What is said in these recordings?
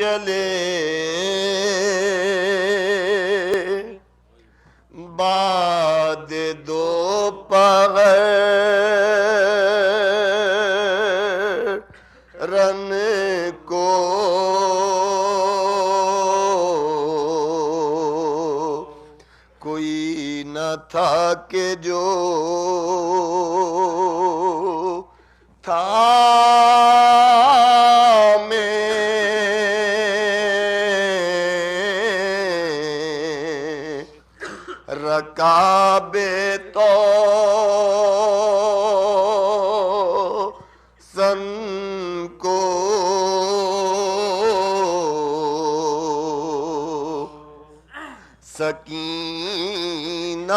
چلے بعد دوپہر رن کو کوئی نہ تھا کہ جو تھا رکابے تو سن کو سکینہ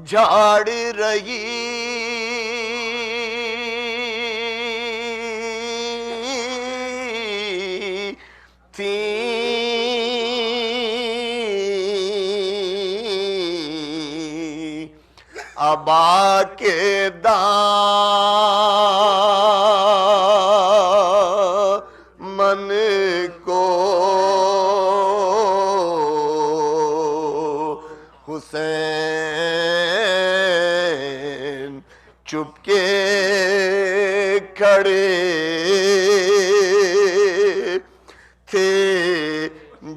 جھاڑ رہی تھی ابا کے دامن کو حسین چپکے کھڑے تھے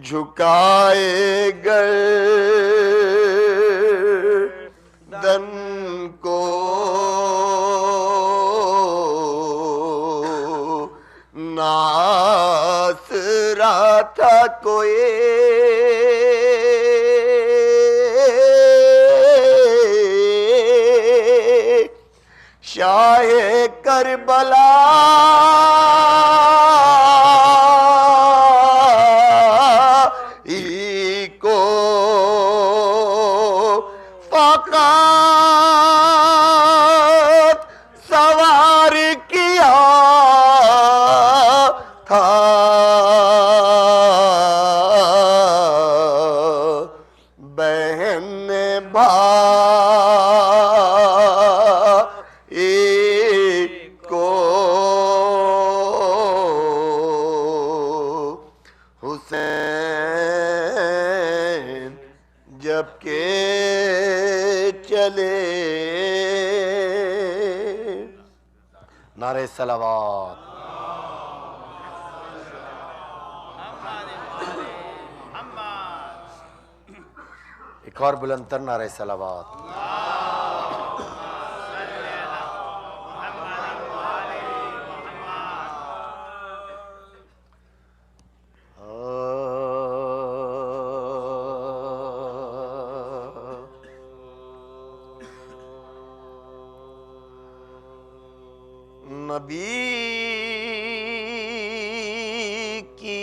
جھکائے گردن کو ناس رہا تھا کوئی شاہ کربلا کو فقط سوار کیا تھا بہن بھائی کو حسین جب کہ چلے نعرہ صلوات ایک اور بلند تر نعرہ صلوات نبی کی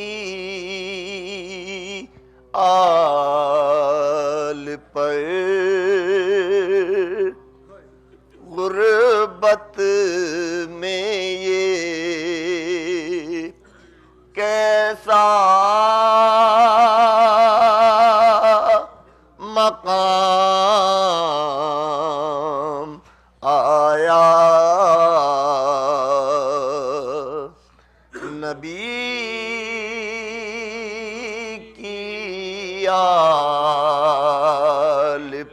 آل پر غربت میں یہ کیسا مقام آیا نبی کی آل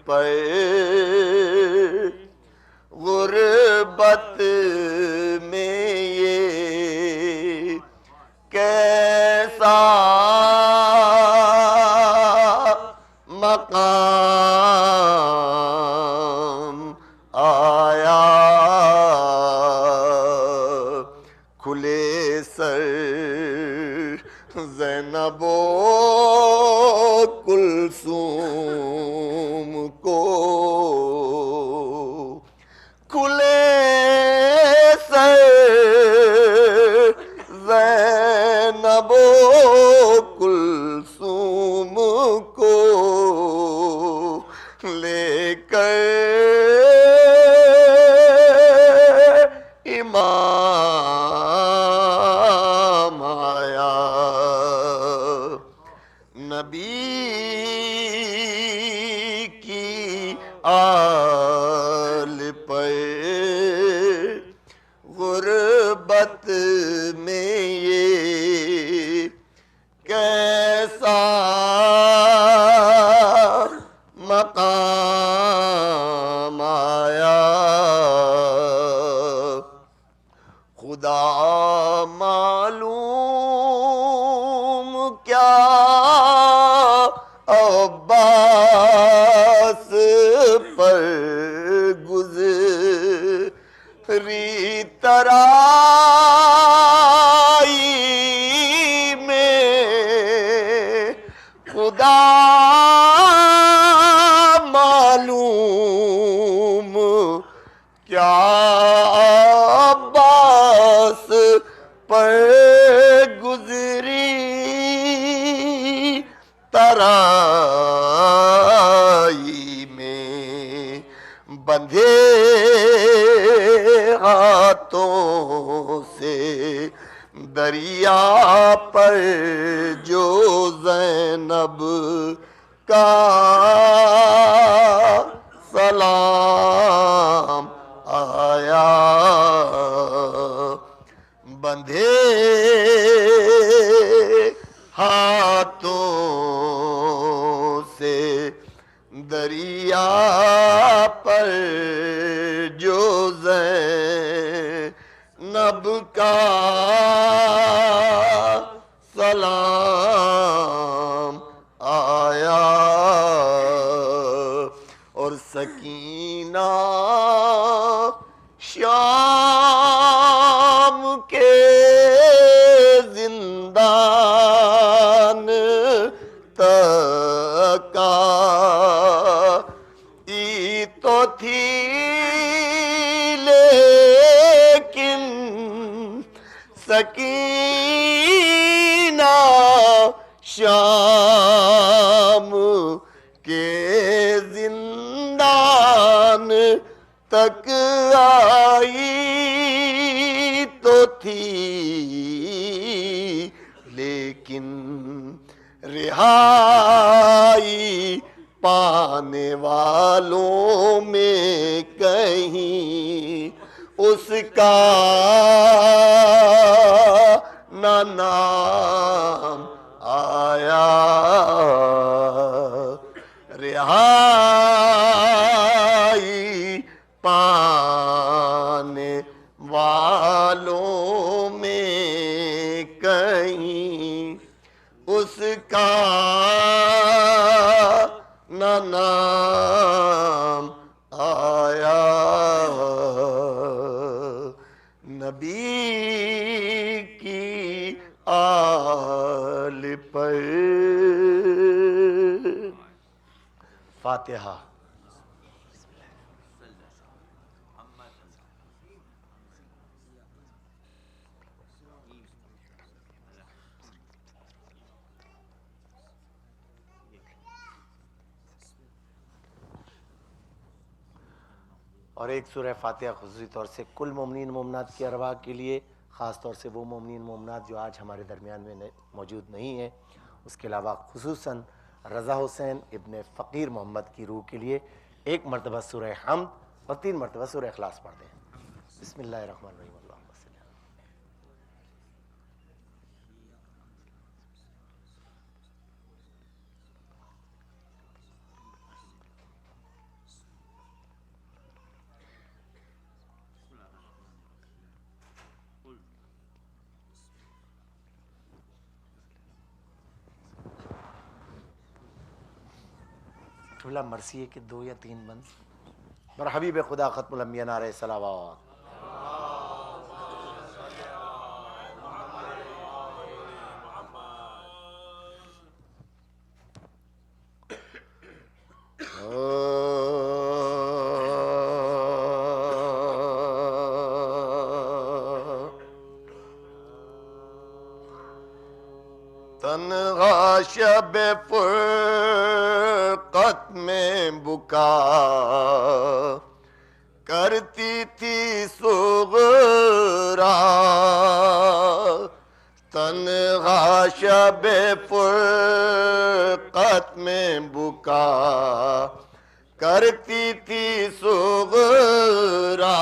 پر غربت میں یہ کیسا مقام آیا کھلے سر زینب و کلثوم کو کھلے سر زینب و کلثوم کو لے کر امام آیا نبی کی آل پر غربت میں یہ دریا پر جو زینب کا سلام آیا، بندھے ہاتھوں سے دریا پر جو زینب کا سلام آیا، اور سکینہ شام کے زندان تک آئی تو تھی، لیکن سکینہ شام کے زندان تک آئی تو تھی، لیکن رہائی پانے والوں میں کہیں اس کا نہ نام آیا، رہائی پانے والوں میں کہیں اس کا نہ نام آیا، نبی کی آل پر فاتحہ۔ اور ایک سورہ فاتحہ خصوصی طور سے کل مومنین مومنات کی ارواح کے لیے، خاص طور سے وہ مومنین مومنات جو آج ہمارے درمیان میں موجود نہیں ہیں، اس کے علاوہ خصوصاً رضا حسین ابن فقیر محمد کی روح کے لیے ایک مرتبہ سورہ حمد اور 3 مرتبہ سورہ اخلاص پڑھ دیں۔ بسم اللہ الرحمن الرحیم۔ اللہم صلی اللہ۔ قبلہ مرسی ہے کہ 2 یا 3 بند۔ اور حبیب خدا ختم الانبیاء نعرہ صلوات۔ تنہا شب فرقت میں بکا کرتی تھی صغرا، تنہا شب فرقت میں بکا کرتی تھی صغرا،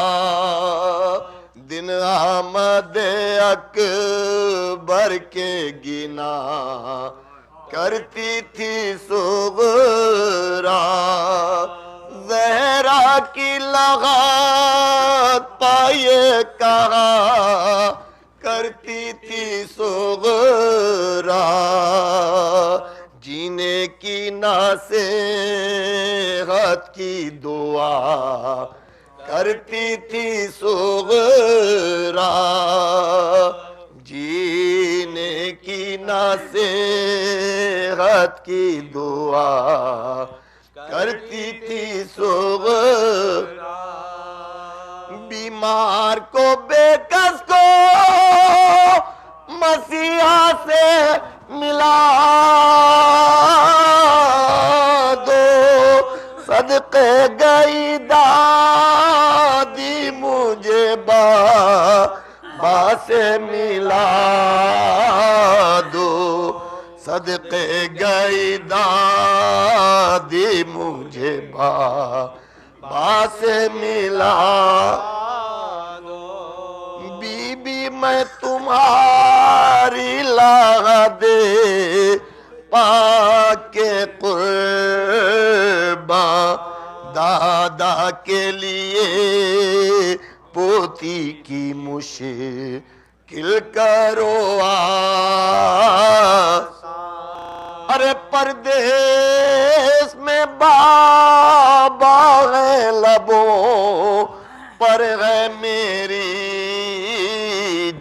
دن آمد اکبر کے گنا کرتی تھی صغرا، زہرا کی لغت پائے کہا کرتی تھی صغرا، جینے کی نصیحت کی دعا کرتی تھی صغرا، جینے کی نصیحت کی دعا کرتی تھی صغرا، بیمار کو بے کس کو مسیحا سے ملا دو، صدقے گئی دادی مجھے باس سے ملا دو صدقے گئی دادی مجھے بابا سے ملا بی بی میں تمہاری لا دے پاک قرباں دادا کے لیے پوتی کی مشکل کرو ارے پردیس میں بابا ہے لبوں پر ہے میری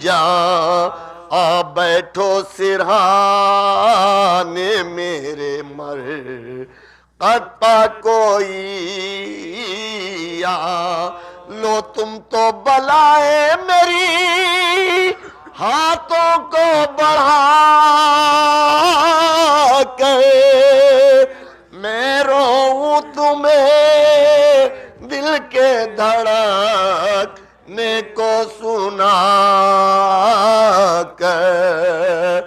جان آ بیٹھو سرہانے میرے مر قطع کوئی لو تم تو بلائے میری ہاتھوں کو بڑھا کر میں روؤں تمہیں دل کے دھڑکنے کو سنا کر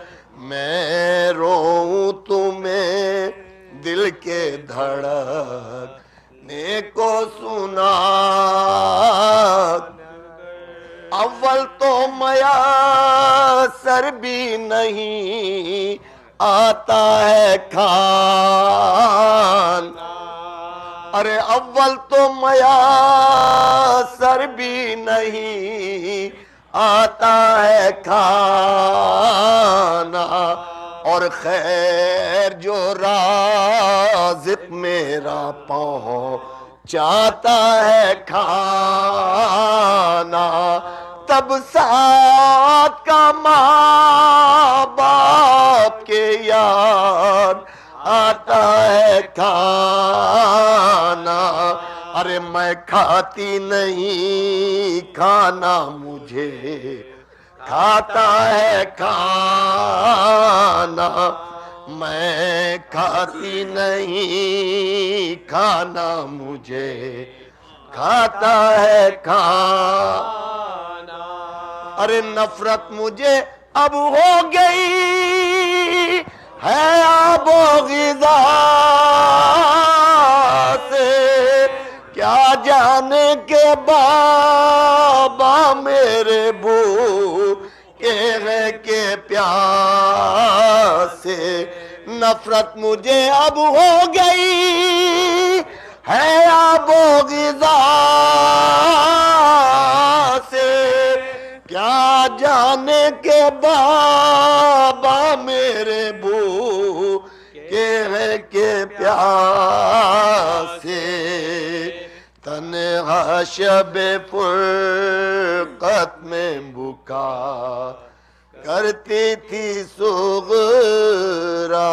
میں روؤں تمہیں دل کے دھڑکنے کو سنا اول تو میسر بھی نہیں آتا ہے کھانا ارے اول تو میسر بھی نہیں آتا ہے کھانا اور خیر جو رازق میرا پہنچاتا ہے کھانا تب ساتھ کا ماں باپ کے یاد آتا ہے کھانا ارے میں کھاتی نہیں کھانا مجھے کھاتا ہے کھانا میں کھاتی نہیں کھانا مجھے کھاتا ہے کھانا ارے نفرت مجھے اب ہو گئی ہے آب و غذا سے کیا جانے کے بابا میرے کے پیاسے نفرت مجھے اب ہو گئی ہے آب و غذا سے کیا جانے کے بابا میرے کے پیاسے تنہا شب فرقت میں بکا کرتی تھی سغرا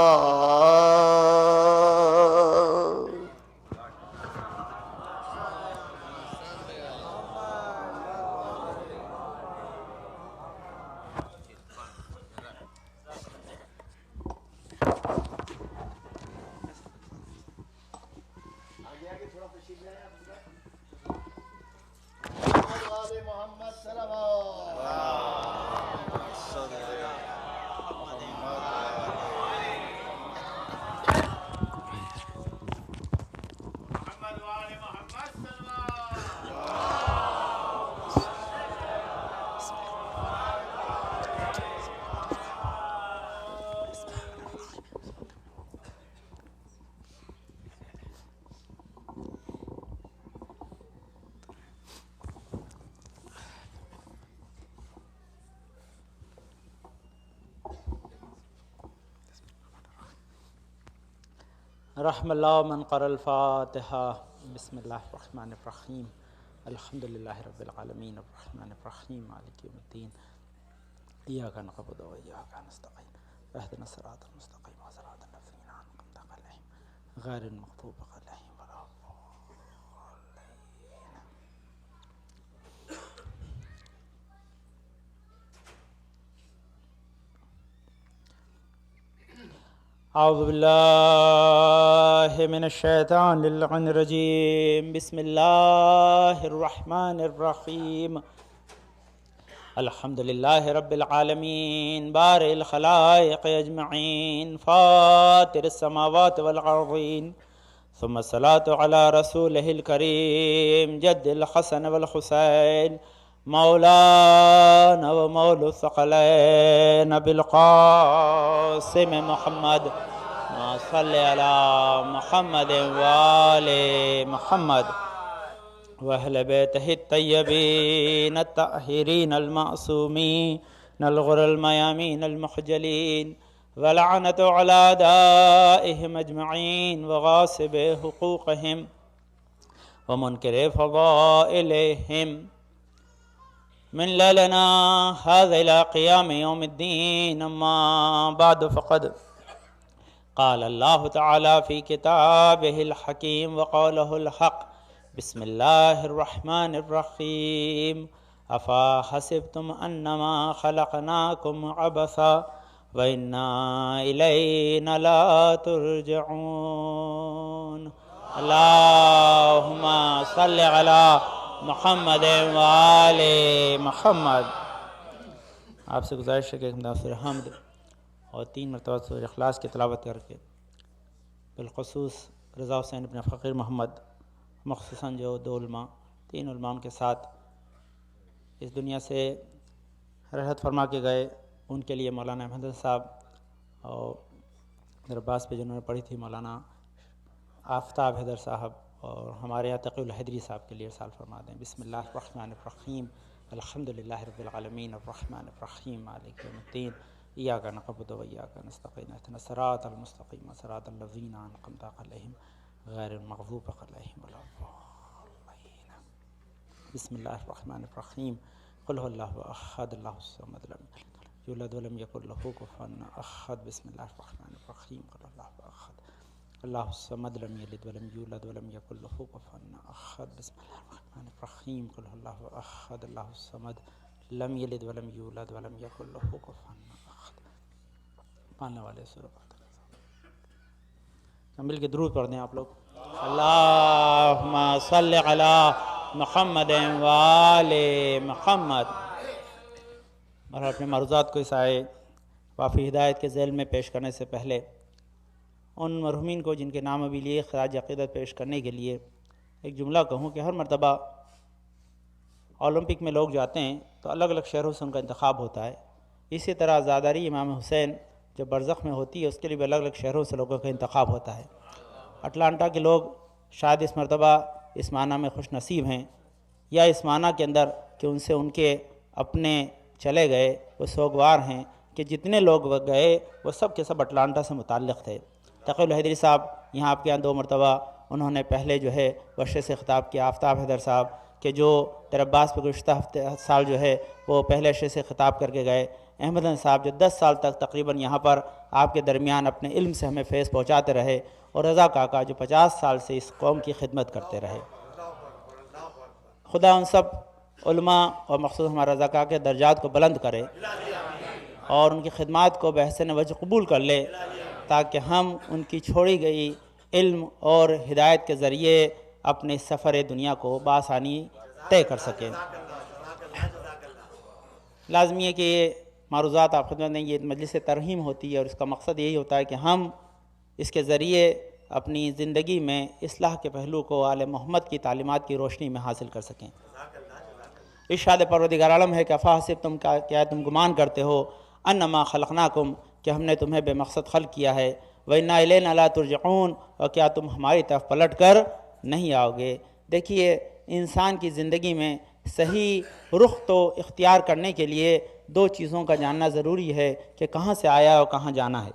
رحم اللہ من قرأ الفاتحہ بسم اللہ الرحمن الرحیم الحمد للہ رب العالمین الرحمن الرحیم مالک یوم الدین ایاک نعبد و ایاک نستعین اہدنا الصراط المستقیم صراط الذین انعمت علیہم غیر المغضوب علیہم ولا اعوذ باللہ من الشیطان اللعین الرجیم بسم اللہ الرحمن الرحیم الحمد لله رب العالمين بارئ الخلائق أجمعين فاطر السماوات والأرضين ثم الصلاة على رسوله الكريم جد الحسن والحسين مولانا ومولى الثقلين بالقاسم محمد ما صل على محمد وآل محمد وأهل بيته الطيبين الطاهرين المعصومين الغر الميامين المخجلين ولعنة على أعدائهم أجمعين وغاصب حقوقهم ومنكر فضائلهم من ليلنا هذا إلى قيام يوم الدين. أما بعد فقد قال الله تعالى في كتابه الحكيم وقوله الحق بسم الله الرحمن الرحيم أفحسبتم أنما خلقناكم عبثا وإنا إلينا لا ترجعون. اللهم صل على محمد وآل محمد. آپ سے گزارش ہے کہ سورہ حمد اور 3 مرتبہ سورہ اخلاص کی تلاوت کر کے بالخصوص رضا حسین ابن فقیر محمد مخصوصاً جو 2 علماء 3 علماء ان کے ساتھ اس دنیا سے رحلت فرما کے گئے، ان کے لیے مولانا احمد صاحب اور درباس پہ جنہوں نے پڑھی تھی مولانا آفتاب حیدر صاحب اور ہمارے یہاں تقی الحیدری صاحب کے لیے ارسال فرما دیں. بسم اللہ الرحمن الرحیم الحمدللہ رب العالمین الرحمن الرحیم مالک یوم الدین ایاک نعبد و ایاک نستعین اهدنا الصراط المستقیم صراط الذین انعمت علیہم غیر المغضوب علیہم ولا الضالین. بسم اللہ الرحمن الرحیم قل هو اللہ احد اللہ الصمد لم یولد ولم یکن له کفوا احد. بسم اللہ الرحمن الرحیم قل اللہ احد اللہ الصمد لم یلد ولم یولد ولم یکن له کفوا احد. بسم اللہ الرحمن الرحیم قل هو اللہ احد اللہ الصمد لم یلد ولم یولد ولم یکن له کفوا احد. پڑھنے والے سورہ مل کے درود پڑھ دیں آپ لوگ. اللہم صلی علی محمد وآل محمد. اور اپنے معروضات کو اس آئے وافی ہدایت کے ذیل میں پیش کرنے سے پہلے ان مرحومین کو جن کے نام ابھی لیے خراج عقیدت پیش کرنے کے لیے ایک جملہ کہوں کہ ہر مرتبہ اولمپک میں لوگ جاتے ہیں تو الگ الگ شہروں سے ان کا انتخاب ہوتا ہے. اسی طرح زاداری امام حسین جب برزخ میں ہوتی ہے اس کے لیے بھی الگ الگ شہروں سے لوگوں کا انتخاب ہوتا ہے. اٹلانٹا کے لوگ شاید اس مرتبہ اس معنی میں خوش نصیب ہیں یا اس معنی کے اندر کہ ان سے ان کے اپنے چلے گئے وہ سوگوار ہیں کہ جتنے لوگ گئے وہ سب کے سب اٹلانٹا سے متعلق تھے. تقی الحیدری صاحب یہاں آپ کے یہاں 2 مرتبہ انہوں نے پہلے جو ہے ورشے سے خطاب کیا. آفتاب حیدر صاحب کہ جو درباس پہ گزشتہ سال جو ہے وہ پہلے ورشے سے خطاب کر کے گئے. احمد صاحب جو 10 سال تک تقریباً یہاں پر آپ کے درمیان اپنے علم سے ہمیں فیض پہنچاتے رہے. اور رضا کاکا جو 50 سال سے اس قوم کی خدمت کرتے رہے. خدا ان سب علماء اور مخصوص ہمارا رضا کاکا کے درجات کو بلند کرے اور ان کی خدمات کو بحسن وجہ قبول کر لے تاکہ ہم ان کی چھوڑی گئی علم اور ہدایت کے ذریعے اپنے سفر دنیا کو بآسانی طے کر سکیں. لازمی ہے کہ یہ معروضات آپ خدمت میں یہ مجلس ترحیم ہوتی ہے اور اس کا مقصد یہی ہوتا ہے کہ ہم اس کے ذریعے اپنی زندگی میں اصلاح کے پہلو کو آل محمد کی تعلیمات کی روشنی میں حاصل کر سکیں. ارشاد پروردگار عالم ہے کہ افحسبتم کیا تم گمان کرتے ہو انما خلقناکم کہ ہم نے تمہیں بے مقصد خلق کیا ہے وَإِنَّا إِلَيْنَا لَا تُرْجَعُونَ اور کیا تم ہماری طرف پلٹ کر نہیں آؤ گے. دیکھیے انسان کی زندگی میں صحیح رخ تو اختیار کرنے کے لیے 2 چیزوں کا جاننا ضروری ہے کہ کہاں سے آیا اور کہاں جانا ہے.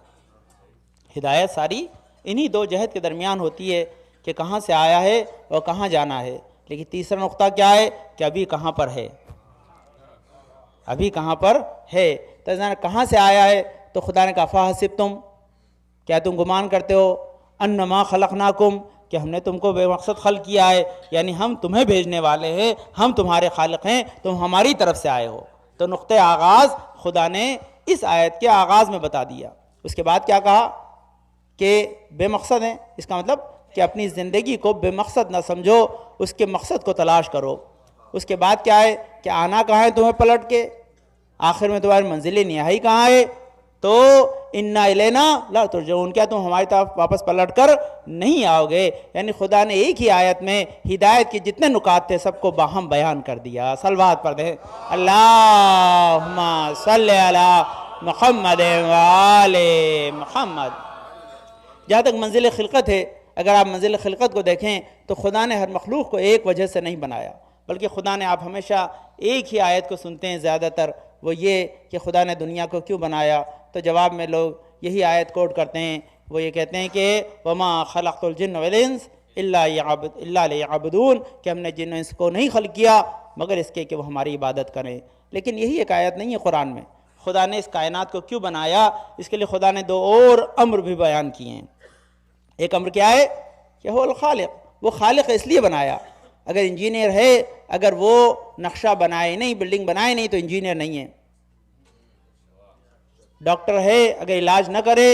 ہدایت ساری انہی 2 جہت کے درمیان ہوتی ہے کہ کہاں سے آیا ہے اور کہاں جانا ہے. لیکن تیسرا نقطہ کیا ہے کہ ابھی کہاں پر ہے. ابھی کہاں پر ہے تو کہاں سے آیا ہے تو خدا نے کہا فحسبتم کیا تم گمان کرتے ہو انما خلقناکم کہ ہم نے تم کو بے مقصد خلق کیا ہے یعنی ہم تمہیں بھیجنے والے ہیں ہم تمہارے خالق ہیں تم ہماری طرف سے آئے ہو. تو نقطۂ آغاز خدا نے اس آیت کے آغاز میں بتا دیا. اس کے بعد کیا کہا کہ بے مقصد ہیں. اس کا مطلب کہ اپنی زندگی کو بے مقصد نہ سمجھو اس کے مقصد کو تلاش کرو. اس کے بعد کیا ہے کہ آنا کہاں ہے تمہیں پلٹ کے آخر میں تمہاری منزل نہائی کہاں ہے؟ تو انا الینا لا ترجعون، کیا تم ہماری طرف واپس پلٹ کر نہیں آؤ گے؟ یعنی خدا نے ایک ہی آیت میں ہدایت کے جتنے نکات تھے سب کو باہم بیان کر دیا۔ صلوات پڑھ دیں، اللہم صلی علی محمد وآل محمد۔ جہاں تک منزل خلقت ہے، اگر آپ منزل خلقت کو دیکھیں تو خدا نے ہر مخلوق کو ایک وجہ سے نہیں بنایا، بلکہ خدا نے، آپ ہمیشہ ایک ہی آیت کو سنتے ہیں زیادہ تر، وہ یہ کہ خدا نے دنیا کو کیوں بنایا؟ تو جواب میں لوگ یہی آیت کوٹ کرتے ہیں، وہ یہ کہتے ہیں کہ وَمَا خَلَقْتُ الْجِنَّ وَالْإِنسَ إِلَّا لِيَعْبُدُونَ، کہ ہم نے جن و انس کو نہیں خلق کیا مگر اس کے کہ وہ ہماری عبادت کریں۔ لیکن یہی ایک آیت نہیں ہے قرآن میں۔ خدا نے اس کائنات کو کیوں بنایا، اس کے لیے خدا نے 2 اور امر بھی بیان کیے ہیں۔ ایک امر کیا ہے کہ وہ الخالق، وہ خالق اس لیے بنایا۔ اگر انجینئر ہے، اگر وہ نقشہ بنائے نہیں، بلڈنگ بنائے نہیں، تو انجینئر نہیں ہے۔ ڈاکٹر ہے، اگر علاج نہ کرے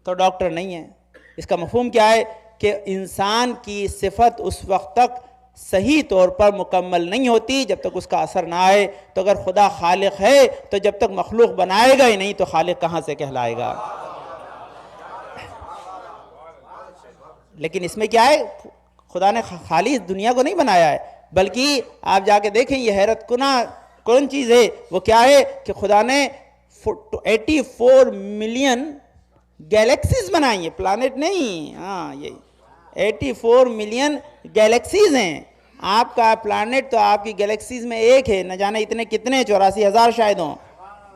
تو ڈاکٹر نہیں ہے۔ اس کا مفہوم کیا ہے کہ انسان کی صفت اس وقت تک صحیح طور پر مکمل نہیں ہوتی جب تک اس کا اثر نہ آئے۔ تو اگر خدا خالق ہے تو جب تک مخلوق بنائے گا ہی نہیں تو خالق کہاں سے کہلائے گا؟ لیکن اس میں کیا ہے، خدا نے خالی دنیا کو نہیں بنایا ہے، بلکہ آپ جا کے دیکھیں یہ حیرت کن چیز ہے۔ وہ کیا ہے کہ خدا نے 84 ملین گیلیکسیز بنائی ہیں، پلانٹ نہیں، ہاں یہ 84 ملین گیلیکسیز ہیں۔ آپ کا پلانٹ تو آپ کی گیلیکسیز میں ایک ہے، نہ جانے اتنے کتنے، 84,000 شاید ہوں۔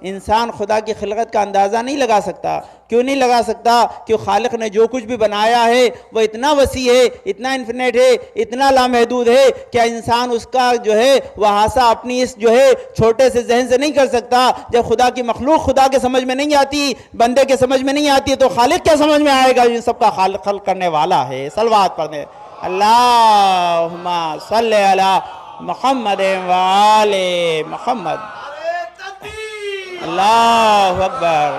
انسان خدا کی خلقت کا اندازہ نہیں لگا سکتا۔ کیوں نہیں لگا سکتا؟ کہ خالق نے جو کچھ بھی بنایا ہے وہ اتنا وسیع ہے، اتنا انفینٹ ہے، اتنا لامحدود ہے کہ انسان اس کا جو ہے وہ احاطہ اپنی اس جو ہے چھوٹے سے ذہن سے نہیں کر سکتا۔ جب خدا کی مخلوق خدا کے سمجھ میں نہیں آتی، بندے کے سمجھ میں نہیں آتی، تو خالق کیا سمجھ میں آئے گا جو سب کا خلق کرنے والا ہے؟ صلوات پڑھیں، اللہم صلی علی محمد وآل محمد۔ اللہ اکبر،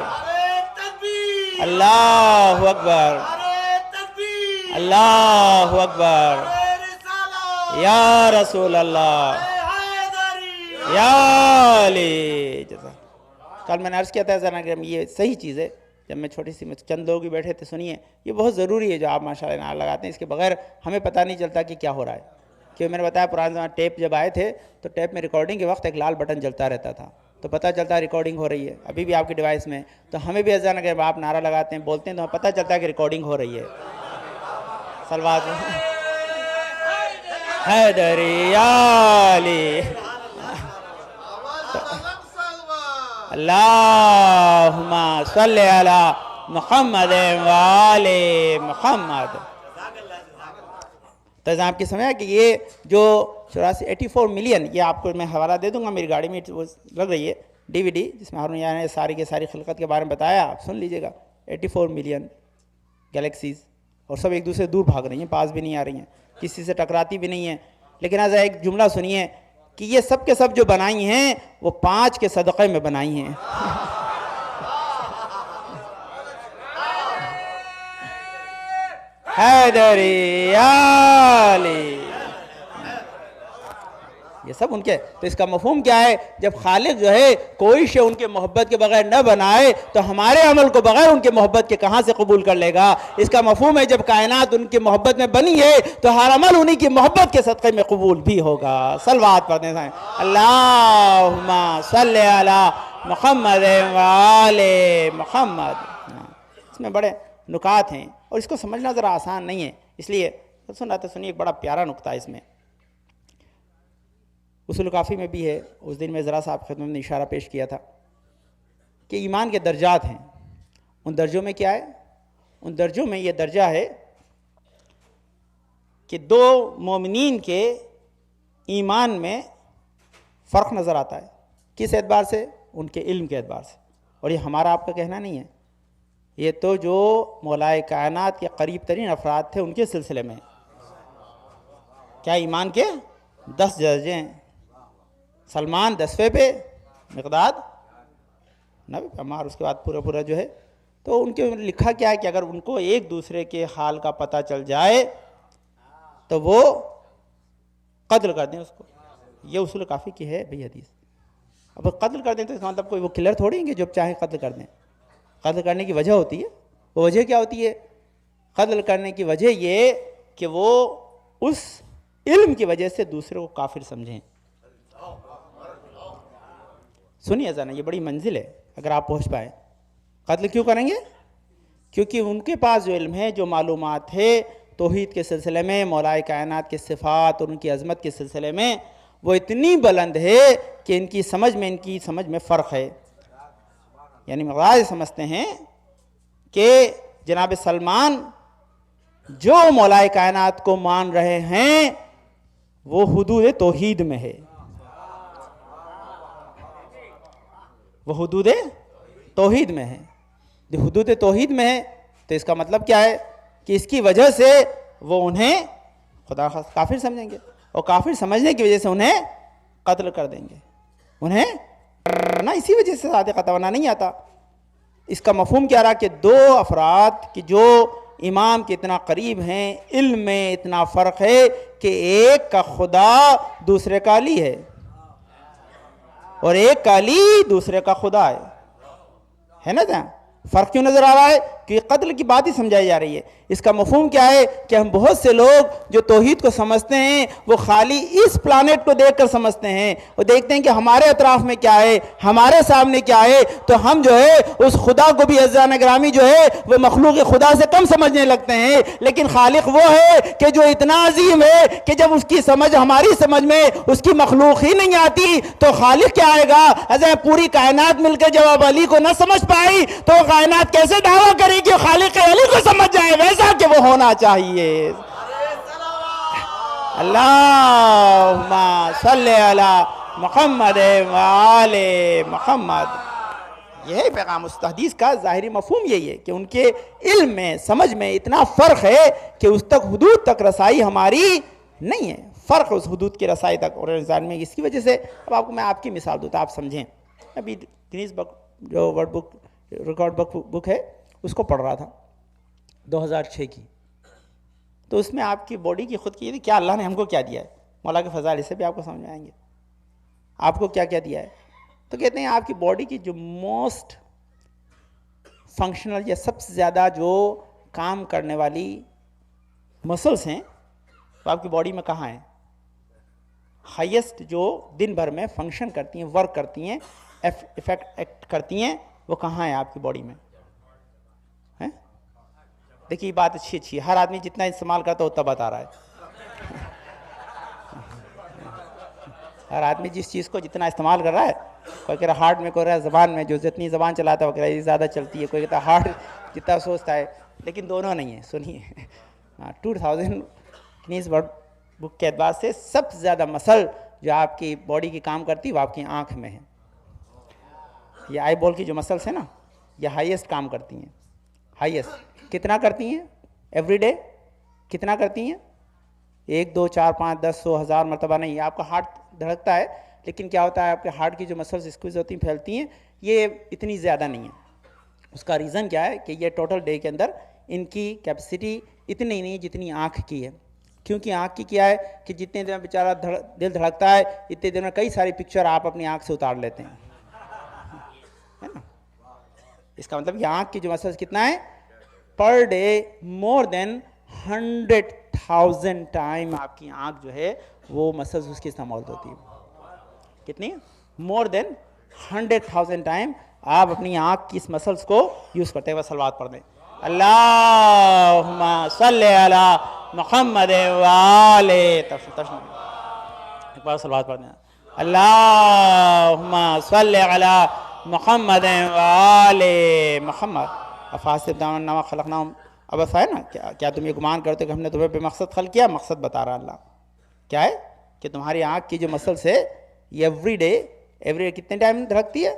اللہ اکبر، اللہ اکبر، یا رسول اللہ، یا علی۔ کل میں نے عرض کیا تھا ذرا یہ صحیح چیز ہے، جب میں چھوٹی سی چند لوگ ہی بیٹھے تھے، سنیے یہ بہت ضروری ہے جو آپ ماشاءاللہ نعرہ لگاتے ہیں، اس کے بغیر ہمیں پتہ نہیں چلتا کہ کیا ہو رہا ہے۔ کیونکہ میں نے بتایا پرانے زمانے ٹیپ جب آئے تھے تو ٹیپ میں ریکارڈنگ کے وقت ایک لال بٹن جلتا رہتا تھا، تو پتہ چلتا ہے ریکارڈنگ ہو رہی ہے۔ ابھی بھی آپ کے ڈیوائس میں، تو ہمیں بھی اذان اگر آپ نعرہ لگاتے ہیں، بولتے ہیں، تو ہمیں پتہ چلتا ہے کہ ریکارڈنگ ہو رہی ہے۔ صلوات حیدری یا علی، اللہم صلی علی محمد وآل محمد۔ تو آپ کی سمجھا کہ یہ جو 84 ملین، یہ آپ کو میں حوالہ دے دوں گا، میری گاڑی میں وہ لگ رہی ہے DVD، جس میں ہارون یار نے ساری کی ساری خلقت کے بارے میں بتایا، آپ سن لیجئے گا۔ 84 ملین گیلیکسیز، اور سب ایک دوسرے دور بھاگ رہی ہیں، پاس بھی نہیں آ رہی ہیں، کسی سے ٹکراتی بھی نہیں ہیں۔ لیکن آج ایک جملہ سنیے کہ یہ سب کے سب جو بنائی ہیں وہ 5 کے صدقے میں بنائی ہیں۔ حیدری یا علی، یہ سب ان کے۔ تو اس کا مفہوم کیا ہے؟ جب خالق جو ہے کوئی شے ان کے محبت کے بغیر نہ بنائے تو ہمارے عمل کو بغیر ان کے محبت کے کہاں سے قبول کر لے گا؟ اس کا مفہوم ہے جب کائنات ان کی محبت میں بنی ہے تو ہر عمل انہی کی محبت کے صدقے میں قبول بھی ہوگا۔ صلوات پڑھنے سے اللہم صلی علی محمد وآل محمد۔ اس میں بڑے نکات ہیں اور اس کو سمجھنا ذرا آسان نہیں ہے، اس لیے سنیے ایک بڑا پیارا نکتہ اس میں اصول کافی میں بھی ہے، اس دن میں ذرا سا آپ خدمت میں اشارہ پیش کیا تھا کہ ایمان کے درجات ہیں۔ ان درجوں میں کیا ہے؟ ان درجوں میں یہ درجہ ہے کہ 2 مومنین کے ایمان میں فرق نظر آتا ہے۔ کس اعتبار سے؟ ان کے علم کے اعتبار سے۔ اور یہ ہمارا آپ کا کہنا نہیں ہے، یہ تو جو مولائے کائنات کے قریب ترین افراد تھے ان کے سلسلے میں۔ کیا ایمان کے 10 درجے ہیں؟ سلمان 10ویں پہ، مقداد 9ویں پہ، عمار اس کے بعد پورا جو ہے۔ تو ان کے لکھا کیا ہے کہ اگر ان کو ایک دوسرے کے حال کا پتہ چل جائے تو وہ قتل کر دیں اس کو۔ یہ اصول کافی کی ہے بھئی حدیث۔ اب قتل کر دیں تو اس کا مطلب کوئی وہ کلر تھوڑی ہیں کہ جو چاہیں قتل کر دیں. قتل کرنے کی وجہ ہوتی ہے. وہ وجہ کیا ہوتی ہے؟ قتل کرنے کی وجہ یہ کہ وہ اس علم کی وجہ سے دوسرے کو کافر سمجھیں. سنیے ذرا، یہ بڑی منزل ہے اگر آپ پہنچ پائیں. قتل کیوں کریں گے؟ کیونکہ ان کے پاس جو علم ہے، جو معلومات ہے توحید کے سلسلے میں، مولائے کائنات کے صفات اور ان کی عظمت کے سلسلے میں، وہ اتنی بلند ہے کہ ان کی سمجھ میں فرق ہے. یعنی مغاز سمجھتے ہیں کہ جناب سلمان جو مولائے کائنات کو مان رہے ہیں وہ حدود توحید میں ہے، وہ حدود توحید میں ہے. جو حدود توحید میں ہے تو اس کا مطلب کیا ہے کہ اس کی وجہ سے وہ انہیں خدا کافر سمجھیں گے، اور کافر سمجھنے کی وجہ سے انہیں قتل کر دیں گے. انہیں کرنا اسی وجہ سے ساتھ قتل ہونا نہیں آتا. اس کا مفہوم کیا رہا کہ دو افراد کی جو امام کے اتنا قریب ہیں، علم میں اتنا فرق ہے کہ ایک کا خدا دوسرے کا علی ہے اور ایک کا علی دوسرے کا خدا ہے نا. فرق کیوں نظر آ رہا ہے؟ کہ قتل کی بات ہی سمجھائی جا رہی ہے. اس کا مفہوم کیا ہے کہ ہم بہت سے لوگ جو توحید کو سمجھتے ہیں وہ خالی اس پلانٹ کو دیکھ کر سمجھتے ہیں، وہ دیکھتے ہیں کہ ہمارے اطراف میں کیا ہے، ہمارے سامنے کیا ہے، تو ہم جو ہے اس خدا کو بھی عزیزان گرامی جو ہے وہ مخلوق خدا سے کم سمجھنے لگتے ہیں. لیکن خالق وہ ہے کہ جو اتنا عظیم ہے کہ جب اس کی سمجھ ہماری سمجھ میں اس کی مخلوق ہی نہیں آتی تو خالق کیا آئے گا؟ پوری کائنات مل کے جب اب علی کو نہ سمجھ پائی تو کائنات کیسے دعویٰ کرے کہ خالق علی کو سمجھ جائے ویسا کہ وہ ہونا چاہیے. اللہم صلی علی محمد وآل محمد. یہ پیغام اس حدیث کا ظاہری مفہوم یہی ہے کہ ان کے علم میں، سمجھ میں اتنا فرق ہے کہ اس تک حدود تک رسائی ہماری نہیں ہے. فرق اس حدود کی رسائی تک اور انسان میں. اس کی وجہ سے اب آپ کو میں آپ کی مثال دوں تو آپ سمجھیں. ابھی گنیز بک جو ورڈ بک ریکارڈ بک ہے اس کو پڑھ رہا تھا 2006 کی. تو اس میں آپ کی باڈی کی خود کی کیا اللہ نے ہم کو کیا دیا ہے، مولا کے فضائل سے بھی آپ کو سمجھ میں آئیں گے. آپ کو کیا کیا دیا ہے؟ تو کہتے ہیں آپ کی باڈی کی جو موسٹ فنکشنل یا سب سے زیادہ جو کام کرنے والی مسلس ہیں وہ آپ کی باڈی میں کہاں ہیں؟ ہائیسٹ جو دن بھر میں فنکشن کرتی ہیں، ورک کرتی ہیں، ایفیکٹ ایکٹ کرتی ہیں، وہ کہاں ہیں آپ کی باڈی میں؟ دیکھیے یہ بات اچھی ہے. ہر آدمی جتنا استعمال کرتا ہے اتنا بتا رہا ہے. ہر آدمی جس چیز کو جتنا استعمال کر رہا ہے، کوئی کہہ رہا ہارٹ میں، کوئی کہہ رہا زبان میں. جو جتنی زبان چلاتا ہے وہ کہہ رہا یہ زیادہ چلتی ہے، کوئی کہتا ہارٹ جتنا سوچتا ہے. لیکن دونوں نہیں ہیں. سنیے 2000 گنیز ورلڈ بک کے اعتبار سے سب سے زیادہ مسل جو آپ کی باڈی کی کام کرتی ہے وہ آپ کی آنکھ میں ہے. یہ آئی بال کی جو مسلس ہیں نا یہ ہائیسٹ کام کرتی ہیں. ہائیسٹ کتنا کرتی ہیں ایوری ڈے؟ کتنا کرتی ہیں؟ 1 2 4 5 10 100 1000 مرتبہ نہیں. آپ کا ہارٹ دھڑکتا ہے لیکن کیا ہوتا ہے آپ کے ہارٹ کی جو مسلس اسکویز ہوتی ہیں، پھیلتی ہیں، یہ اتنی زیادہ نہیں ہے. اس کا ریزن کیا ہے کہ یہ ٹوٹل ڈے کے اندر ان کی کیپیسٹی اتنی نہیں جتنی آنکھ کی ہے. کیونکہ آنکھ کی کیا ہے کہ جتنے دن بیچارہ دل دھڑکتا ہے اتنے دن میں کئی ساری پکچر آپ اپنی آنکھ سے اتار لیتے ہیں، ہے نا. اس کا مطلب یہ آنکھ کی جو مسلس کتنا ہے؟ پر ڈے مور دین 100,000 ٹائم آپ کی آنکھ جو ہے وہ مسلس اس کی استعمال ہوتی ہے. کتنی؟ مور دین 100,000 ٹائم آپ اپنی آنکھ کی اس مسلس کو یوز کرتے ہیں. صلوات پڑھ دیں. اللہم صلی علی محمد وآل. ایک بار صلوات پڑھ دیں. اللہم صلی علی محمد وآل محمد. افحسبتم انما خلقناکم عبثا ہے نا. کیا تم یہ گمان کرتے کہ ہم نے تمہیں بے مقصد خلق کیا؟ مقصد بتا رہا اللہ کیا ہے کہ تمہاری آنکھ کی جو مسلس ہے یہ ایوری ڈے کتنے ٹائم دھڑکتی ہے؟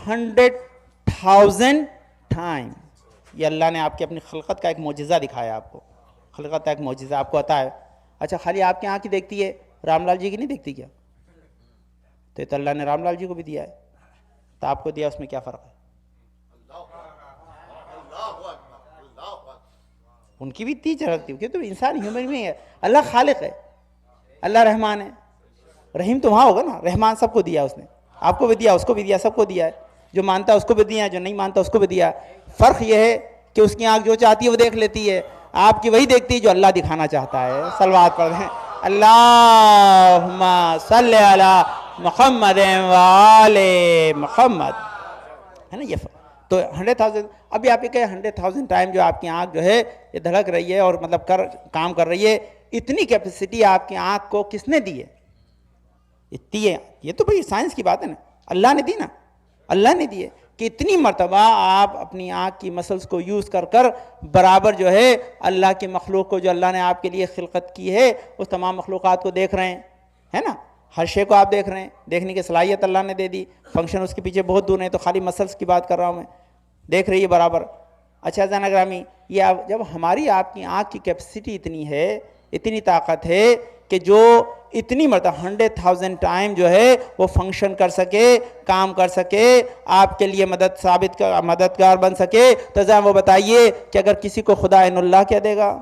100,000 ٹائم. یہ اللہ نے آپ کی اپنی خلقت کا ایک معجزہ دکھایا. آپ کو خلقت کا ایک معجزہ آپ کو عطا ہے. اچھا خالی آپ کی آنکھ کی دیکھتی ہے، رام لال جی کی نہیں دیکھتی کیا؟ تو اللہ نے رام لال جی کو بھی دیا ہے، تو آپ کو دیا، اس میں کیا فرق ہے؟ ان کی بھی تیز رکھتی ہے کیونکہ تو انسان ہیومن بھی ہے. اللہ خالق ہے، اللہ رحمان ہے. رحیم تو وہاں ہوگا نا، رحمان سب کو دیا اس نے. آپ کو بھی دیا، اس کو بھی دیا، سب کو دیا ہے. جو مانتا ہے اس کو بھی دیا ہے، جو نہیں مانتا اس کو بھی دیا ہے. فرق یہ ہے کہ اس کی آنکھ جو چاہتی ہے وہ دیکھ لیتی ہے، آپ کی وہی دیکھتی ہے جو اللہ دکھانا چاہتا ہے. صلوات پڑھ دیں. اللہم صلی علی محمد وآل محمد. ہے نا یہ فرق. تو 100,000 ابھی آپ یہ کہیں 100,000 ٹائم جو آپ کی آنکھ جو ہے یہ دھڑک رہی ہے اور مطلب کام کر رہی ہے، اتنی کیپیسٹی آپ کی آنکھ کو کس نے دی ہے؟ اتنی ہے. یہ تو بھئی سائنس کی بات ہے نا، اللہ نے دی نا، اللہ نے دی ہے کہ اتنی مرتبہ آپ اپنی آنکھ کی مسلز کو یوز کر کر برابر جو ہے اللہ کی مخلوق کو جو اللہ نے آپ کے لیے خلقت کی ہے اس تمام مخلوقات کو دیکھ رہے ہیں. ہے نا، ہر شے کو آپ دیکھ رہے ہیں، دیکھنے کی صلاحیت اللہ نے دے دی. فنکشن اس کے پیچھے بہت دور ہے، تو خالی مسلز کی بات کر رہا ہوں میں، دیکھ رہی ہے برابر. اچھا عزیزان اگرامی، یہ جب ہماری آپ کی آنکھ کی کیپیسٹی اتنی ہے، اتنی طاقت ہے کہ جو اتنی مرتبہ 100,000 ٹائم جو ہے وہ فنکشن کر سکے، کام کر سکے، آپ کے لیے مددگار بن سکے، تو ذرا وہ بتائیے کہ اگر کسی کو خدا عین اللہ کیا دے گا؟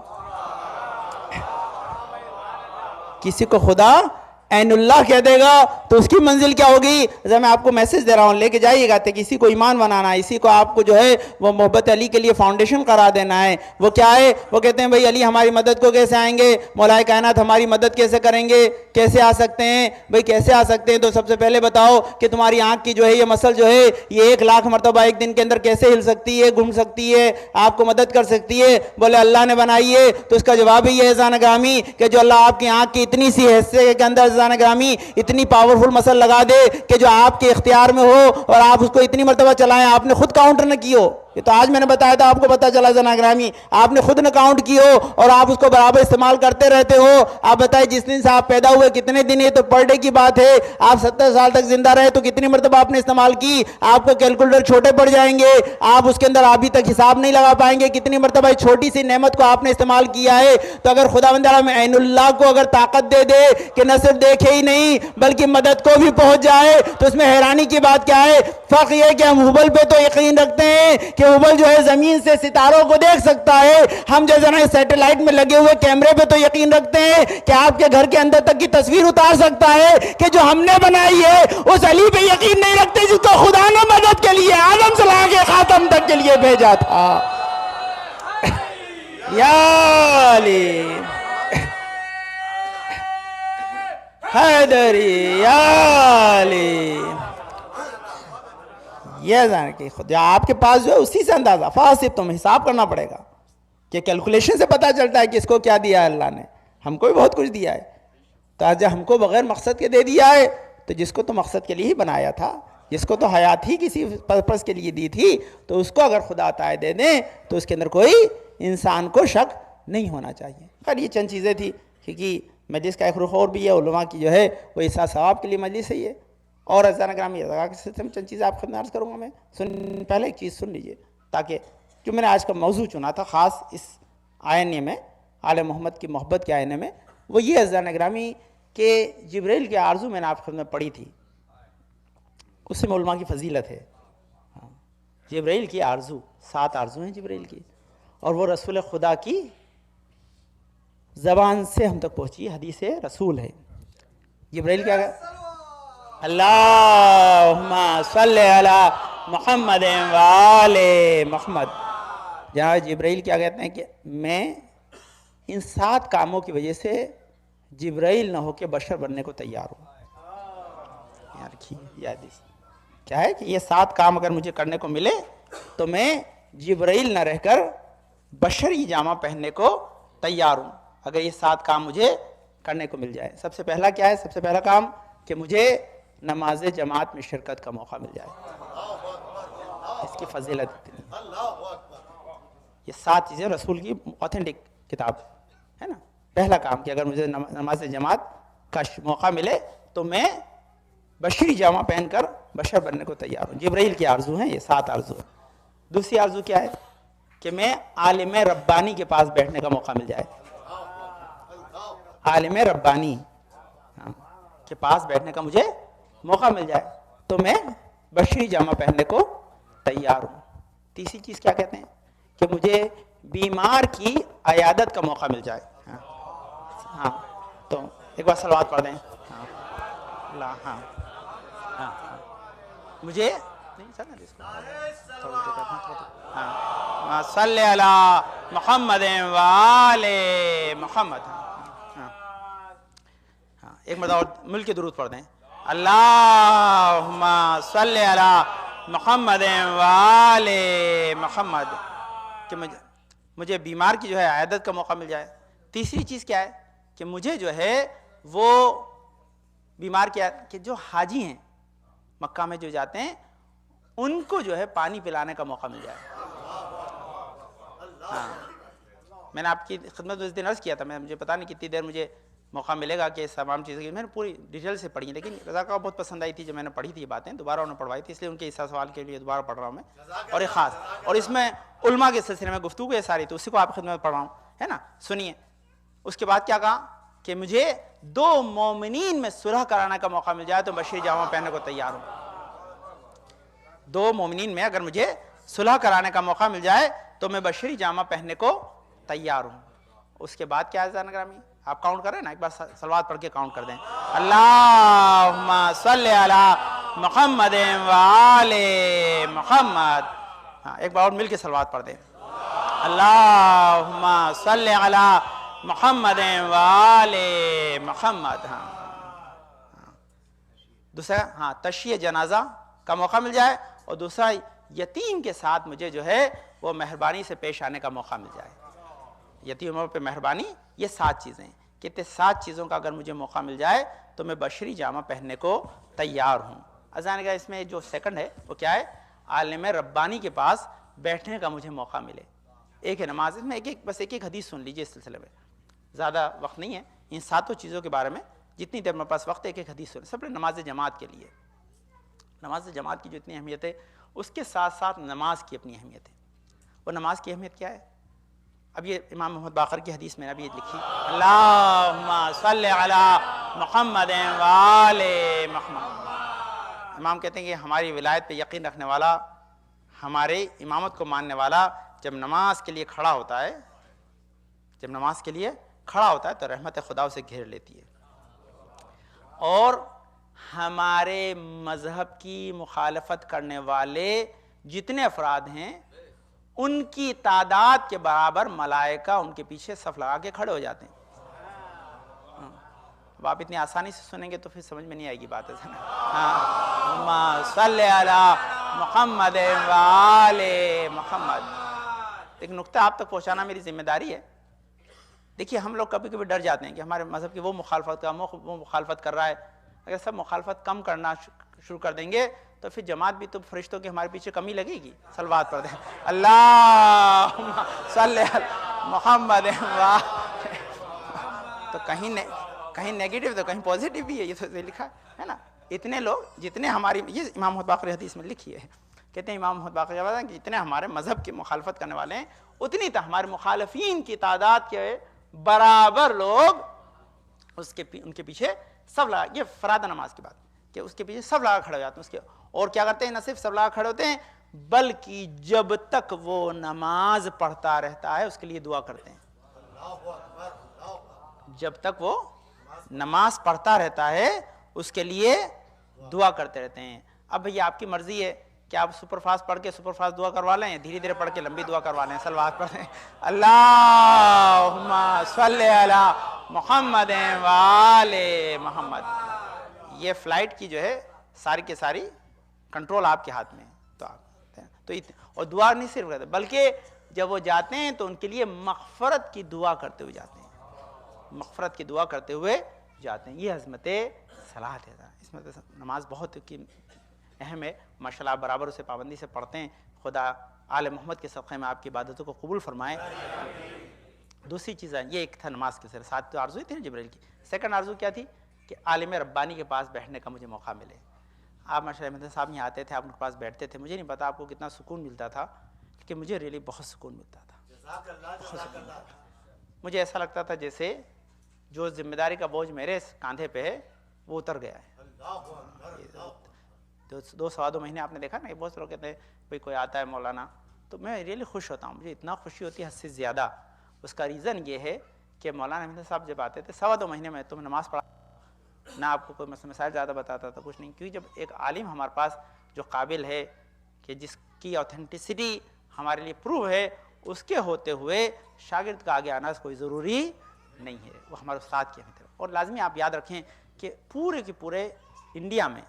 کسی کو خدا عین اللہ کہہ دے گا تو اس کی منزل کیا ہوگی؟ ذرا میں آپ کو میسج دے رہا ہوں، لے کے جائیے گا. کسی کو ایمان بنانا ہے، اسی کو آپ کو جو ہے وہ محبت علی کے لیے فاؤنڈیشن قرار دینا ہے. وہ کیا ہے؟ وہ کہتے ہیں بھئی علی ہماری مدد کو کیسے آئیں گے، مولا کائنات ہماری مدد کیسے کریں گے، کیسے آ سکتے ہیں؟ بھئی کیسے آ سکتے ہیں؟ تو سب سے پہلے بتاؤ کہ تمہاری آنکھ کی جو ہے یہ مسل جو ہے یہ 1,00,000 مرتبہ ایک دن کے اندر کیسے ہل سکتی ہے، گھوم سکتی ہے، آپ کو مدد کر سکتی ہے؟ بولے اللہ نے بنائی ہے. تو اس کا جواب ہی یہ ہے عزیزان گرامی کہ جو اللہ آپ کی آنکھ کی اتنی سی حصے کے اندر عزیزان گرامی اتنی پاورفل مسل لگا دے کہ جو آپ کے اختیار میں ہو اور آپ اس کو اتنی مرتبہ چلائیں، آپ نے خود کاؤنٹر نہ کی ہو. یہ تو آج میں نے بتایا تھا، آپ کو پتا چلا جناب گرامی، آپ نے خود نہ کاؤنٹ کی ہو اور آپ اس کو برابر استعمال کرتے رہتے ہو. آپ بتائیں جس دن سے آپ پیدا ہوئے کتنے دن، یہ تو پر ڈے کی بات ہے. آپ 70 سال تک زندہ رہے تو کتنی مرتبہ آپ نے استعمال کی؟ آپ کو کیلکولیٹر چھوٹے پڑ جائیں گے، آپ اس کے اندر ابھی تک حساب نہیں لگا پائیں گے کتنی مرتبہ اس چھوٹی سی نعمت کو آپ نے استعمال کیا ہے. تو اگر خداوند عین اللہ کو اگر طاقت دے دے کہ نہ صرف دیکھے ہی نہیں بلکہ مدد کو بھی پہنچ جائے، تو اس میں حیرانی کی بات کیا ہے؟ فرق یہ کہ ہم ہبل پہ تو یقین رکھتے ہیں کہ ہبل جو ہے زمین سے ستاروں کو دیکھ سکتا ہے. ہم جو ہے سیٹلائٹ میں لگے ہوئے کیمرے پہ تو یقین رکھتے ہیں کہ آپ کے گھر کے اندر تک کی تصویر اتار سکتا ہے. کہ جو ہم نے بنائی ہے اس علی پہ یقین نہیں رکھتے جس کو خدا نے مدد کے لیے عالم سے لا کے خاتم تک کے لیے بھیجا تھا. یا علی حیدری یا علی. یہ جانے کہ جو آپ کے پاس جو ہے اسی سے اندازہ فاسب تم حساب کرنا پڑے گا کہ کیلکولیشن سے پتا چلتا ہے کہ اس کو کیا دیا ہے اللہ نے. ہم کو بھی بہت کچھ دیا ہے، تو جب ہم کو بغیر مقصد کے دے دیا ہے تو جس کو تو مقصد کے لیے ہی بنایا تھا، جس کو تو حیات ہی کسی پرپس کے لیے دی تھی، تو اس کو اگر خدا عطا دے دیں تو اس کے اندر کوئی انسان کو شک نہیں ہونا چاہیے. خیر یہ چند چیزیں تھی کیونکہ مجلس کا ایک رخ اور بھی ہے، علماء کی جو ہے وہ احساس ثواب کے لیے مجلس ہے. اور عزیزان گرامی چند چیزیں آپ خدمت عرض کروں گا. میں پہلے ایک چیز سن لیجئے تاکہ جو میں نے آج کا موضوع چنا تھا خاص اس آئینے میں، آل محمد کی محبت کے آئینے میں، وہ یہ عزیزان گرامی کہ جبرائیل کی آرزو میں نے آپ خدمت پڑھی تھی، اس میں علماء کی فضیلت ہے. جبرائیل کی آرزو 7 آرزو ہیں جبرائیل کی، اور وہ رسول خدا کی زبان سے ہم تک پہنچی حدیث رسول ہے. جبرائیل کیا اللہم صلی علی محمد وآل محمد. جہاں جبرائیل کیا کہتے ہیں کہ میں ان 7 کاموں کی وجہ سے جبرائیل نہ ہو کے بشر بننے کو تیار ہوں. یار یہ حدیث کیا ہے کہ یہ 7 کام اگر مجھے کرنے کو ملے تو میں جبرائیل نہ رہ کر بشری جامہ پہننے کو تیار ہوں اگر یہ 7 کام مجھے کرنے کو مل جائے. سب سے پہلا کیا ہے؟ سب سے پہلا کام کہ مجھے نماز جماعت میں شرکت کا موقع مل جائے. اس کی فضیلت اتنی. یہ 7 چیزیں رسول کی اوتھینٹک کتاب ہے نا. پہلا کام کہ اگر مجھے نماز جماعت کا موقع ملے تو میں بشری جامہ پہن کر بشر بننے کو تیار ہوں. جبرائیل کی آرزو ہیں یہ 7 آرزو ہیں. دوسری آرزو کیا ہے؟ کہ میں عالم ربانی کے پاس بیٹھنے کا موقع مل جائے. عالم ربانی کے پاس بیٹھنے کا مجھے موقع مل جائے تو میں بشری جامہ پہننے کو تیار ہوں. تیسری چیز کیا کہتے ہیں؟ کہ مجھے بیمار کی عیادت کا موقع مل جائے. ہاں تو ایک بار صلوات پڑھ دیں. ہاں مجھے نہیں چلنا اس کو صلی علی محمد وآل محمد. ہاں ایک مرتبہ اور مل کے درود پڑھ دیں. اللہم صلی علی محمد وآل محمد. کہ مجھے بیمار کی جو ہے عیادت کا موقع مل جائے. تیسری چیز کیا ہے کہ مجھے جو ہے وہ بیمار کیا کہ جو حاجی ہیں مکہ میں جو جاتے ہیں ان کو جو ہے پانی پلانے کا موقع مل جائے. ہاں میں نے آپ کی خدمت میں اس دن عرض کیا تھا, مجھے پتا نہیں کتنی دیر مجھے موقع ملے گا کہ اس تمام چیزیں کی میں نے پوری ڈیٹیل سے پڑھی, لیکن رضا کا بہت پسند آئی تھی جو میں نے پڑھی تھی یہ باتیں, دوبارہ انہوں نے پڑھوائی تھی, اس لیے ان کے اس سوال کے لیے دوبارہ پڑھ رہا ہوں میں. اور ایک خاص اور اس میں علماء کے سلسلے میں گفتگو ہے ساری, تو اسی کو آپ کی خدمت میں پڑھ رہا ہوں, ہے نا. سنیے اس کے بعد کیا کہا کہ مجھے 2 مومنین میں صلح کرانے کا موقع مل جائے تو بشری جامہ پہننے کو تیار ہوں. 2 مومنین میں اگر مجھے صلح کرانے کا موقع مل جائے تو میں بشری جامہ پہننے کو تیار ہوں. اس کے بعد کیا ہے زان گرامی, آپ کاؤنٹ کر رہے ہیں نا, ایک بار صلوات پڑھ کے کاؤنٹ کر دیں. اللہم صلی علی محمد وآل محمد. ہاں ایک بار اور مل کے صلوات پڑھ دیں. اللہم صلی علی محمد وآل محمد. ہاں دوسرا ہاں تشییع جنازہ کا موقع مل جائے, اور دوسرا یتیم کے ساتھ مجھے جو ہے وہ مہربانی سے پیش آنے کا موقع مل جائے. یتیموں پہ مہربانی, یہ 7 چیزیں, کہتے 7 چیزوں کا اگر مجھے موقع مل جائے تو میں بشری جامہ پہننے کو تیار ہوں. اذان کا اس میں جو سیکنڈ ہے وہ کیا ہے, عالم ربانی کے پاس بیٹھنے کا مجھے موقع ملے. ایک ہے نماز, اس میں بس ایک حدیث سن لیجئے اس سلسلے میں, زیادہ وقت نہیں ہے ان 7 چیزوں کے بارے میں, جتنی دیر میرے پاس وقت ہے ایک حدیث سن. سب نے نماز جماعت کے لیے, نماز جماعت کی جو اتنی اہمیت ہے اس کے ساتھ ساتھ نماز کی اپنی اہمیت ہے. وہ نماز کی اہمیت کیا ہے, اب یہ امام محمد باقر کی حدیث میں نے ابھی لکھی, اللہم صلی علی محمد وآل محمد. امام کہتے ہیں کہ ہماری ولایت پہ یقین رکھنے والا, ہمارے امامت کو ماننے والا جب نماز کے لیے کھڑا ہوتا ہے, جب نماز کے لیے کھڑا ہوتا ہے تو رحمت خدا اسے گھیر لیتی ہے. اور ہمارے مذہب کی مخالفت کرنے والے جتنے افراد ہیں ان کی تعداد کے برابر ملائکہ ان کے پیچھے صف لگا کے کھڑے ہو جاتے ہیں. اب آپ اتنی آسانی سے سنیں گے تو پھر سمجھ میں نہیں آئے گی بات ہے نا. صلی علی محمد وآل محمد. ایک نقطہ آپ تک پہنچانا میری ذمہ داری ہے. دیکھیے ہم لوگ کبھی کبھی ڈر جاتے ہیں کہ ہمارے مذہب کی وہ مخالفت کر رہا ہے. اگر سب مخالفت کم کرنا شروع کر دیں گے تو پھر جماعت بھی تو فرشتوں کی ہمارے پیچھے کمی لگے گی. صلوات پڑھ دیں. اللہم صلی علی محمد تو کہیں نیگیٹو تو کہیں پازیٹیو بھی ہے, یہ تو لکھا ہے نا. اتنے لوگ جتنے ہماری, یہ امام محمد باقر حدیث میں لکھی ہے, کہتے ہیں امام محمد باقر کہ جتنے ہمارے مذہب کی مخالفت کرنے والے ہیں اتنی تو ہمارے مخالفین کی تعداد کے برابر لوگ ان کے پیچھے سب لگا. یہ فرادہ نماز کی بات کہ اس کے پیچھے سب لگا کھڑے ہو جاتے ہیں اس کے, اور کیا کرتے ہیں, نہ صرف سب لگا کھڑے ہوتے ہیں بلکہ جب تک وہ نماز پڑھتا رہتا ہے اس کے لیے دعا کرتے ہیں. جب تک وہ نماز پڑھتا رہتا ہے اس کے لیے دعا کرتے رہتے ہیں. اب بھئی آپ کی مرضی ہے کہ آپ سپر فاسٹ پڑھ کے سپر فاسٹ دعا کروا لیں, دھیرے دھیرے پڑھ کے لمبی دعا کروا لیں. صلوات پڑھ لیں. اللہم صلی علی محمد وآل محمد. یہ فلائٹ کی جو ہے ساری کے ساری کنٹرول آپ کے ہاتھ میں ہے. تو اور دعا نہیں صرف کرتے بلکہ جب وہ جاتے ہیں تو ان کے لیے مغفرت کی دعا کرتے ہوئے جاتے ہیں, مغفرت کی دعا کرتے ہوئے جاتے ہیں. یہ عظمت صلاۃ ہے. اس میں نماز بہت اہم ہے ماشاءاللہ, آپ برابر اسے پابندی سے پڑھتے ہیں. خدا آل محمد کے صدقے میں آپ کی عبادتوں کو قبول فرمائے. دوسری چیز ہے, یہ ایک تھا نماز کے سر 7 آرزو تھی نا جبریل کی. سیکنڈ آرزو کیا تھی کہ عالم ربانی کے پاس بیٹھنے کا مجھے موقع ملے. آپ ماشاء اللہ صاحب یہاں آتے تھے, آپ ان کے پاس بیٹھتے تھے, مجھے نہیں پتا آپ کو کتنا سکون ملتا تھا, لیکن مجھے ریلی بہت سکون ملتا تھا. مجھے ایسا لگتا تھا جیسے جو ذمہ داری کا بوجھ میرے کاندھے پہ ہے وہ اتر گیا ہے. 2 مہینے آپ نے دیکھا نا, بہت سے لوگ کہتے ہیں بھائی کوئی آتا ہے مولانا, تو میں ریلی خوش ہوتا ہوں, مجھے اتنا خوشی ہوتی ہے حد سے زیادہ. اس کا ریزن یہ ہے کہ مولانا احمد صاحب جب آتے تھے 2.25 مہینے میں تم نماز پڑھا, نہ آپ کو کوئی مسائل زیادہ بتاتا تھا, کچھ نہیں, کیونکہ جب ایک عالم ہمارے پاس جو قابل ہے کہ جس کی اوتھینٹسٹی ہمارے لیے پروو ہے، اس کے ہوتے ہوئے شاگرد کا آگے آنا کوئی ضروری نہیں ہے، وہ ہمارے استاد کی اہمیت ہے۔ اور لازمی آپ یاد رکھیں کہ پورے کے پورے انڈیا میں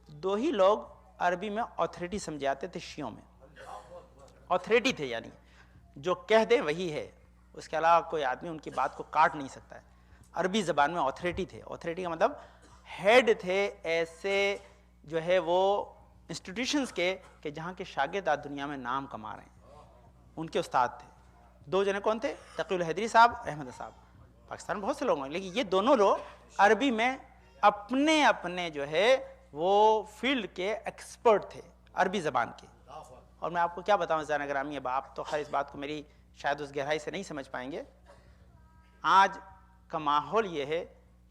2 ہی لوگ عربی میں اتھارٹی سمجھے جاتے تھے شیعوں میں، اتھارٹی تھے، یعنی جو کہہ دیں وہی ہے، اس کے علاوہ کوئی آدمی ان کی بات کو کاٹ نہیں سکتا ہے۔ عربی زبان میں اتھارٹی تھے، اتھارٹی کا مطلب ہیڈ تھے ایسے جو ہے وہ انسٹیٹیوشنز کے کہ جہاں کے شاگرد آج دنیا میں نام کما رہے ہیں، ان کے استاد تھے۔ 2 جنے کون تھے؟ تقی الحیدری صاحب، احمد صاحب۔ پاکستان میں بہت سے لوگ ہیں، لیکن یہ دونوں لوگ عربی میں اپنے اپنے جو ہے وہ فیلڈ کے ایکسپرٹ تھے عربی زبان کے۔ اور میں آپ کو کیا بتاؤں زیادہ گرامی، اب آپ تو خیر اس بات کو میری شاید اس گہرائی سے نہیں سمجھ پائیں گے۔ آج کا ماحول یہ ہے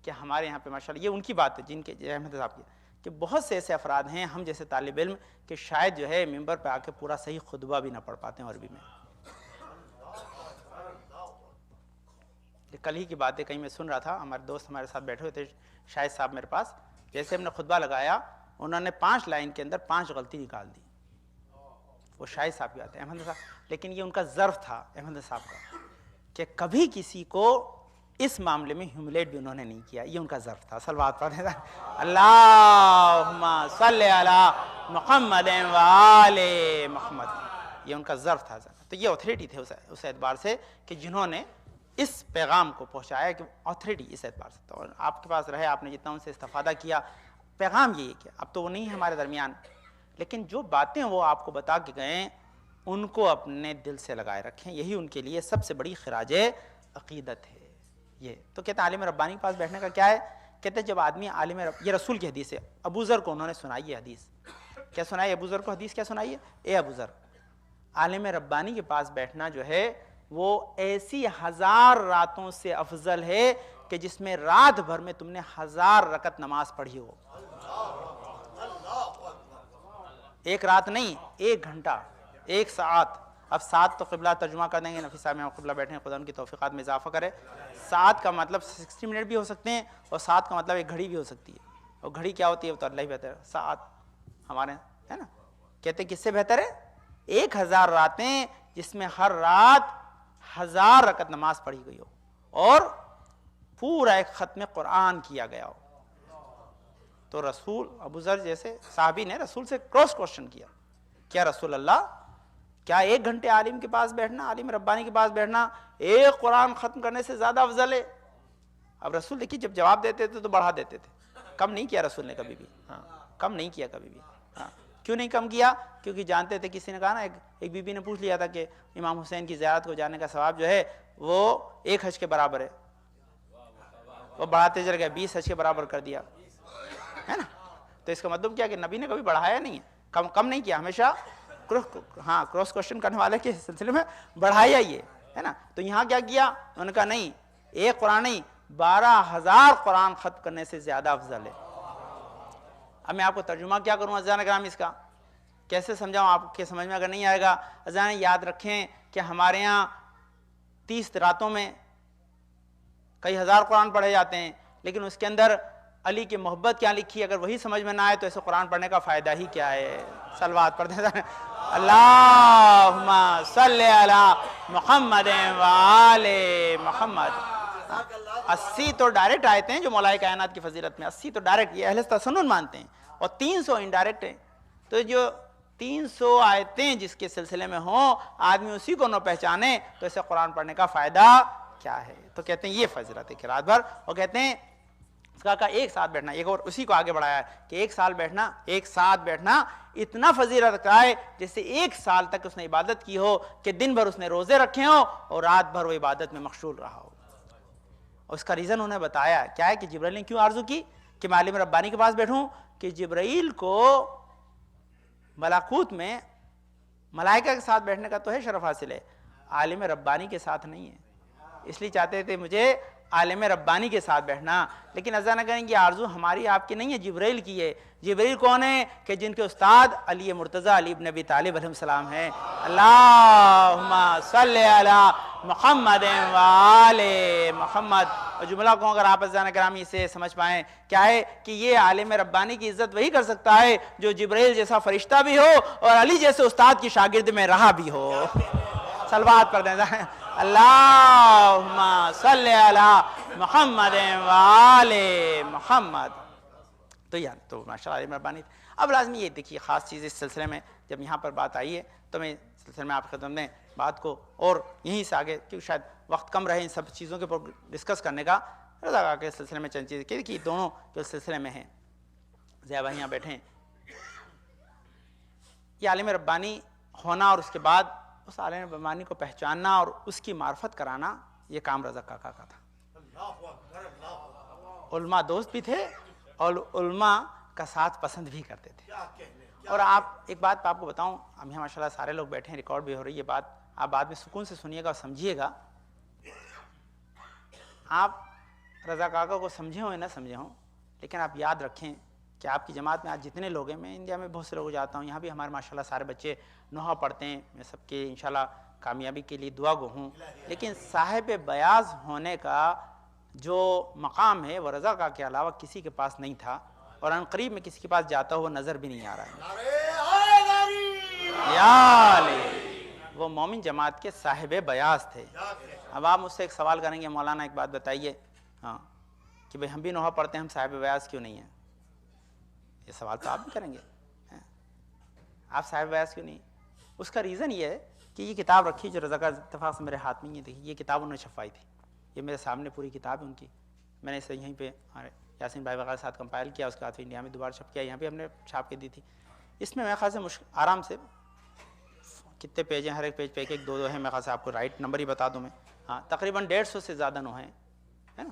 کہ ہمارے یہاں پہ ماشاءاللہ، یہ ان کی بات ہے جن کے احمد صاحب کی، کہ بہت سے ایسے افراد ہیں ہم جیسے طالب علم کہ شاید جو ہے ممبر پہ آ کے پورا صحیح خطبہ بھی نہ پڑھ پاتے ہیں عربی میں۔ کل ہی کی بات ہے، کہیں میں سن رہا تھا، ہمارے دوست ہمارے ساتھ بیٹھے ہوئے تھے، شاہد صاحب میرے پاس، جیسے ہم نے خطبہ لگایا انہوں نے 5 لائن کے اندر 5 غلطی نکال دی۔ وہ شاہد صاحب کی بات ہے، احمد صاحب، لیکن یہ ان کا ظرف تھا احمد صاحب کا کہ کبھی کسی کو اس معاملے میں ہیوملیٹ بھی انہوں نے نہیں کیا، یہ ان کا ظرف تھا۔ صلوات پڑھنے تھا، اللہم صلی علی محمد و آل محمد، یہ ان کا ظرف تھا۔ تو یہ اتھارٹی تھے اس اعتبار سے کہ جنہوں نے اس پیغام کو پہنچایا، کہ اتھارٹی اس اعتبار سے۔ تو آپ کے پاس رہے، آپ نے جتنا ان سے استفادہ کیا، پیغام یہی ہے کہ اب تو وہ نہیں ہے ہمارے درمیان، لیکن جو باتیں وہ آپ کو بتا کے گئے ان کو اپنے دل سے لگائے رکھیں، یہی ان کے لیے سب سے بڑی خراج عقیدت ہے۔ یہ تو کہتے ہیں عالم ربانی کے پاس بیٹھنے کا کیا ہے؟ کہتے ہیں جب آدمی یہ رسول کی حدیث ہے، ابو ذر کو انہوں نے سنائی ہے حدیث، کیا سنائی؟ ابو ذر کو حدیث کیا سنائی ہے؟ اے ابو ذر، عالم ربانی کے پاس بیٹھنا جو ہے وہ ایسی 1000 راتوں سے افضل ہے کہ جس میں رات بھر میں تم نے 1000 رکعت نماز پڑھی ہو۔ ایک رات نہیں، 1 گھنٹہ، 1 ساعت۔ اب ساعت تو قبلہ ترجمہ کر دیں گے، نفیس صاحب میں قبلہ بیٹھے ہیں، خدا ان کی توفیقات میں اضافہ کرے۔ ساعت کا مطلب 60 منٹ بھی ہو سکتے ہیں، اور ساعت کا مطلب ایک گھڑی بھی ہو سکتی ہے۔ اور گھڑی کیا ہوتی ہے وہ تو اللہ ہی بہتر ہے، ساعت ہمارے ہے نا۔ کہتے ہیں کس سے بہتر ہے؟ 1000 راتیں جس میں ہر رات 1000 رکعت نماز پڑھی گئی ہو اور پورا ایک ختم قرآن کیا گیا ہو۔ تو رسول ابو ذر جیسے صحابی نے رسول سے کراس کوشچن کیا، کیا رسول اللہ، کیا 1 گھنٹے عالم کے پاس بیٹھنا، عالم ربانی کے پاس بیٹھنا ایک قرآن ختم کرنے سے زیادہ افضل ہے؟ اب رسول دیکھیے جب جواب دیتے تھے تو بڑھا دیتے تھے، کم نہیں کیا رسول نے کبھی بھی، ہاں کم نہیں کیا کبھی بھی۔ ہاں کیوں نہیں کم کیا؟ کیونکہ جانتے تھے، کسی نے کہا نا، ایک بی بی نے پوچھ لیا تھا کہ امام حسین کی زیارت کو جانے کا ثواب جو ہے وہ 1 حج کے برابر ہے، وہ بڑھاتے چل گئے، 20 حج کے برابر کر دیا ہے نا۔ تو اس کا مطلب کیا کہ نبی نے کبھی بڑھایا نہیں ہے، کم نہیں کیا، ہمیشہ ہاں کراس کوشچن کرنے والے کے سلسلے میں بڑھایا یہ ہے نا۔ تو یہاں کیا کیا انہوں نے کہا نہیں، 1 قرآن نہیں، 12000 قرآن ختم کرنے سے زیادہ افضل ہے۔ اب میں آپ کو ترجمہ کیا کروں عزیزان کرام، اس کا کیسے سمجھاؤں آپ کے سمجھ میں؟ اگر نہیں آئے گا عزیزان یاد رکھیں کہ ہمارے یہاں 30 راتوں میں کئی 1000 قرآن پڑھے جاتے ہیں، لیکن اس کے اندر علی کی محبت کیا لکھی، اگر وہی سمجھ میں نہ آئے تو ایسے قرآن پڑھنے کا فائدہ ہی کیا ہے؟ صلوات پڑھتے ہیں، اللہم صلی علی محمد و آل محمد۔ 80 تو ڈائریکٹ آیتیں ہیں جو مولا کائنات کی فضیلت میں، 80 تو ڈائریکٹ یہ اہل تسنن مانتے ہیں، اور 300 انڈائریکٹ ہیں۔ تو جو 300 آیتیں جس کے سلسلے میں ہوں، آدمی اسی کو نہ پہچانے تو اسے قرآن پڑھنے کا فائدہ کیا ہے؟ تو کہتے ہیں یہ فضیلت ہے کہ رات بھر، اور کہتے ہیں اس کا کہا 1 ساتھ بیٹھنا، ایک اور اسی کو آگے بڑھایا ہے کہ 1 ساتھ بیٹھنا اتنا فضیلت کا ہے جیسے 1 سال تک اس نے عبادت کی ہو، کہ دن بھر اس نے روزے رکھے ہوں اور رات بھر وہ عبادت میں مشغول رہا ہو۔ اور اس کا ریزن انہوں نے بتایا کیا ہے کہ جبرائیل نے کیوں آرزو کی کہ میں عالم ربانی کے پاس بیٹھوں، کہ جبرائیل کو ملاکوت میں ملائکہ کے ساتھ بیٹھنے کا تو ہے شرف حاصل ہے، عالم ربانی کے ساتھ نہیں ہے، اس لیے چاہتے تھے مجھے عالم ربانی کے ساتھ بیٹھنا۔ لیکن ازاں نہ کریں گے، آرزو ہماری آپ کی نہیں ہے، جبرائیل کی ہے۔ جبرائیل کون ہے؟ کہ جن کے استاد علی مرتضیٰ علی ابن ابی طالب علیہ السلام ہیں۔ اللہم صلی علی محمد وآل محمد. اور جملہ کو اگر آپ عزیزان گرامی سے سمجھ پائیں کیا ہے کہ یہ عالم ربانی کی عزت وہی کر سکتا ہے جو جبرائیل جیسا فرشتہ بھی ہو اور علی جیسے استاد کی شاگرد میں رہا بھی ہو. صلوات پڑھ دیں اللہم صلی علی محمد وآل محمد. تو ماشاءاللہ عالم ربانی. اب لازمی یہ دیکھیے خاص چیز اس سلسلے میں جب یہاں پر بات آئی ہے تو میں سلسلے میں آپ خدمت میں بات کو اور یہیں سے آگے کیونکہ شاید وقت کم رہے ان سب چیزوں کے اوپر ڈسکس کرنے کا رضا کا کے سلسلے میں چند چیزیں کہ دونوں جو سلسلے میں ہیں. ضیاء بھائی یہاں بیٹھے ہیں. یہ عالم ربانی ہونا اور اس کے بعد اس عالم ربانی کو پہچاننا اور اس کی معرفت کرانا یہ کام رضا کاکا کا تھا. علماء دوست بھی تھے اور علماء کا ساتھ پسند بھی کرتے تھے. اور آپ ایک بات آپ کو بتاؤں, ہم یہاں ماشاءاللہ سارے لوگ بیٹھے ہیں, ریکارڈ بھی ہو رہی ہے بات, آپ بعد میں سکون سے سنیے گا اور سمجھیے گا. آپ رضا کاکا کو سمجھے ہوں یا نہ سمجھے ہوں, لیکن آپ یاد رکھیں کہ آپ کی جماعت میں آج جتنے لوگ ہیں, میں انڈیا میں بہت سے لوگ جاتا ہوں, یہاں بھی ہمارے ماشاءاللہ سارے بچے نوحہ پڑھتے ہیں, میں سب کے انشاءاللہ کامیابی کے لیے دعا گو ہوں. لیکن صاحب بیاض ہونے کا جو مقام ہے وہ رضا کاکا کے علاوہ کسی کے پاس نہیں تھا, اور ان قریب میں کسی کے پاس جاتا ہوا نظر بھی نہیں آ رہا ہے. یا علی وہ مومن جماعت کے صاحب بیاض تھے. اب آپ مجھ سے ایک سوال کریں گے, مولانا ایک بات بتائیے, ہاں کہ بھئی ہم بھی نوحہ پڑھتے ہیں, ہم صاحب بیاض کیوں نہیں ہیں؟ یہ سوال تو آپ بھی کریں گے, آپ صاحب بیاض کیوں نہیں؟ اس کا ریزن یہ ہے کہ یہ کتاب رکھی جو رضا کا اتفاق سے میرے ہاتھ میں دیکھی, یہ کتاب انہوں نے چھپوائی تھی, یہ میرے سامنے پوری کتاب ہے ان کی. میں نے اسے یہیں پہ یاسین بھائی وغیرہ ساتھ کمپائل کیا, اس کے بعد انڈیا میں دوبارہ چھپ کیا, یہاں پہ ہم نے چھاپ کے دی تھی. اس میں میرے خیال سے آرام سے کتنے پیج ہیں, ہر ایک پیج پہ ایک دو ہیں, میرے خیال سے آپ کو رائٹ نمبر ہی بتا دوں میں, ہاں تقریباً 150 سے زیادہ نوحے ہیں, ہے نا.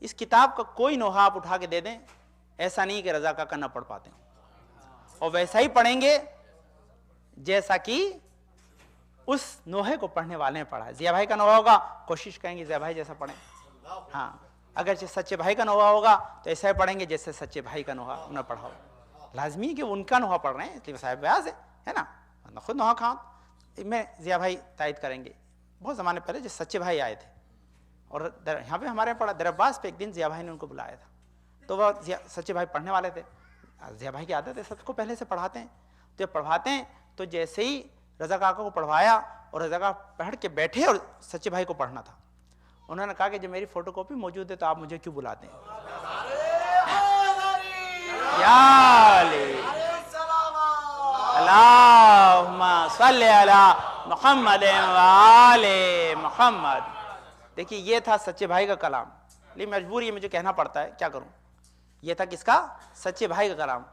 اس کتاب کا کوئی نوحہ آپ اٹھا کے دے دیں, ایسا نہیں کہ رضا کاکا نہ پڑھ پاتے ہیں, اور ویسا ہی پڑھیں گے جیسا کہ اس نوحے کو پڑھنے والے نے پڑھا ہے. ضیاء بھائی کا نوحہ ہوگا, کوشش کریں گے ضیاء بھائی جیسا پڑھیں. ہاں اگر سچے بھائی کا نوحہ ہوگا تو ایسا ہی پڑھیں گے جیسے سچے بھائی کا نوحہ انہوں نے پڑھا ہو. لازمی ہے کہ ان کا نوحہ پڑھ رہے ہیں, اس لیے صاحب بیاض ہے نا, خود نوحہ خان. میں ضیاء بھائی تائید کریں گے, بہت زمانے پہلے جو سچے بھائی آئے تھے اور یہاں پہ ہمارے پڑھا در عباس پہ, ایک دن ضیاء بھائی نے ان کو بلایا تھا, تو وہ سچے بھائی پڑھنے والے تھے. ضیاء بھائی کی عادت ہے سب کو پہلے سے پڑھاتے ہیں, تو جب پڑھواتے ہیں تو جیسے ہی رضا کاکا کو پڑھوایا اور رضا کاکا پڑھ کے بیٹھے اور سچے بھائی کو پڑھنا تھا, انہوں نے کہا کہ جب میری فوٹو کاپی موجود ہے تو آپ مجھے کیوں بلاتے ہیں؟ یا علی اللہم صلی علی محمد وآل محمد. دیکھیے یہ تھا سچے بھائی کا کلام, لیکن مجبوری ہے مجھے کہنا پڑتا ہے, کیا کروں. یہ تھا کس کا؟ سچے بھائی کا کلام.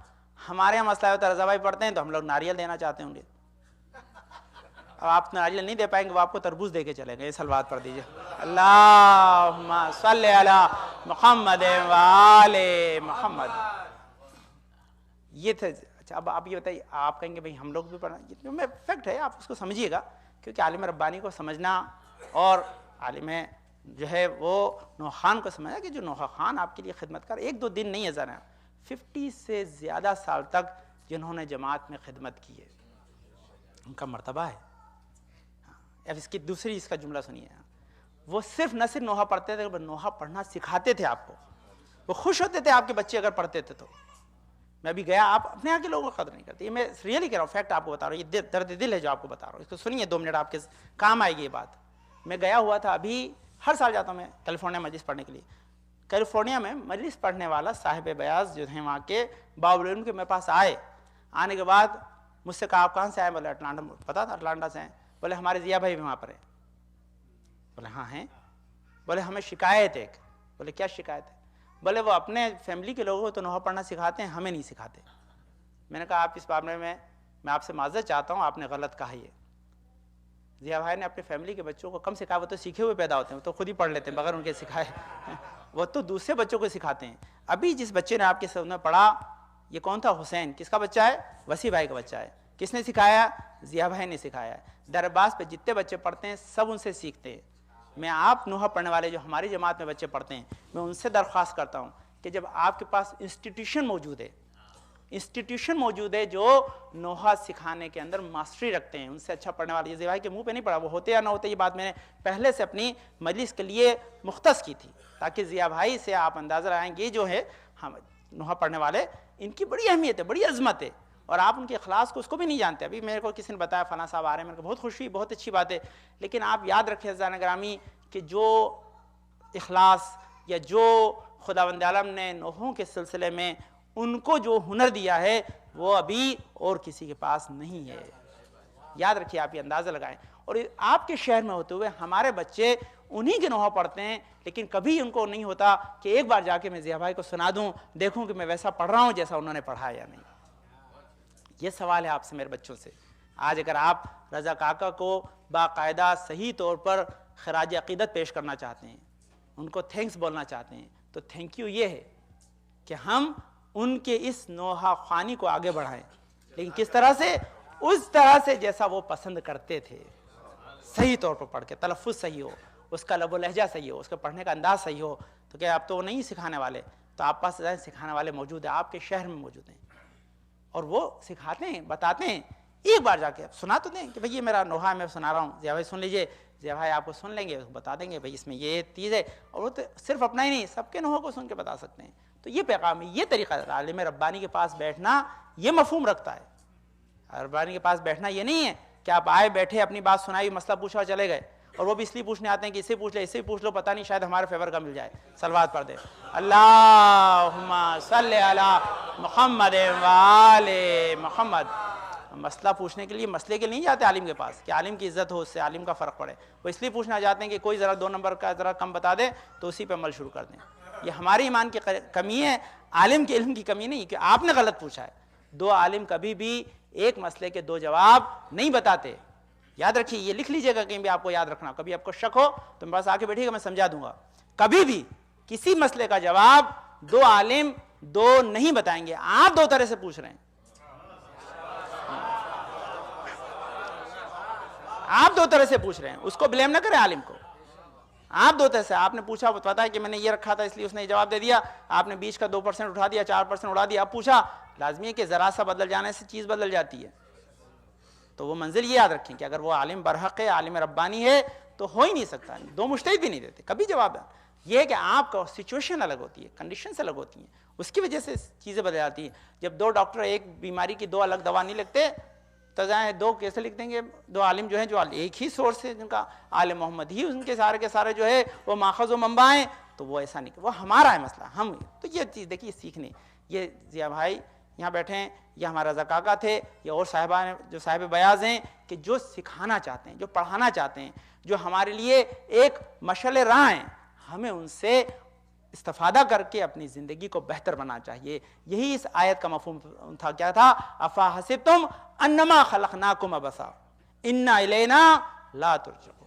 ہمارے یہاں مسئلہ ہوتا ہے رضا بھائی پڑھتے ہیں تو ہم لوگ ناریل دینا چاہتے ہوں گے, اب آپ ناریل نہیں دے پائیں گے, وہ آپ کو تربوز دے کے چلیں گے. یہ سلوات پڑھ دیجئے, اللہم صلی علی محمد وآل محمد. یہ تھے. اچھا اب آپ یہ بتائیے, آپ کہیں گے بھئی ہم لوگ بھی پڑھنا, یہ میں فیکٹ ہے, آپ اس کو سمجھیے گا, کیونکہ عالم ربانی کو سمجھنا اور عالم جو ہے وہ نوحہ خان کو سمجھنا کہ جو نوحہ خان آپ کے لیے خدمت کر, ایک دو دن نہیں ہے ذرا, 50 سے زیادہ سال تک جنہوں نے جماعت میں خدمت کی ہے, ان کا مرتبہ ہے. اب اس کی دوسری اس کا جملہ سنیے, وہ صرف نہ صرف نوحہ پڑھتے تھے, نوحہ پڑھنا سکھاتے تھے آپ کو, وہ خوش ہوتے تھے آپ کے بچے اگر پڑھتے تھے تو. میں بھی گیا, آپ اپنے یہاں کے لوگوں کو قدر نہیں کرتے, یہ میں ریئلی کہہ رہا ہوں, فیکٹ آپ کو بتا رہا ہوں, یہ درد دل ہے جو آپ کو بتا رہا ہوں, اس کو سنیے 2 منٹ, آپ کے کام آئے گی یہ بات. میں گیا ہوا تھا, ابھی ہر سال جاتا ہوں میں کیلیفورنیا مجلس پڑھنے کے لیے. کیلیفورنیا میں مجلس پڑھنے والا صاحب بیاض جو ہیں وہاں کے باولین کے میرے پاس آئے, آنے کے بعد مجھ سے کہا آپ کہاں سے آئے؟ بولے اٹلانٹا, پتا تھا اٹلانٹا سے ہیں. بولے ہمارے ضیاء بھائی بھی وہاں پر ہیں. بولے ہاں ہیں. بولے ہمیں شکایت ہے ایک. بولے کیا شکایت ہے؟ بولے وہ اپنے فیملی کے لوگوں کو تو نوحہ پڑھنا سکھاتے ہیں, ہمیں نہیں سکھاتے. میں نے کہا آپ اس بارے میں آپ سے معذرت چاہتا ہوں, آپ نے غلط کہا. یہ ضیاء بھائی نے اپنے فیملی کے بچوں کو کم سکھایا, وہ تو سیکھے ہوئے پیدا ہوتے ہیں, وہ تو خود ہی پڑھ لیتے ہیں بغیر ان کے سکھائے, وہ تو دوسرے بچوں کو سکھاتے ہیں. ابھی جس بچے نے آپ کے سامنے پڑھا یہ کون تھا؟ حسین. کس کا بچہ ہے؟ وسیع بھائی کا بچہ ہے. کس نے سکھایا؟ ضیاء بھائی نے سکھایا. در عباس پہ جتنے بچے پڑھتے ہیں سب ان سے سیکھتے ہیں. میں آپ نوحہ پڑھنے والے جو ہماری جماعت میں بچے پڑھتے ہیں, میں ان سے درخواست کرتا ہوں کہ جب آپ کے پاس انسٹیٹیوشن موجود ہے, انسٹیٹیوشن موجود ہے جو نوحہ سکھانے کے اندر ماسٹری رکھتے ہیں. ان سے اچھا پڑھنے والے, یہ ضیاء بھائی کے منہ پہ نہیں پڑا, وہ ہوتے یا نہ ہوتے یہ بات میں نے پہلے سے اپنی مجلس کے لیے مختص کی تھی, تاکہ ضیاء بھائی سے آپ اندازہ لگائیں گے جو ہے ہم نوحہ پڑھنے والے ان کی بڑی اہمیت ہے, بڑی عظمت ہے, اور آپ ان کے اخلاص کو اس کو بھی نہیں جانتے. ابھی میرے کو کسی نے بتایا فلاں صاحب آ رہے ہیں, میرے کو بہت خوشی, بہت اچھی بات ہے, لیکن آپ یاد رکھیں عزیزان گرامی کہ جو اخلاص یا جو خداوند عالم نے نوحوں کے سلسلے میں ان کو جو ہنر دیا ہے وہ ابھی اور کسی کے پاس نہیں ہے. یاد رکھیے, آپ یہ اندازہ لگائیں. اور آپ کے شہر میں ہوتے ہوئے ہمارے بچے انہی کے نوحہ پڑھتے ہیں, لیکن کبھی ان کو نہیں ہوتا کہ ایک بار جا کے میں ضیاء بھائی کو سنا دوں, دیکھوں کہ میں ویسا پڑھ رہا ہوں جیسا انہوں نے پڑھا یا نہیں. یہ سوال ہے آپ سے, میرے بچوں سے. آج اگر آپ رضا کاکا کو باقاعدہ صحیح طور پر خراج عقیدت پیش کرنا چاہتے ہیں, ان کو تھینکس بولنا چاہتے ہیں, تو تھینک یو یہ ہے کہ ہم ان کے اس نوحہ خوانی کو آگے بڑھائیں, لیکن کس طرح سے؟ اس طرح سے جیسا وہ پسند کرتے تھے, صحیح طور پر پڑھ کے, تلفظ صحیح ہو, اس کا لب و لہجہ صحیح ہو, اس کا پڑھنے کا انداز صحیح ہو. تو کیا آپ تو وہ نہیں سکھانے والے, تو آپ پاس سکھانے والے موجود ہیں, آپ کے شہر میں موجود ہیں, اور وہ سکھاتے ہیں, بتاتے ہیں. ایک بار جا کے سنا تو دیں کہ بھئی یہ میرا نوحہ ہے, میں سنا رہا ہوں, ضیاء بھائی سن لیجئے. ضیاء بھائی آپ کو سن لیں گے, بتا دیں گے بھئی اس میں یہ چیز ہے, اور وہ تو صرف اپنا ہی نہیں, سب کے نوحوں کو سن کے بتا سکتے ہیں. تو یہ پیغام ہے, یہ طریقہ ہے. عالم ربانی کے پاس بیٹھنا یہ مفہوم رکھتا ہے. ربانی کے پاس بیٹھنا یہ نہیں ہے کہ آپ آئے, بیٹھے, اپنی بات سنائی, مسئلہ پوچھا اور چلے گئے, اور وہ بھی اس لیے پوچھنے آتے ہیں کہ اسے پوچھ لے, اسے پوچھ لو, پتہ نہیں شاید ہمارے فیور کا مل جائے. صلوات پڑھ دے, اللہم صلی علی محمد و آل محمد. مسئلہ پوچھنے کے لیے, مسئلے کے لیے نہیں جاتے عالم کے پاس کہ عالم کی عزت ہو, اس سے عالم کا فرق پڑے. وہ اس لیے پوچھنا چاہتے ہیں کہ کوئی ذرا 2 نمبر کا ذرا کم بتا دے تو اسی پہ عمل شروع کر دیں. یہ ہماری ایمان کی کمی ہے, عالم کے علم کی کمی نہیں کہ آپ نے غلط پوچھا ہے. 2 عالم کبھی بھی ایک مسئلے کے 2 جواب نہیں بتاتے. یاد رکھیے, یہ لکھ لیجئے گا, کہیں بھی آپ کو یاد رکھنا, کبھی آپ کو شک ہو تو میرے پاس آ کے بیٹھیے گا, میں سمجھا دوں گا. کبھی بھی کسی مسئلے کا جواب 2 عالم 2 نہیں بتائیں گے, آپ 2 طرح سے پوچھ رہے ہیں. آپ 2 طرح سے پوچھ رہے ہیں, اس کو بلیم نہ کریں عالم کو. آپ 2 طرح سے, آپ نے پوچھا, پتا ہے کہ میں نے یہ رکھا تھا اس لیے اس نے جواب دے دیا, آپ نے 20 کا 2% اٹھا دیا, 4% اڑا دیا, اب پوچھا. لازمی ہے کہ ذرا سا بدل جانے سے چیز بدل جاتی ہے. تو وہ منزل یہ یاد رکھیں کہ اگر وہ عالم برحق ہے, عالم ربانی ہے, تو ہو ہی نہیں سکتا. 2 مجتہد بھی نہیں دیتے کبھی جواب. یہ ہے کہ آپ کا سچویشن الگ ہوتی ہے, کنڈیشنز الگ ہوتی ہیں, اس کی وجہ سے چیزیں بدل جاتی ہیں. جب 2 ڈاکٹر ایک بیماری کی 2 الگ دوا نہیں لکھتے, تو 2 کیسے لکھ دیں گے؟ 2 عالم جو ہیں, جو ایک ہی سورس ہے, جن کا آل محمد ہی ان کے سارے جو ہے وہ ماخذ و منبع ہیں, تو وہ ایسا نہیں, وہ ہمارا ہے مسئلہ, ہم. تو یہ چیز دیکھیے سیکھنے. یہ ضیاء بھائی یہاں بیٹھے ہیں, یہ ہمارا رضا کاکا تھے, یہ اور صاحبان جو صاحب بیاض ہیں, کہ جو سکھانا چاہتے ہیں, جو پڑھانا چاہتے ہیں, جو ہمارے لیے ایک مشعل راہ ہیں, ہمیں ان سے استفادہ کر کے اپنی زندگی کو بہتر بنانا چاہیے. یہی اس آیت کا مفہوم تھا. کیا تھا؟ افا حسبتم انما خلقناکم عبثا انا الینا لا ترجعون.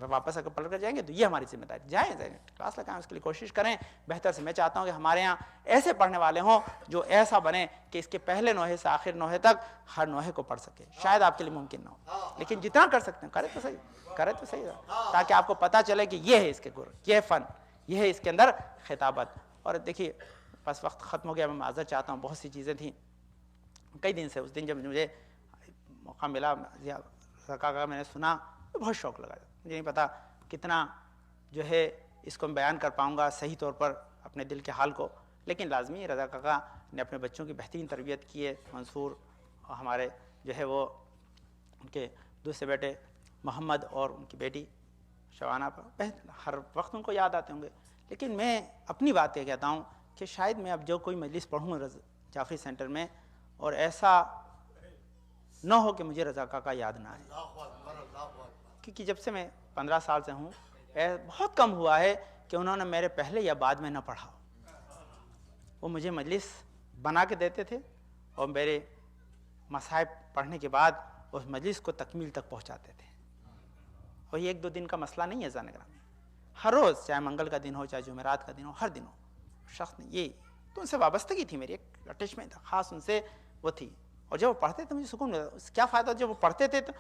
واپس اگر پلٹ کر جائیں گے تو یہ ہماری ذمہ داری. جائیں کلاس لگائیں, اس کے لیے کوشش کریں بہتر سے. میں چاہتا ہوں کہ ہمارے ہاں ایسے پڑھنے والے ہوں جو ایسا بنے کہ اس کے پہلے نوحے سے آخر نوحے تک ہر نوحے کو پڑھ سکے. شاید آپ کے لیے ممکن نہ ہو, لیکن جتنا کر سکتے ہیں کرے تو صحیح, تاکہ آپ کو پتہ چلے کہ یہ ہے اس کے گر, یہ ہے فن, یہ ہے اس کے اندر خطابت. اور دیکھیے بس وقت ختم ہو گیا, میں معذرت چاہتا ہوں, بہت سی چیزیں تھیں کئی دن سے. اس دن جب مجھے موقع ملا, کاکا کا میں نے سنا, بہت شوق لگا. مجھے نہیں پتا کتنا جو ہے اس کو میں بیان کر پاؤں گا صحیح طور پر اپنے دل کے حال کو, لیکن لازمی ہے. رضا کاکا نے اپنے بچوں کی بہترین تربیت کی ہے. منصور اور ہمارے جو ہے وہ ان کے دوسرے بیٹے محمد اور ان کی بیٹی شبانہ پر ہر وقت ان کو یاد آتے ہوں گے. لیکن میں اپنی بات یہ کہتا ہوں کہ شاید میں اب جو کوئی مجلس پڑھوں جعفری سینٹر میں, اور ایسا نہ ہو کہ مجھے رضا کاکا یاد نہ آئے, کیونکہ جب سے میں 15 سال سے ہوں, بہت کم ہوا ہے کہ انہوں نے میرے پہلے یا بعد میں نہ پڑھا. وہ مجھے مجلس بنا کے دیتے تھے, اور میرے مصائب پڑھنے کے بعد اس مجلس کو تکمیل تک پہنچاتے تھے. اور یہ 1-2 دن کا مسئلہ نہیں ہے زان گرامی, ہر روز, چاہے منگل کا دن ہو, چاہے جمعرات کا دن ہو, ہر دن ہو. شخص نے یہ تو ان سے وابستگی تھی, میری ایک اٹیچمنٹ تھا خاص ان سے وہ تھی. اور جب وہ پڑھتے تھے مجھے سکون ملتا. کیا فائدہ جب وہ پڑھتے تھے تو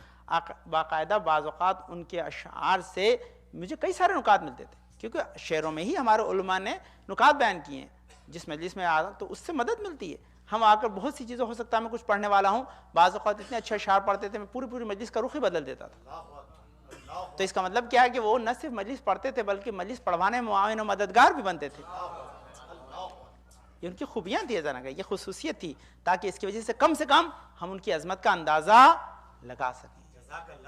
باقاعدہ بعض اوقات ان کے اشعار سے مجھے کئی سارے نکات ملتے تھے, کیونکہ شعروں میں ہی ہمارے علماء نے نکات بیان کیے ہیں. جس مجلس میں آتا ہوں تو اس سے مدد ملتی ہے. ہم آ کر بہت سی چیزیں، ہو سکتا ہے میں کچھ پڑھنے والا ہوں، بعض اوقات اتنے اچھے اشعار پڑھتے تھے میں پوری مجلس کا رخ ہی بدل دیتا تھا. تو اس کا مطلب کیا ہے کہ وہ نہ صرف مجلس پڑھتے تھے بلکہ مجلس پڑھوانے میں معاون و مددگار بھی بنتے تھے. یہ ان کی خوبیاں تھی، یہ خصوصیت تھی، تاکہ اس کی وجہ سے کم ہم ان کی عظمت کا اندازہ لگا سکیں.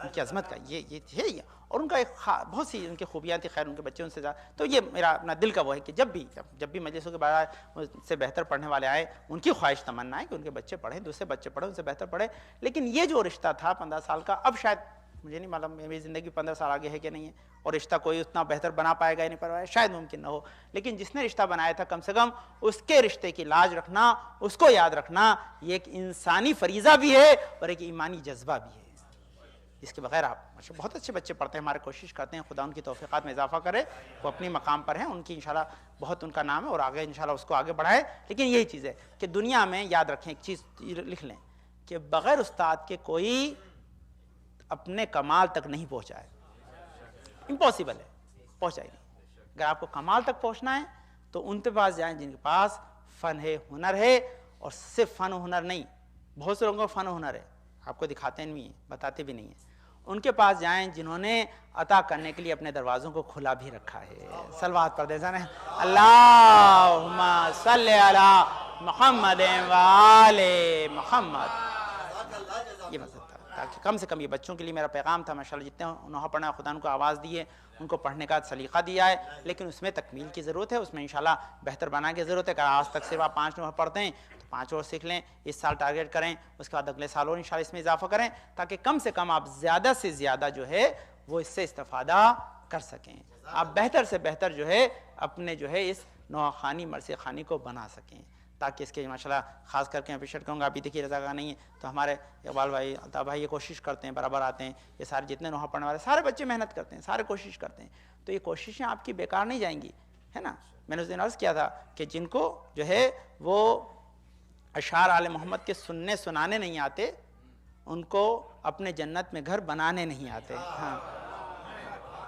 ان کی عظمت کا یہ ہے، اور ان کا ایک بہت سی ان کی خوبیاں تھی. خیر ان کے بچے ان سے زیادہ، تو یہ میرا اپنا دل کا وہ ہے کہ جب بھی مجلسوں کے بعد سے بہتر پڑھنے والے آئے، ان کی خواہش تمنا ہے کہ ان کے بچے پڑھیں، دوسرے بچے پڑھیں، ان سے بہتر پڑھیں. لیکن یہ جو رشتہ تھا 15 سال کا، اب شاید مجھے نہیں معلوم میری زندگی 15 سال آگے ہے کہ نہیں ہے، اور رشتہ کوئی اتنا بہتر بنا پائے گا یا نہیں پائے گا، شاید ممکن نہ ہو. لیکن جس نے رشتہ بنایا تھا، کم سے کم اس کے رشتے کی لاج رکھنا، اس کو یاد رکھنا، یہ ایک انسانی فریضہ بھی ہے اور ایک ایمانی جذبہ بھی ہے. اس کے بغیر آپ بہت اچھے بچے پڑھتے ہیں، ہمارے کوشش کرتے ہیں خدا ان کی توفیقات میں اضافہ کرے. وہ اپنی مقام پر ہیں، ان کی انشاءاللہ بہت ان کا نام ہے، اور آگے انشاءاللہ اس کو آگے بڑھائے. لیکن یہی چیز ہے کہ دنیا میں یاد رکھیں، ایک چیز لکھ لیں کہ بغیر استاد کے کوئی اپنے کمال تک نہیں پہنچا ہے. امپاسبل ہے، پہنچا ہی نہیں. اگر آپ کو کمال تک پہنچنا ہے تو ان کے پاس جائیں جن کے پاس فن ہے، ہنر ہے. اور صرف فن و ہنر نہیں، بہت سے لوگوں کو فن و ہنر ہے، آپ کو دکھاتے نہیں ہیں، بتاتے بھی نہیں ہیں. ان کے پاس جائیں جنہوں نے عطا کرنے کے لیے اپنے دروازوں کو کھلا بھی رکھا ہے. صلوات پڑھ دیں سارے، اللہم صلی علی محمد و آل محمد. یہ مطلب تھا، تاکہ کم سے کم یہ بچوں کے لیے میرا پیغام تھا. ماشاءاللہ جتنے انہوں پڑھنا، خدا ان کو آواز دی ہے، ان کو پڑھنے کا سلیقہ دیا ہے، لیکن اس میں تکمیل کی ضرورت ہے، اس میں انشاءاللہ بہتر بنانے کی ضرورت ہے. اگر آج تک صرف آپ 5 نمبر پڑھتے ہیں تو 5 اور سیکھ لیں. اس سال ٹارگیٹ کریں، اس کے بعد اگلے سال اور انشاءاللہ اس میں اضافہ کریں، تاکہ کم سے کم آپ زیادہ سے زیادہ جو ہے وہ اس سے استفادہ کر سکیں. آپ بہتر سے بہتر جو ہے اپنے جو ہے اس نوحہ خوانی مرثیہ خوانی کو بنا سکیں. تاکہ اس کے ماشاءاللہ خاص کر کے اپریشیٹ کروں گا. ابھی دیکھیے رضا کا نہیں ہے تو ہمارے اقبال بھائی، عطا بھائی یہ کوشش کرتے ہیں، برابر آتے ہیں. یہ سارے جتنے نوحہ پڑھنے والے سارے بچے محنت کرتے ہیں، سارے کوشش کرتے ہیں. تو یہ کوششیں آپ کی بیکار نہیں جائیں گی، ہے نا. میں نے اس دن عرض کیا تھا کہ جن کو جو ہے وہ اشعار آل محمد کے سنانے نہیں آتے، ان کو اپنے جنت میں گھر بنانے نہیں آتے. ہاں،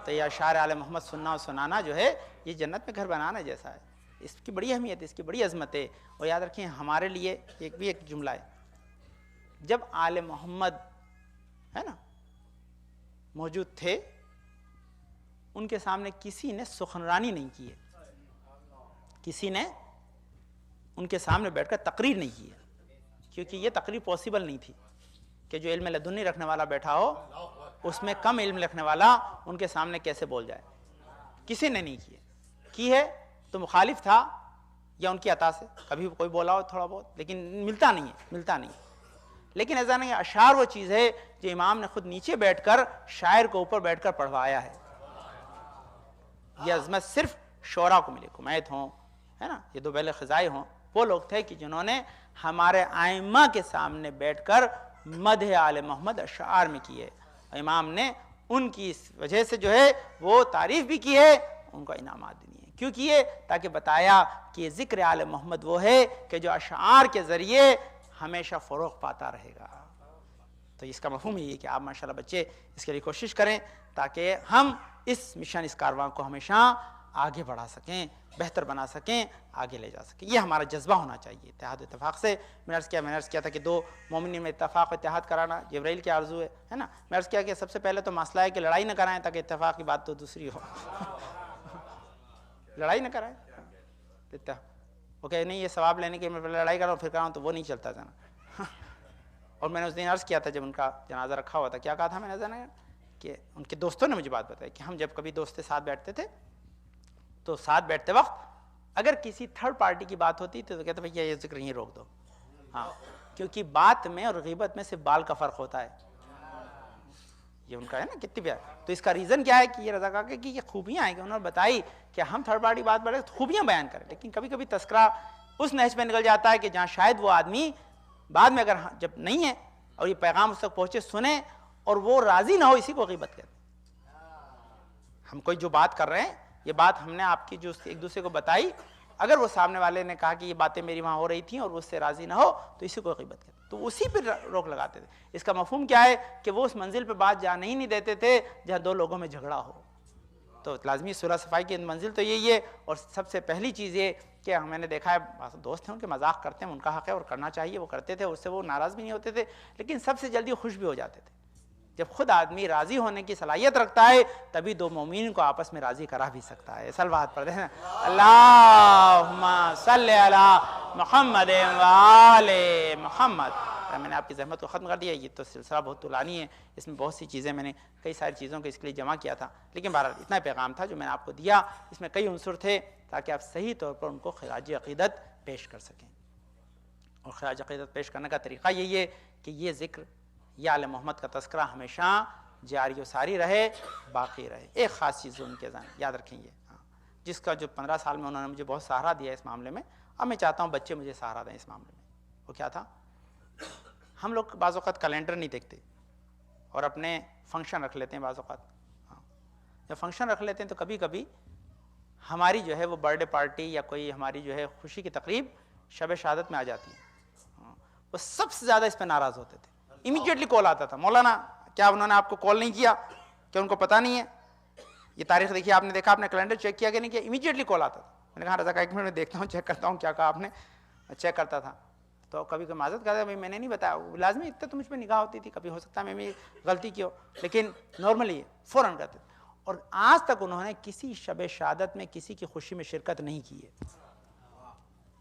تو یہ اشعار آل محمد سننا اور سنانا جو ہے یہ جنت میں گھر بنانا جیسا ہے. اس کی بڑی اہمیت ہے، اس کی بڑی عظمت ہے. اور یاد رکھیں ہمارے لیے ایک جملہ ہے، جب آل محمد ہے نا موجود تھے، ان کے سامنے کسی نے سخنرانی نہیں کی ہے، کسی نے ان کے سامنے بیٹھ کر تقریر نہیں کی ہے، کیونکہ یہ تقریر پاسبل نہیں تھی کہ جو علم لدنی رکھنے والا بیٹھا ہو اس میں کم علم رکھنے والا ان کے سامنے کیسے بول جائے. کسی نے نہیں کی ہے تو مخالف تھا یا ان کی عطا سے کبھی کوئی بولا ہو تھوڑا بہت، لیکن ملتا نہیں. لیکن ایسا نہیں، اشعار وہ چیز ہے جو امام نے خود نیچے بیٹھ کر شاعر کو اوپر بیٹھ کر پڑھوایا ہے. یہ عظمت صرف شعراء کو ملی، کمیت ہوں، ہے نا، یہ 2 بیل خزائی ہوں، وہ لوگ تھے کہ جنہوں نے ہمارے ائمہ کے سامنے بیٹھ کر مدح آل محمد اشعار میں کی ہے. امام نے ان کی اس وجہ سے جو ہے وہ تعریف بھی کی ہے، ان کو انعامات دی ہیں. کیوں کیے؟ تاکہ بتایا کہ یہ ذکر آل محمد وہ ہے کہ جو اشعار کے ذریعے ہمیشہ فروغ پاتا رہے گا. تو اس کا مفہوم یہ ہے کہ آپ ماشاءاللہ بچے اس کے لیے کوشش کریں تاکہ ہم اس مشن، اس کارواں کو ہمیشہ آگے بڑھا سکیں، بہتر بنا سکیں، آگے لے جا سکیں. یہ ہمارا جذبہ ہونا چاہیے اتحاد اتفاق سے. میں نے عرض کیا تھا کہ 2 مومنین میں اتفاق و اتحاد کرانا جبرائیل کی آرزو ہے نا. میں عرض کیا کہ سب سے پہلے تو مسئلہ ہے کہ لڑائی نہ کرائیں تاکہ اتفاق کی بات تو دوسری ہو. لڑائی نہ کرائیں، اوکے نہیں یہ ثواب لینے کے میں پہلے لڑائی کر رہا ہوں پھر کر رہا ہوں تو وہ نہیں چلتا جانا. اور میں نے اس دن عرض کیا تھا جب ان کا جنازہ رکھا ہوا تھا، کیا کہا تھا میں نے کہ ان کے دوستوں نے مجھے بات بتائی کہ ہم جب کبھی دوست کے ساتھ بیٹھتے تھے تو ساتھ بیٹھتے وقت اگر کسی تھرڈ پارٹی کی بات ہوتی تو کہتے بھائی یہ ذکر یہیں روک دو. ہاں، کیونکہ بات میں اور غیبت میں صرف بال کا فرق ہوتا ہے. یہ ان کا ہے نا کتنی پیار. تو اس کا ریزن کیا ہے کہ یہ رضا کاکا کی یہ خوبیاں ہیں کہ انہوں نے بتائی کہ ہم تھرڈ پارٹی بات بڑھے خوبیاں بیان کریں. لیکن کبھی کبھی تذکرہ اس نہج پہ نکل جاتا ہے کہ جہاں شاید وہ آدمی بعد میں اگر جب نہیں ہے اور یہ پیغام اس تک پہنچے سنیں اور وہ راضی نہ ہو، اسی کو غیبت کہتے ہیں. ہم کوئی جو بات کر رہے ہیں، یہ بات ہم نے آپ کی جو ایک دوسرے کو بتائی، اگر وہ سامنے والے نے کہا کہ یہ باتیں میری وہاں ہو رہی تھیں اور وہ اس سے راضی نہ ہو تو اسی کو غیبت کہتے ہیں. تو اسی پہ روک لگاتے تھے. اس کا مفہوم کیا ہے کہ وہ اس منزل پہ بات جا نہیں دیتے تھے جہاں 2 لوگوں میں جھگڑا ہو. تو لازمی صلح صفائی کی منزل تو یہی ہے. اور سب سے پہلی چیز یہ کہ میں نے دیکھا ہے دوست ہیں ان کے مذاق کرتے ہیں، ان کا حق ہے اور کرنا چاہیے، وہ کرتے تھے، اس سے وہ ناراض بھی نہیں ہوتے تھے، لیکن سب سے جلدی خوش بھی ہو جاتے تھے. جب خود آدمی راضی ہونے کی صلاحیت رکھتا ہے تبھی دو مومنین کو آپس میں راضی کرا بھی سکتا ہے. صلوات پڑھ دیں اللہم صلی علی محمد و آل محمد. میں نے آپ کی زحمت کو ختم کر دیا. یہ تو سلسلہ بہت طولانی ہے، اس میں بہت سی چیزیں میں نے کئی ساری چیزوں کو اس کے لیے جمع کیا تھا، لیکن بہرحال اتنا پیغام تھا جو میں نے آپ کو دیا. اس میں کئی عنصر تھے تاکہ آپ صحیح طور پر ان کو خراج عقیدت پیش کر سکیں. اور خراج عقیدت پیش کرنے کا طریقہ یہی ہے کہ یہ ذکر یا آل محمد کا تذکرہ ہمیشہ جاری و ساری رہے، باقی رہے. ایک خاص چیز ان کے ذہن یاد رکھیں یہ، جس کا جو 15 سال میں انہوں نے مجھے بہت سہارا دیا اس معاملے میں، اب میں چاہتا ہوں بچے مجھے سہارا دیں اس معاملے میں. وہ کیا تھا؟ ہم لوگ بعض اوقات کیلنڈر نہیں دیکھتے اور اپنے فنکشن رکھ لیتے ہیں. بعض اوقات جب فنکشن رکھ لیتے ہیں تو کبھی کبھی ہماری جو ہے وہ برتھ ڈے پارٹی یا کوئی ہماری جو ہے خوشی کی تقریب شب شہادت میں آ جاتی ہے. وہ سب سے زیادہ اس پہ ناراض ہوتے تھے. امیڈیٹلی کال آتا تھا، مولانا کیا انہوں نے آپ کو کال نہیں کیا؟ کہ ان کو پتہ نہیں ہے؟ یہ تاریخ دیکھیے، آپ نے دیکھا، آپ نے کیلنڈر چیک کیا کہ نہیں کیا؟ امیڈیٹلی کال آتا تھا. میں نے کہا رضا کا ایک منٹ میں دیکھتا ہوں، چیک کرتا ہوں کیا کہا آپ نے. چیک کرتا تھا تو کبھی کوئی معذرت کرتا ہے میں نے نہیں بتایا، لازمی اتنا تو مجھ پہ نگاہ ہوتی تھی، کبھی ہو سکتا ہے میں بھی غلطی کی ہو، لیکن نارملی فوراً کرتے تھے. اور آج تک انہوں نے کسی شب شہادت میں کسی کی خوشی میں شرکت نہیں کی ہے.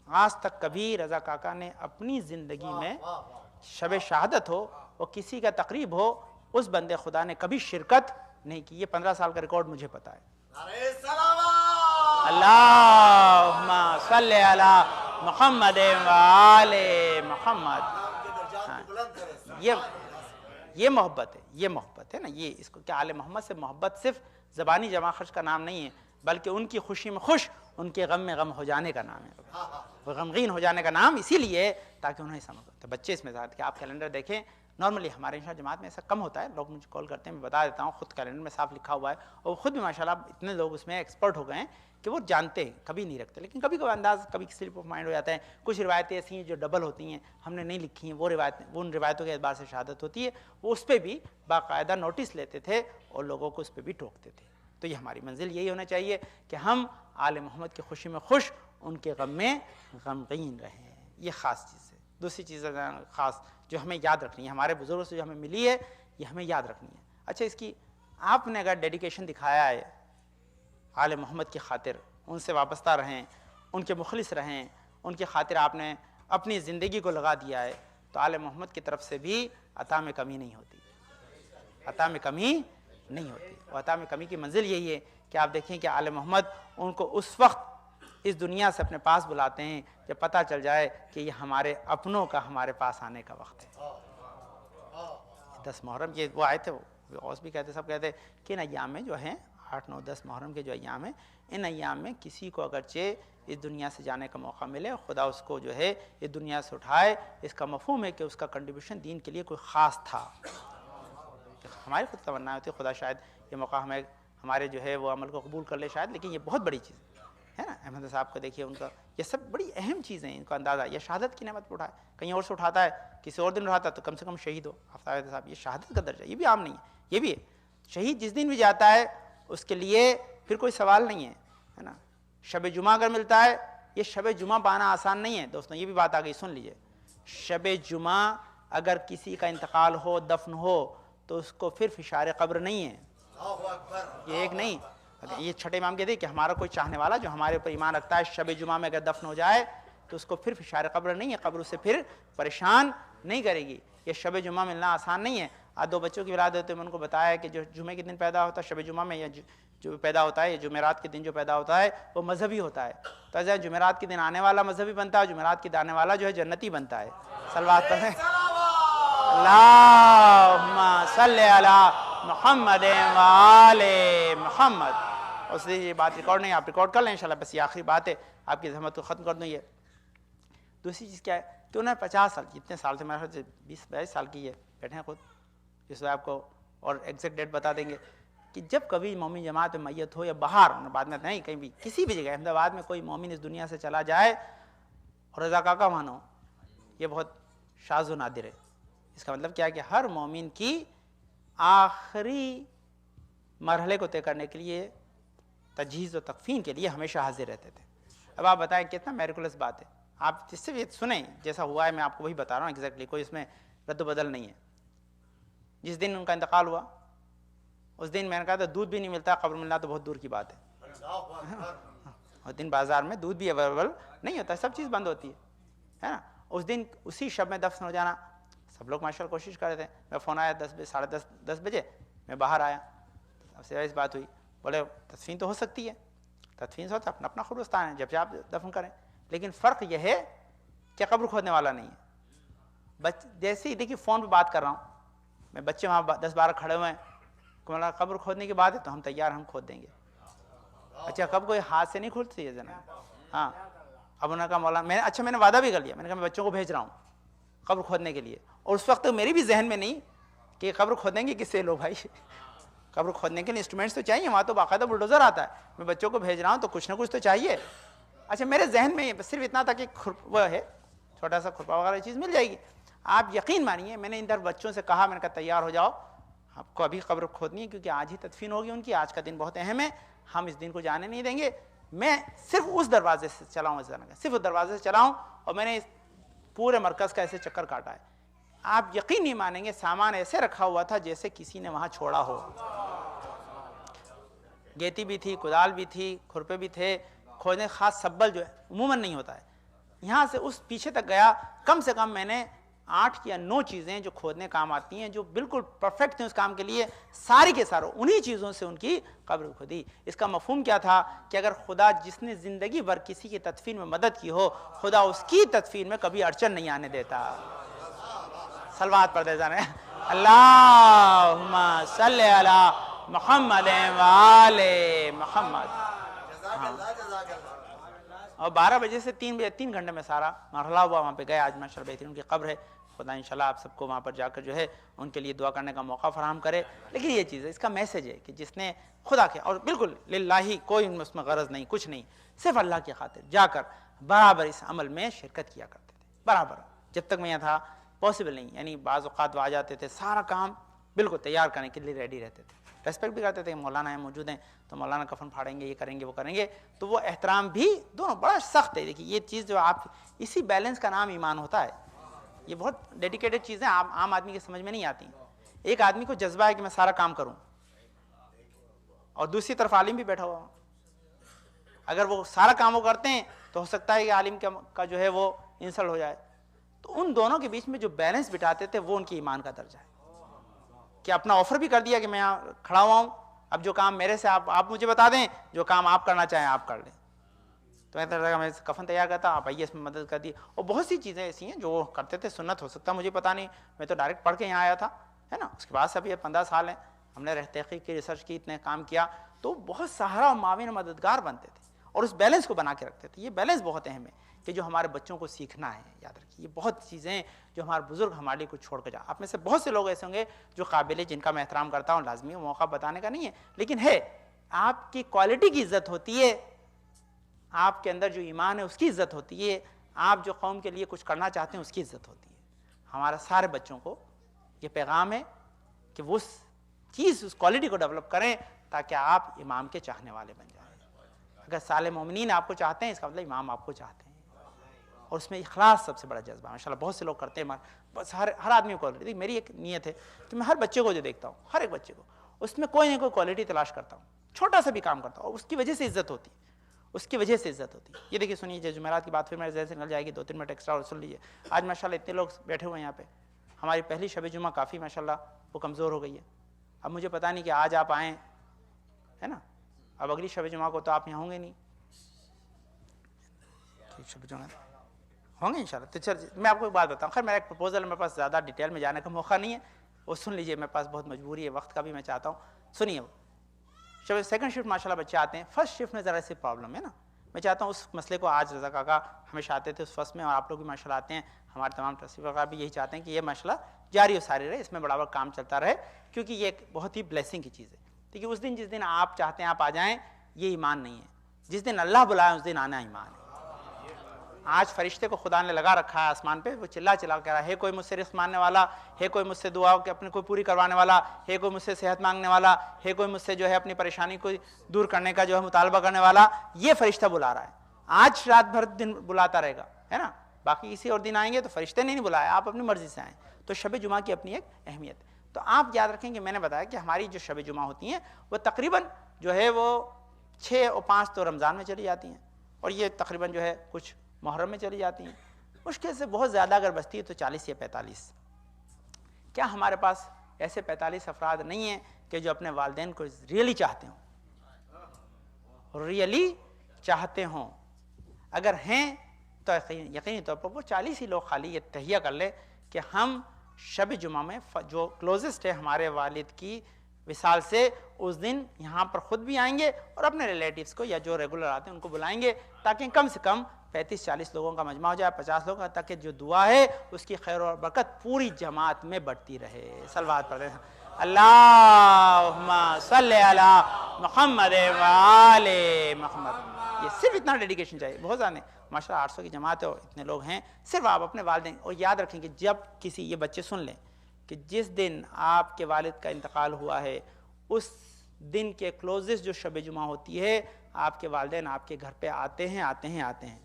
آج تک کبھی رضا کاکا نے اپنی زندگی میں شب شہادت ہو اور کسی کا تقریب ہو، اس بندے خدا نے کبھی شرکت نہیں کی. یہ 15 سال کا ریکارڈ مجھے پتا ہے. اللہم صلی علی محمد و آل محمد. یہ محبت ہے، یہ محبت ہے نا. یہ اس کو کیا آل محمد سے محبت صرف زبانی جمع خرچ کا نام نہیں ہے، بلکہ ان کی خوشی میں خوش، ان کے غم میں غم ہو جانے کا نام ہے. وہ غمگین ہو جانے کا نام اسی لیے تاکہ انہیں سمجھ. تو بچے اس میں ذات کہ آپ کیلنڈر دیکھیں. نارملی ہمارے انشاء جماعت میں ایسا کم ہوتا ہے، لوگ مجھے کال کرتے ہیں، میں بتا دیتا ہوں، خود کیلنڈر میں صاف لکھا ہوا ہے. اور خود بھی ماشاءاللہ اتنے لوگ اس میں ایکسپرٹ ہو گئے ہیں کہ وہ جانتے ہیں، کبھی نہیں رکھتے، لیکن کبھی کبھی انداز کبھی سلپ آف مائنڈ ہو جاتا ہے. کچھ روایتیں ایسی ہیں جو ڈبل ہوتی ہیں، ہم نے نہیں لکھی ہیں، وہ روایتیں، وہ ان روایتوں کے اعتبار سے شہادت ہوتی ہے. وہ اس پہ بھی باقاعدہ نوٹس لیتے تھے اور لوگوں کو اس پہ بھی ٹوکتے تھے. تو یہ ہماری منزل یہی ہونا چاہیے کہ ہم آل محمد کی خوشی میں خوش، ان کے غم میں غمگین رہیں. یہ خاص چیز ہے. دوسری چیز خاص جو ہمیں یاد رکھنی ہے، ہمارے بزرگوں سے جو ہمیں ملی ہے، یہ ہمیں یاد رکھنی ہے. اچھا، اس کی آپ نے اگر ڈیڈیکیشن دکھایا ہے آل محمد کی خاطر، ان سے وابستہ رہیں، ان کے مخلص رہیں، ان کی خاطر آپ نے اپنی زندگی کو لگا دیا ہے، تو آل محمد کی طرف سے بھی عطا میں کمی نہیں ہوتی. عطا میں کمی نہیں ہوتی. اور عطا میں کمی کی منزل یہی ہے کہ آپ دیکھیں کہ آل محمد ان کو اس وقت اس دنیا سے اپنے پاس بلاتے ہیں جب پتہ چل جائے کہ یہ ہمارے اپنوں کا ہمارے پاس آنے کا وقت ہے. 10 محرم کے وہ آئے تھے، وہ اوس بھی کہتے، سب کہتے کہ ان ایام میں جو ہیں 8، 9، 10 محرم کے جو ایام ہیں، ان ایام میں کسی کو اگرچہ اس دنیا سے جانے کا موقع ملے، خدا اس کو جو ہے اس دنیا سے اٹھائے. اس کا مفہوم ہے کہ اس کا کنٹریبیوشن دین کے لیے کوئی خاص تھا. ہماری خود تمنا ہوتی ہے خدا شاید یہ موقع ہمیں ہمارے جو ہے وہ عمل کو قبول کر لے شاید، لیکن یہ بہت بڑی چیز ہے نا. احمد صاحب کو دیکھیے، ان کا یہ سب بڑی اہم چیزیں ہیں. ان کا اندازہ یہ شہادت کی نعمت پہ اٹھائے، کہیں اور سے اٹھاتا ہے، کسی اور دن اٹھاتا ہے تو کم سے کم شہید ہو. آفتاب صاحب، یہ شہادت کا درجہ، یہ بھی عام نہیں ہے. یہ بھی ہے شہید جس دن بھی جاتا ہے اس کے لیے پھر کوئی سوال نہیں ہے نا. شب جمعہ اگر ملتا ہے، یہ شب جمعہ پانا آسان نہیں ہے دوستوں. یہ بھی بات آ گئی، سن لیجئے. شب جمعہ اگر کسی کا انتقال ہو، دفن ہو، تو اس کو پھر فشار قبر نہیں ہے. یہ ایک نہیں، یہ چھٹے امام کہتے ہیں کہ ہمارا کوئی چاہنے والا جو ہمارے اوپر ایمان رکھتا ہے، شب جمعہ میں اگر دفن ہو جائے تو اس کو پھر فشار قبر نہیں ہے، قبر اسے پھر پریشان نہیں کرے گی. یہ شب جمعہ ملنا آسان نہیں ہے. آج 2 بچوں کی ولادت ہوتے ہیں، میں ان کو بتایا کہ جو جمعے کے دن پیدا ہوتا ہے، شب جمعہ میں، یا جو پیدا ہوتا ہے، یا جمعرات کے دن جو پیدا ہوتا ہے، وہ مذہبی ہوتا ہے. تو ایسا جمعرات کے دن آنے والا مذہبی بنتا ہے، جمعرات کے دن آنے والا جو ہے جنتی بنتا ہے. صلوات پڑھیں. اللہم صلی علی محمد و آل محمد. اس لیے یہ بات ریکارڈ نہیں، آپ ریکارڈ کر لیں انشاءاللہ. بس یہ آخری بات ہے، آپ کی زحمت کو ختم کر دوں. یہ دوسری چیز کیا ہے کہ انہوں نے 50 سال، جتنے سال سے میرے خیال سے 20-22 سال کی ہے، بیٹھے ہیں خود، جس میں آپ کو اور ایگزیکٹ ڈیٹ بتا دیں گے کہ جب کبھی مومن جماعت میں میت ہو یا باہر، بعد میں نہیں، کہیں بھی کسی بھی جگہ، احمد آباد میں کوئی مومن اس دنیا سے چلا جائے اور رضا کاکا مانو، یہ بہت شاذ و نادر ہے. اس کا مطلب کیا ہے کہ ہر مومن کی آخری مرحلے کو طے کرنے کے لیے تجہیز و تکفین کے لیے ہمیشہ حاضر رہتے تھے. اب آپ بتائیں کتنا میریکولس بات ہے. آپ جس سے بھی سنیں جیسا ہوا ہے میں آپ کو وہی بتا رہا ہوں ایگزیکٹلی, کوئی اس میں رد و بدل نہیں ہے. جس دن ان کا انتقال ہوا اس دن میں نے کہا تھا دودھ بھی نہیں ملتا, قبر ملنا تو بہت دور کی بات ہے. اور دن بازار میں دودھ بھی اویلیبل نہیں ہوتا, سب چیز بند ہوتی ہے نا. اس دن اسی شب میں دفن ہو جانا, سب لوگ ماشاء اللہ کوشش کر رہے تھے. میں فون آیا 10 بجے, 10:30 بجے, میں باہر آیا, اب سے اس بات ہوئی, بولے تدفین تو ہو سکتی ہے, تدفین سے ہوتا اپنا اپنا قبرستان ہے, جب آپ دفن کریں, لیکن فرق یہ ہے کہ قبر کھودنے والا نہیں ہے. جیسے ہی دیکھیے فون پہ بات کر رہا ہوں میں, بچے وہاں 10-12 کھڑے ہوئے ہیں, مولانا قبر کھودنے کی بات ہے تو ہم تیار, ہم کھود دیں گے. اچھا کب کوئی ہاتھ سے نہیں کھودتی ہے جناب. ہاں اب انہوں نے کہا مولانا میں نے وعدہ بھی کر لیا, میں نے کہا میں بچوں کو بھیج رہا ہوں قبر کھودنے کے لیے. اور اس وقت میری بھی ذہن میں نہیں کہ قبر کھودیں گے کس سے, لو بھائی قبر کھودنے کے لیے انسٹرومنٹس تو چاہیے, وہاں تو باقاعدہ بلڈوزر آتا ہے, میں بچوں کو بھیج رہا ہوں تو کچھ نہ کچھ تو چاہیے. اچھا میرے ذہن میں صرف اتنا تھا کہ وہ ہے چھوٹا سا کھرپا وغیرہ چیز مل جائے گی. آپ یقین مانیے میں نے ادھر بچوں سے کہا, میں نے کہا تیار ہو جاؤ, آپ کو ابھی قبر کھودنی ہے کیونکہ آج ہی تدفین ہوگی ان کی, آج کا دن بہت اہم ہے, ہم اس دن کو جانے نہیں دیں گے. میں صرف اس دروازے سے چلا ہوں, صرف اس دروازے سے چلا ہوں, اور میں نے پورے مرکز کا ایسے چکر کاٹا ہے. آپ یقین نہیں مانیں گے, سامان ایسے رکھا ہوا تھا جیسے کسی نے وہاں چھوڑا ہو. گیتی بھی تھی, کدال بھی تھی, کھرپے بھی تھے, کھودنے خاص سبل جو ہے عموماً نہیں ہوتا ہے. یہاں سے اس پیچھے تک گیا, کم سے کم میں نے 8 یا 9 چیزیں جو کھودنے کام آتی ہیں, جو بالکل پرفیکٹ تھیں اس کام کے لیے, ساری کے ساروں انہی چیزوں سے ان کی قبر کھودی. اس کا مفہوم کیا تھا کہ اگر خدا جس نے زندگی بھر کسی کی تدفین میں مدد کی ہو, خدا اس کی تدفین میں کبھی اڑچن نہیں آنے دیتا. صلوات پڑھ دے جانے, اللہم صلی علی محمد وآل محمد. اور 12 بجے سے 3 بجے 3 گھنٹے میں سارا مرحلہ ہوا, وہاں پہ گئے. آج ماشاءاللہ بہترین ان کی قبر ہے, خدا انشاءاللہ آپ سب کو وہاں پر جا کر جو ہے ان کے لیے دعا کرنے کا موقع فراہم کرے. لیکن یہ چیز ہے, اس کا میسج ہے کہ جس نے خدا کے, اور بالکل للہ, کوئی اس میں غرض نہیں, کچھ نہیں, صرف اللہ کی خاطر جا کر برابر اس عمل میں شرکت کیا کرتے تھے. برابر جب تک میں یہاں تھا پاسبل نہیں, یعنی بعض اوقات وہ آ جاتے تھے, سارا کام بالکل تیار کرنے کے لیے ریڈی رہتے تھے. ریسپیکٹ بھی کرتے تھے, مولانا ہیں موجود ہیں تو مولانا کفن پھاڑیں گے, یہ کریں گے وہ کریں گے, تو وہ احترام بھی دونوں بڑا سخت ہے. دیکھیے یہ چیز جو آپ, اسی بیلنس کا نام ایمان ہوتا ہے. یہ بہت ڈیڈیکیٹڈ چیزیں عام آدمی کی سمجھ میں نہیں آتی. ایک آدمی کو جذبہ ہے کہ میں سارا کام کروں, اور دوسری طرف عالم بھی بیٹھا ہوا, اگر وہ سارا کام وہ کرتے ہیں تو ہو سکتا ہے کہ عالم کا جو ہے وہ انسلٹ ہو جائے. تو ان دونوں کے بیچ میں جو بیلنس بٹھاتے تھے وہ ان کی ایمان کا درجہ ہے, کہ اپنا آفر بھی کر دیا کہ میں یہاں کھڑا ہوا ہوں, اب جو کام میرے سے آپ مجھے بتا دیں, جو کام آپ کرنا چاہیں آپ کر لیں. تو میں کفن تیار کرتا, آپ آئیے اس میں مدد کر دی. اور بہت سی چیزیں ایسی ہیں جو وہ کرتے تھے, سنت ہو سکتا مجھے پتا نہیں, میں تو ڈائریکٹ پڑھ کے یہاں آیا تھا, ہے نا. اس کے بعد سے ابھی 15 سال ہیں, ہم نے تحقیق کی, ریسرچ کی, اتنے کام کیا, تو بہت سہارا اور معاون مددگار بنتے تھے, اور اس بیلنس کو بنا کے رکھتے تھے. یہ بیلنس بہت اہم ہے کہ جو ہمارے بچوں کو سیکھنا ہے. یاد رکھیے یہ بہت چیزیں جو ہمارے بزرگ ہمارے لیے کچھ چھوڑ کے جا. آپ میں سے بہت سے لوگ ایسے ہوں گے جو قابل, جن کا میں احترام کرتا ہوں, لازمی موقع بتانے کا نہیں ہے, لیکن ہے آپ کی کوالٹی کی عزت ہوتی ہے, آپ کے اندر جو ایمان ہے اس کی عزت ہوتی ہے, آپ جو قوم کے لیے کچھ کرنا چاہتے ہیں اس کی عزت ہوتی ہے. ہمارا سارے بچوں کو یہ پیغام ہے کہ وہ اس کوالٹی کو ڈیولپ کریں تاکہ آپ امام کے چاہنے والے بن جائیں. اگر صالح مومنین آپ کو چاہتے ہیں, اس کا مطلب امام آپ کو چاہتے ہیں, اور اس میں اخلاص سب سے بڑا جذبہ. ماشاءاللہ بہت سے لوگ کرتے ہیں, بس ہر آدمی کو کوالٹی. میری ایک نیت ہے کہ میں ہر بچے کو جو دیکھتا ہوں, ہر ایک بچے کو, اس میں کوئی نہ کوئی کوالٹی تلاش کرتا ہوں, چھوٹا سا بھی کام کرتا ہوں, اور اس کی وجہ سے عزت ہوتی ہے, اس کی وجہ سے عزت ہوتی ہے. یہ دیکھیے سنیے, جمعرات کی بات پھر میرے ذہن سے نکل جائے گی, 2-3 منٹ ایکسٹرا اور سن لیجیے. آج ماشاءاللہ اتنے لوگ بیٹھے ہوئے ہیں یہاں پہ, ہماری پہلی شب جمعہ کافی ماشاءاللہ وہ کمزور ہو گئی ہے. اب مجھے پتہ نہیں کہ آج آپ آئیں, ہے نا, اب اگلی شب جمعہ کو تو آپ یہاں ہوں گے نہیں, شب جمعہ ہوں گے انشاءاللہ. تو چل میں آپ کو ایک بات بتاؤں, خیر میرا ایک پروپوزل ہے, میرے پاس زیادہ ڈیٹیل میں جانے کا موقع نہیں ہے, وہ سن لیجیے, میرے پاس بہت مجبوری ہے, وقت کا بھی میں چاہتا ہوں, سنیے. وہ سیکنڈ شفٹ ماشاءاللہ بچے آتے ہیں, فرسٹ شفٹ میں ذرا سی پرابلم ہے نا. میں چاہتا ہوں اس مسئلے کو, آج رضا کاکا ہمیشہ آتے تھے اس فصل میں, اور آپ لوگ بھی ماشاءاللہ آتے ہیں, ہمارے تمام ٹرسٹی وغیرہ بھی یہی چاہتے ہیں کہ یہ مسئلہ جاری و ساری رہے, اس میں برابر کام چلتا رہے, کیونکہ یہ ایک بہت ہی بلیسنگ کی چیز ہے. دیکھیے اس دن جس دن آپ چاہتے ہیں آپ آ جائیں, یہ ایمان نہیں ہے. جس دن اللہ بلائے اس دن آنا ایمان ہے. آج فرشتے کو خدا نے لگا رکھا ہے آسمان پہ، وہ چلا چلا کہہ رہا ہے کوئی مجھ سے رزق مانگنے والا، ہے کوئی مجھ سے دعا کہ اپنے کوئی پوری کروانے والا، ہے کوئی مجھ سے صحت مانگنے والا، ہے کوئی مجھ سے جو ہے اپنی پریشانی کو دور کرنے کا جو ہے مطالبہ کرنے والا. یہ فرشتہ بلا رہا ہے. آج رات بھر دن بلاتا رہے گا، ہے نا. باقی کسی اور دن آئیں گے تو فرشتے نے نہیں بلایا، آپ اپنی مرضی سے آئیں. تو شب جمعہ کی اپنی ایک اہمیت. تو آپ یاد رکھیں کہ میں نے بتایا کہ ہماری جو شب جمعہ ہوتی ہیں وہ تقریباً جو ہے وہ 6 اور 5 تو رمضان میں چلی جاتی ہیں، اور یہ تقریباً جو ہے کچھ محرم میں چلی جاتی ہیں. مشکل سے بہت زیادہ اگر بستی ہے تو 40 یا 45. کیا ہمارے پاس ایسے 45 افراد نہیں ہیں کہ جو اپنے والدین کو ریئلی چاہتے ہوں، ریئلی چاہتے ہوں؟ اگر ہیں تو یقینی طور پر وہ 40 ہی لوگ خالی یہ تہیہ کر لیں کہ ہم شب جمعہ میں جو کلوزسٹ ہے ہمارے والد کی وصال سے، اس دن یہاں پر خود بھی آئیں گے اور اپنے ریلیٹیوز کو یا جو ریگولر آتے ہیں ان کو بلائیں گے، تاکہ کم سے کم 35-40 لوگوں کا مجمع ہو جائے، 50 لوگوں کا، تاکہ جو دعا ہے اس کی خیر اور برکت پوری جماعت میں بڑھتی رہے. صلوات پڑھتے ہیں. اللہم صلی علی محمد وآل محمد. یہ صرف اتنا ڈیڈیکیشن چاہیے، بہت زیادہ نہیں. ماشاءاللہ 800 کی جماعت ہے، اتنے لوگ ہیں. صرف آپ اپنے والدین، اور یاد رکھیں کہ جب کسی، یہ بچے سن لیں کہ جس دن آپ کے والد کا انتقال ہوا ہے اس دن کے کلوزسٹ جو شب جمعہ ہوتی ہے، آپ کے والدین آپ کے گھر پہ آتے ہیں.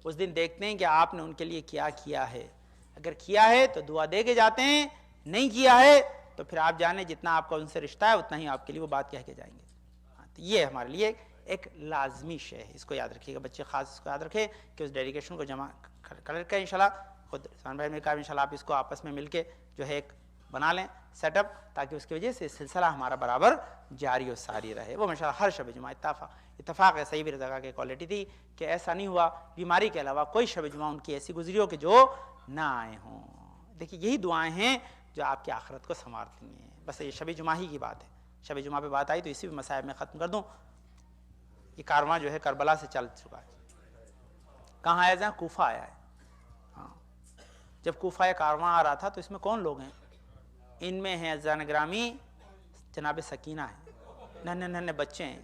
اس دن دیکھتے ہیں کہ آپ نے ان کے لیے کیا کیا ہے. اگر کیا ہے تو دعا دے کے جاتے ہیں، نہیں کیا ہے تو پھر آپ جانیں جتنا آپ کا ان سے رشتہ ہے اتنا ہی آپ کے لیے وہ بات کہہ کے جائیں گے. تو یہ ہمارے لیے ایک لازمی شے ہے، اس کو یاد رکھیے گا. بچے خاص اس کو یاد رکھیں کہ اس ڈیڈیکیشن کو جمع کر کے انشاءاللہ خود رضوان بھائی نے کہا انشاءاللہ آپ اس کو آپس میں مل کے جو ہے ایک بنا لیں سیٹ اپ، تاکہ اس کی وجہ سے سلسلہ ہمارا برابر جاری و ساری رہے. وہ ماشاءاللہ ہر شب جمعہ اتفاق ہے. صحیح بھی رضا کی کوالٹی تھی کہ ایسا نہیں ہوا بیماری کے علاوہ کوئی شب جمعہ ان کی ایسی گزری ہو کہ جو نہ آئے ہوں. دیکھیے یہی دعائیں ہیں جو آپ کی آخرت کو سنوارتی ہیں. بس یہ شب جمعہ ہی کی بات ہے. شب جمعہ پہ بات آئی تو اسی بھی مسائب میں ختم کر دوں. یہ کارواں جو ہے کربلا سے چل چکا ہے. کہاں آیا جہاں کوفہ آیا ہے. ہاں، جب کوفہ یہ کارواں آ رہا تھا تو اس میں کون لوگ ہیں؟ ان میں ہیں عزیزان گرامی جناب سکینہ ہیں، ننھے بچے ہیں،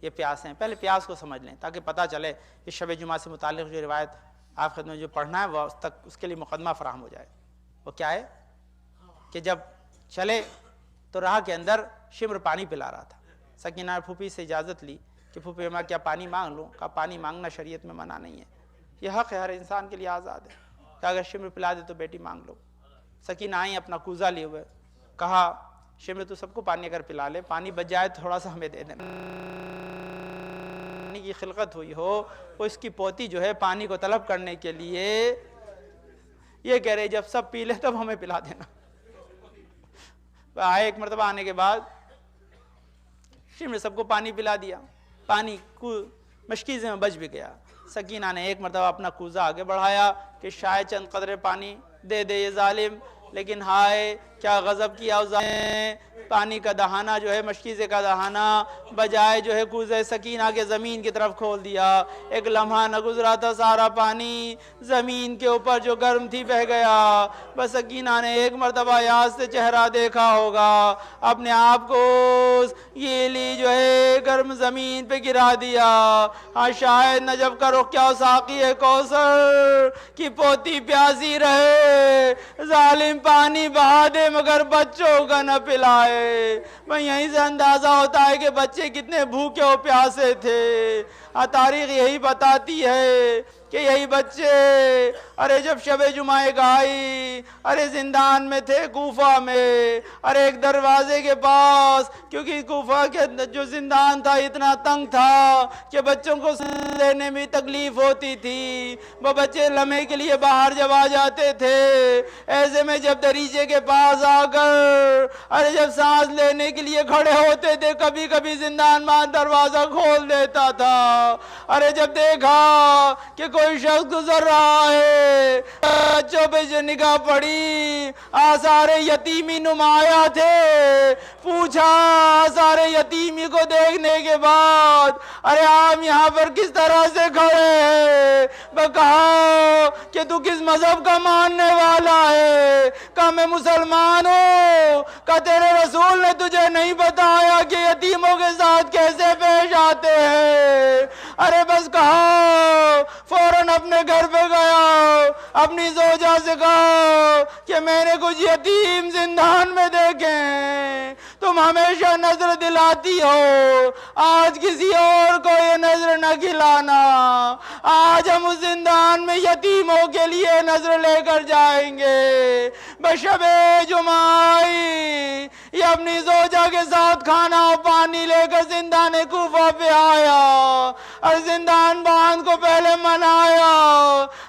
یہ پیاس ہیں. پہلے پیاس کو سمجھ لیں تاکہ پتہ چلے کہ شب جمعہ سے متعلق جو روایت آپ خدمت میں جو پڑھنا ہے وہ اس تک اس کے لیے مقدمہ فراہم ہو جائے. وہ کیا ہے کہ جب چلے تو راہ کے اندر شمر پانی پلا رہا تھا. سکینہ نے پھوپھی سے اجازت لی کہ پھوپھی میں کیا پانی مانگ لوں؟ کہا پانی مانگنا شریعت میں منع نہیں ہے، یہ حق ہے ہر انسان کے لیے آزاد ہے. کہ اگر شمر پلا دے تو بیٹی مانگ لو. سکینہ آئی اپنا کوزہ لیے ہوئے، کہا شمر تو سب کو پانی اگر پلا لے، پانی بچ جائے تھوڑا سا ہمیں دے دیں. کی خلقت ہوئی ہو وہ اس کی پوتی جو ہے پانی کو طلب کرنے کے لیے یہ کہہ رہے جب سب پی لے تب ہمیں پلا دینا. آئے ایک مرتبہ آنے کے بعد شمر سب کو پانی پلا دیا، پانی مشکیزے میں بچ بھی گیا. سکینہ نے ایک مرتبہ اپنا کوزہ آگے بڑھایا کہ شاید چند قدرے پانی دے دے یہ ظالم، لیکن ہائے کیا غضب کیا اس ظالم نے. پانی کا دہانہ جو ہے مشکیزے کا دہانہ بجائے جو ہے کوزہ سکینہ کے زمین کی طرف کھول دیا. ایک لمحہ نہ گزرا تھا سارا پانی زمین کے اوپر جو گرم تھی بہ گیا. بس سکینہ نے ایک مرتبہ یاد سے چہرہ دیکھا ہوگا، اپنے آپ کو یہ لی جو ہے گرم زمین پہ گرا دیا. ہاں شاید نہ جب کا رخ کیا ساقی کوثر کی پوتی پیاسی رہے، ظالم پانی بہا دے مگر بچوں کا نہ پلائے. میں یہیں سے اندازہ ہوتا ہے کہ بچے کتنے بھوکے و پیاسے تھے. تاریخ یہی بتاتی ہے کہ یہی بچے ارے جب شب جمعہ گائی، ارے زندان میں تھے کوفہ میں، ارے ایک دروازے کے پاس، کیونکہ کوفہ کے جو زندان تھا اتنا تنگ تھا کہ بچوں کو لینے میں تکلیف ہوتی تھی. وہ بچے لمحے کے لیے باہر جب آ جاتے تھے، ایسے میں جب دریچے کے پاس آ کر ارے جب سانس لینے کے لیے کھڑے ہوتے تھے، کبھی کبھی زندان مان دروازہ کھول دیتا تھا. ارے جب دیکھا کہ کوئی شخص گزر رہا ہے، بچوں پہ جو نگاہ پڑی آثار یتیمی نمایاں تھے. پوچھا آثار یتیمی کو دیکھنے کے بعد ارے آپ یہاں پر کس طرح سے کھڑے ہیں؟ کہا کہ تو کس مذہب کا ماننے والا ہے؟ کہا میں مسلمان ہوں. کہا تیرے رسول نے تجھے نہیں بتایا کہ یتیموں کے ساتھ کیسے پیش آتے ہیں؟ ارے بس کہو، فوراً اپنے گھر پہ گیا، اپنی زوجہ سے کہا کہ میں نے کچھ یتیم زندان میں دیکھیں، تم ہمیشہ نظر دلاتی ہو، آج کسی اور کو یہ نظر نہ کھلانا، آج ہم اس زندان میں یتیموں کے لیے نظر لے کر جائیں گے۔ بشب جمعہ یہ اپنی زوجہ کے ساتھ کھانا اور پانی لے کر زندان کوفہ پہ آیا، اور زندان باندھ کو پہلے منایا،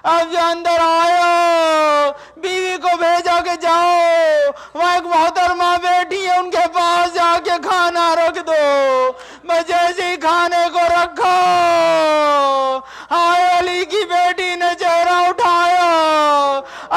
اب جو اندر آیا بیوی کو بھیجا کہ جاؤ وہاں ایک محترمہ بیٹھی ہے، ان کے پاس جا کے کھانا رکھ دو۔ بس جیسے ہی کھانے کو رکھا، ہائے علی کی بیٹی نے چہرہ اٹھایا،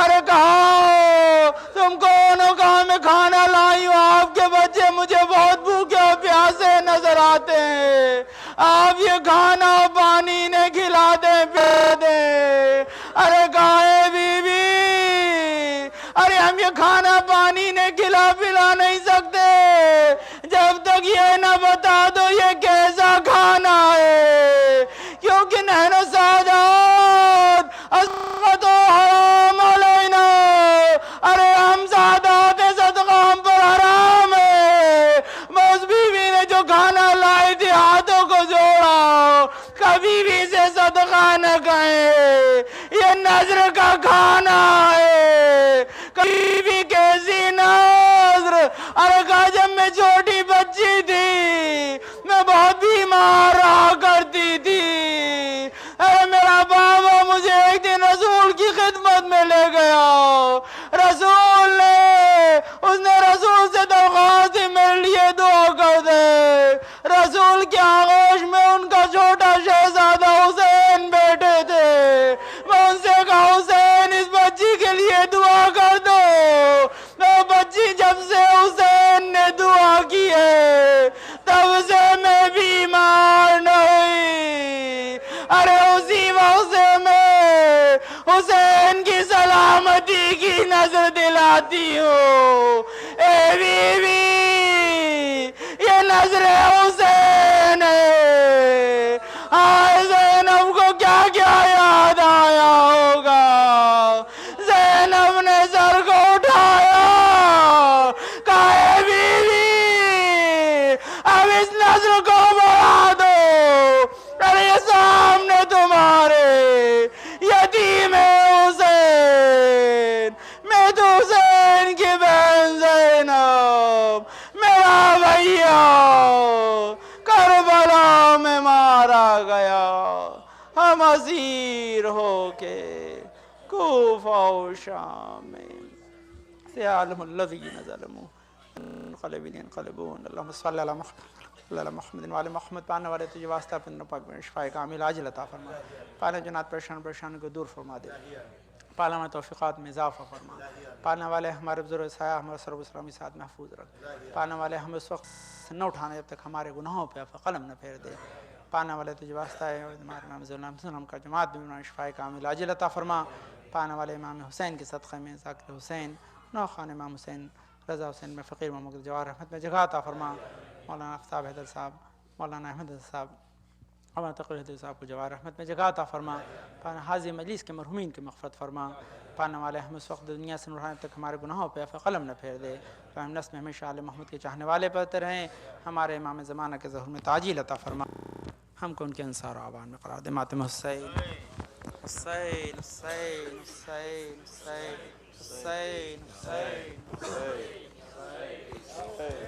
ارے کہا تم کون ہو؟ کہاں میں کھانا لائی ہوں، آپ کے بچے مجھے بہت بھوکے اور پیاسے نظر آتے ہیں، آپ یہ کھانا پانی نے کھلا دیں پلا دیں۔ ارے کہا بی بی، ارے ہم یہ کھانا پانی نے کھلا پلا نہیں سکتے جب تک یہ نہ بتا دو یہ کیسا کھانا ہے، کیونکہ نحن سادات اسقط حرام علینا، ارے ہم سادات صدقہ ہم پر حرام ہے۔ بس بیوی نے جو کھانا لائی تھی ہاتھوں کو جوڑا، کبھی بھی سے صدقہ نہ کہیں، یہ نظر کا کھانا ہے، کبھی بھی کیسی نظر۔ ارے کہا جب میں چھوٹی بچی تھی میں بہت بیمار رہا کرتی تھی، ارے میرا بابا مجھے ایک دن رسول کی خدمت میں لے گیا، رسول نے رسول سے درخواست دی میرے لیے دعا کر دے۔ رسول کی آغوش میں ان کا چھوٹا شہزادہ حسین بیٹھے تھے، میں ان سے کہا حسین اس بچی کے لیے دعا کر دو۔ وہ بچی جب سے حسین نے دعا کی ہے تب سے میں بیمار نہ ہوئی۔ ارے اسی وقت سے میں حسین کی سلامتی کی نظر دلاتی ہوں۔ اے بی بی یہ نظر حسین ہے۔ آئے زینب کو کیا کیا یاد آیا ہوگا، زینب نے سر کو اٹھایا، کہا اے بی بی اب اس نظر کو بڑھا دو، ارے یہ سامنے تمہارے یتیم حسین، میں تو حسین کی بہن زینب، میرا بھیا کربلا میں مارا گیا، ہم اسیر ہو کے کوفہ و شام میں سیعلم الذین ظلموا انقلبوا ينقلبون۔ اللہم صلی علی محمد وعلی محمد۔ پانے والے تجھے واسطہ اپنے پاک میں شفاء کامل عاجل عطا فرما، پانے جنات پریشان کو دور فرما دے، پانے والے توفیقات میں اضافہ فرما، پانے والے ہمارے بزرگ سایہ ہمارے سرب اسلامی ساتھ محفوظ رکھ، پانے والے ہمیں اس وقت سے نہ اٹھانا جب تک ہمارے گناہوں پہ قلم نہ پھیر دے، پانے والے تجھے واسطہ ہے ہمارے امام ظلم کا جماعت میں شفاء کامل عاجل عطا فرما، پانے والے امام حسین کے صدقے میں ذاکر حسین نوخان امام حسین رضا حسین میں فقیر محمد جواہر رحمت میں جگہ عطا فرما، مولانا آفتاب حیدر صاحب، مولانا احمد صاحب، مولانا تقی حیدر صاحب کو جواہر رحمت میں جگہ عطا فرما، پانا حاضر مجلس کے مرحومین کی مغفرت فرما، پانے والے ہم اس وقت دنیا سے نورانی تک ہمارے گناہوں پہ قلم نہ پھیر دے، ہم نسل میں ہمیشہ آل محمد کے چاہنے والے پڑھتے رہیں، ہمارے امام زمانہ کے ظہور میں تعجیل عطا فرما، ہم کو ان کے انصار و اعوان میں قرار دے۔ ماتم حسین حسین حسین حسین حسین حسین حسین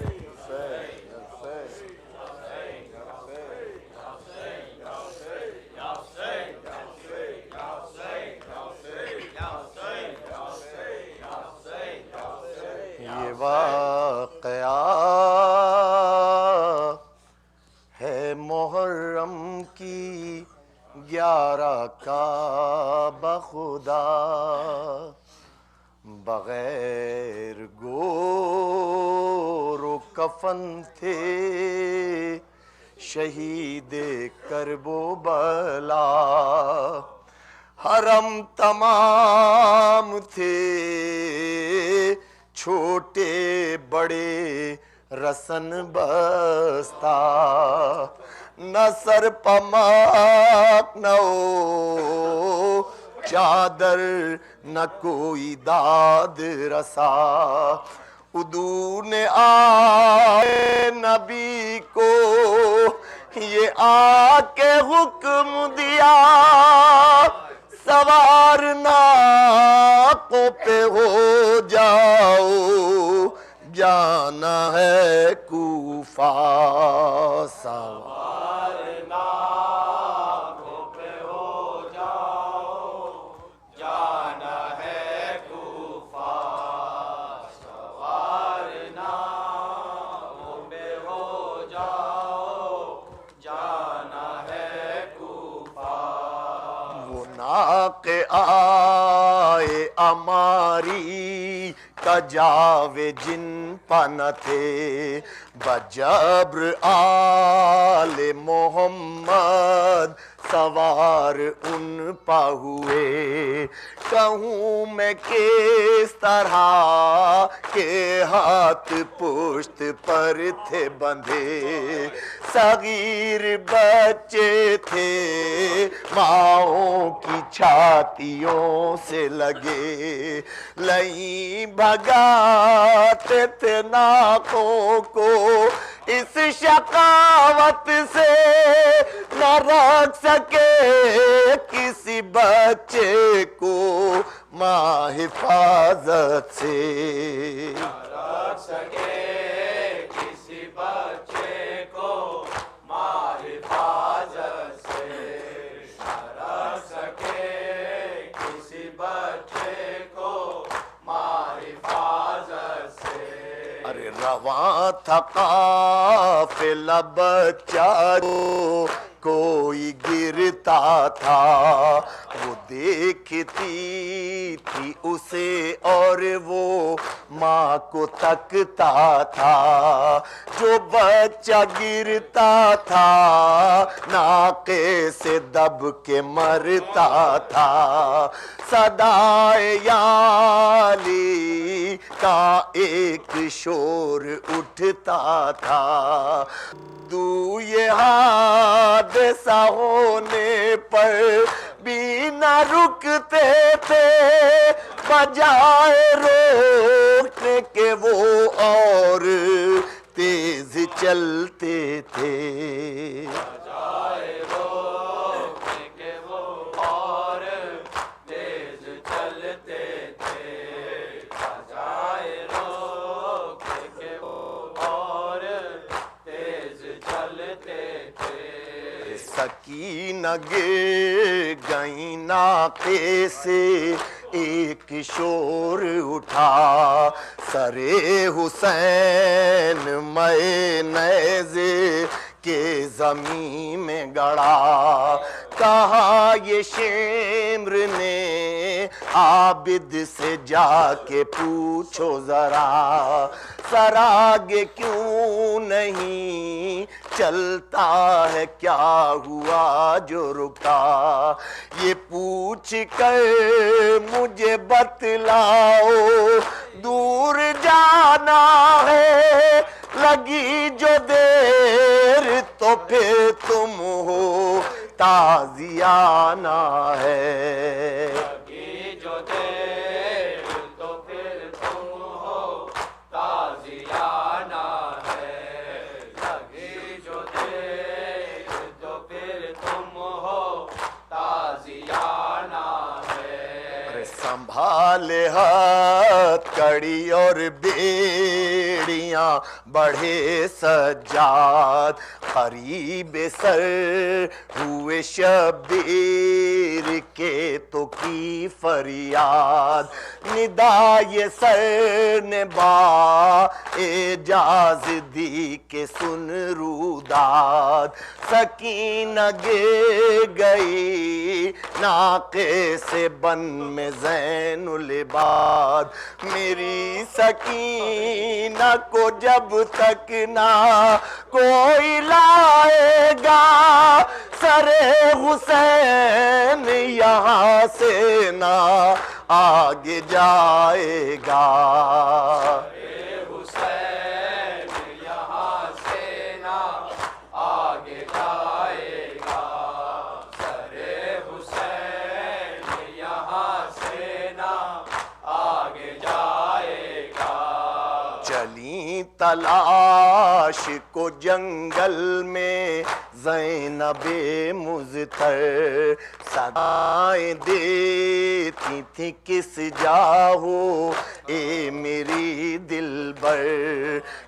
یہ واقعہ ہے محرم کی 11 کا بخدا، بغیر گور و کفن تھے شہید کرب و بلا، حرم تمام تھے چھوٹے بڑے رسن بستہ، نہ سر پماک نہ ہو چادر نہ کوئی داد رسا ادو نے آئے نبی کو یہ آ کے حکم دیا سوار ناقوں پہ ہو جاؤ جانا ہے کوفہ سوار ناقوں پہ ہو جاؤ جانا ہے کوفہ سوار ناقوں پہ ہو جاؤ جانا ہے کوفہ وہ ناقے آئے اماری کا جاوے جن پن تھے بجبر آل محمد سوار ان پا ہوئے کہوں میں کس طرح کے ہاتھ پشت پر تھے بندھے صغیر بچے تھے ماؤں کی چھاتیوں سے لگے لئی بھگاتے تھے ناقوں کو اس شقاوت سے نہ رکھ سکے کسی بچے کو ماں حفاظت سے نہ رکھ سکے کسی بچے کو ماں حفاظت سے نہ رکھ سکے کسی بچے کو ماں حفاظت سے ارے رواں تھا قافلہ بچہ کوئی گرتا تھا وہ دیکھتی تھی اسے اور وہ ماں کو تکتا تھا جو بچہ گرتا تھا ناقے سے دب کے مرتا تھا صدائے یالی کا ایک شور اٹھتا تھا دو یہ حادثہ ہونے پر بھی نہ رکتے تھے بجائے روکنے کے وہ اور تیز چلتے تھے بجائے روکنے کے وہ اور تیز چلتے تھے بجائے روکنے کے وہ اور تیز چلتے تھے سکینہ گر گئی ناقے سے ایک شور اٹھا سرے حسین میں نیزے کے زمین میں گڑا کہا یہ شمر نے عابد سے جا کے پوچھو ذرا سراغے کیوں نہیں چلتا ہے کیا ہوا جو رکا یہ پوچھ کر مجھے بتلاؤ دور جانا ہے لگی جو دیر تو پھر تم ہو تازیانہ ہے لگی جو دیر تو پھر تم ہو تازیانہ ہے لگی جو دیر تو پھر تم ہو تازیانہ ہے سنبھالے ہاتھ کڑی اور بیڑیاں بڑھے سجاد قریب سر ہوئے شبیر کے تو کی فریاد ندائے سر نے با اعجاز دی کے سن روداد سکینہ گر گئی ناقے سے بن میں زین العباد میری سکینہ کو جب تک نہ کوئی لائے گا سر حسین یہاں سے نہ آگے جائے گا حسین یہاں سے نہ آگے جائے تلاش کو جنگل میں زینب مضطر صدائیں دیتی تھی کس جاہو اے میری دلبر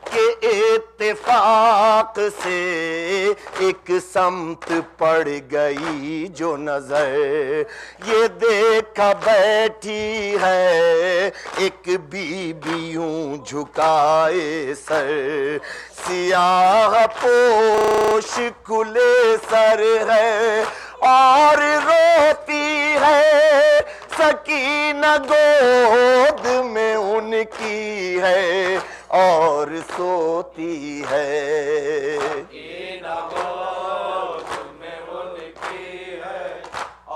کہ اتفاق سے ایک سمت پڑ گئی جو نظر یہ دیکھا بیٹھی ہے ایک بی بی یوں جھکائے سر سیاہ پوش کھلے سر ہے اور روتی ہے سکینہ گود میں ان کی ہے اور سوتی ہے سکینہ گود میں ان کی ہے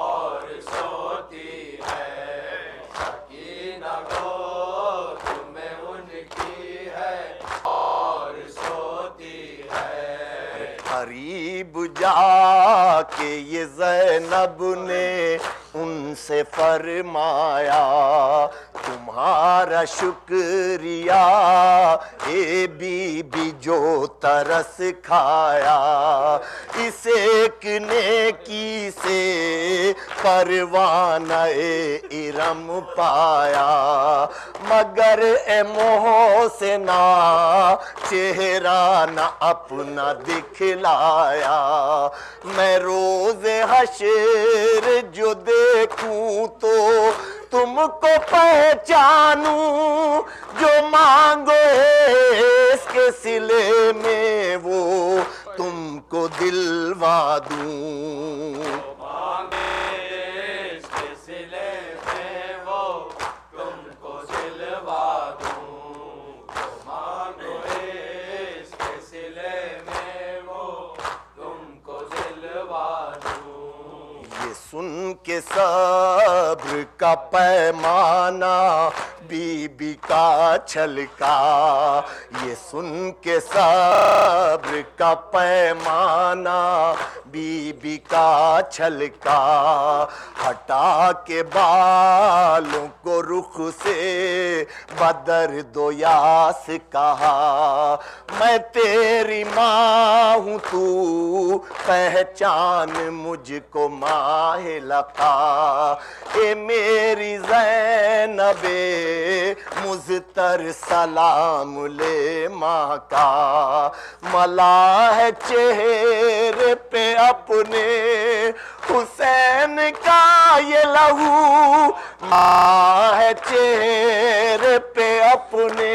اور سوتی ہے سکینہ گود میں ان کی ہے اور سوتی ہے قریب جا کے یہ زینب نے ان سے فرمایا تمہارا شکریہ اے بی بی جو ترس کھایا اس ایک نیکی سے پروانہ ارم پایا مگر اے محسنہ چہرہ نہ اپنا دکھلایا میں روز حشر جو دیکھوں تو تم کو پہچانوں جو مانگو اس کے صلے میں وہ تم کو دلوا دوں اس کے صلے میں وہ تم کو دلوا دوں مانگو اس کے صلے میں وہ تم کو دلوا دوں یہ سن کے صبر کا پیمانہ بی بی کا چھلکا یہ سن کے صبر کا پیمانہ بی بی کا چھلکا ہٹا کے بالوں کو رخ سے بدرد و یاس کہا میں تیری ماں ہوں تو پہچان مجھ کو ماہ لقا اے میری زینب مضطر سلام لے ماں کا ملا ہے چہرے پہ اپنے حسین کا یہ لہو ماں ہے چہرے پہ اپنے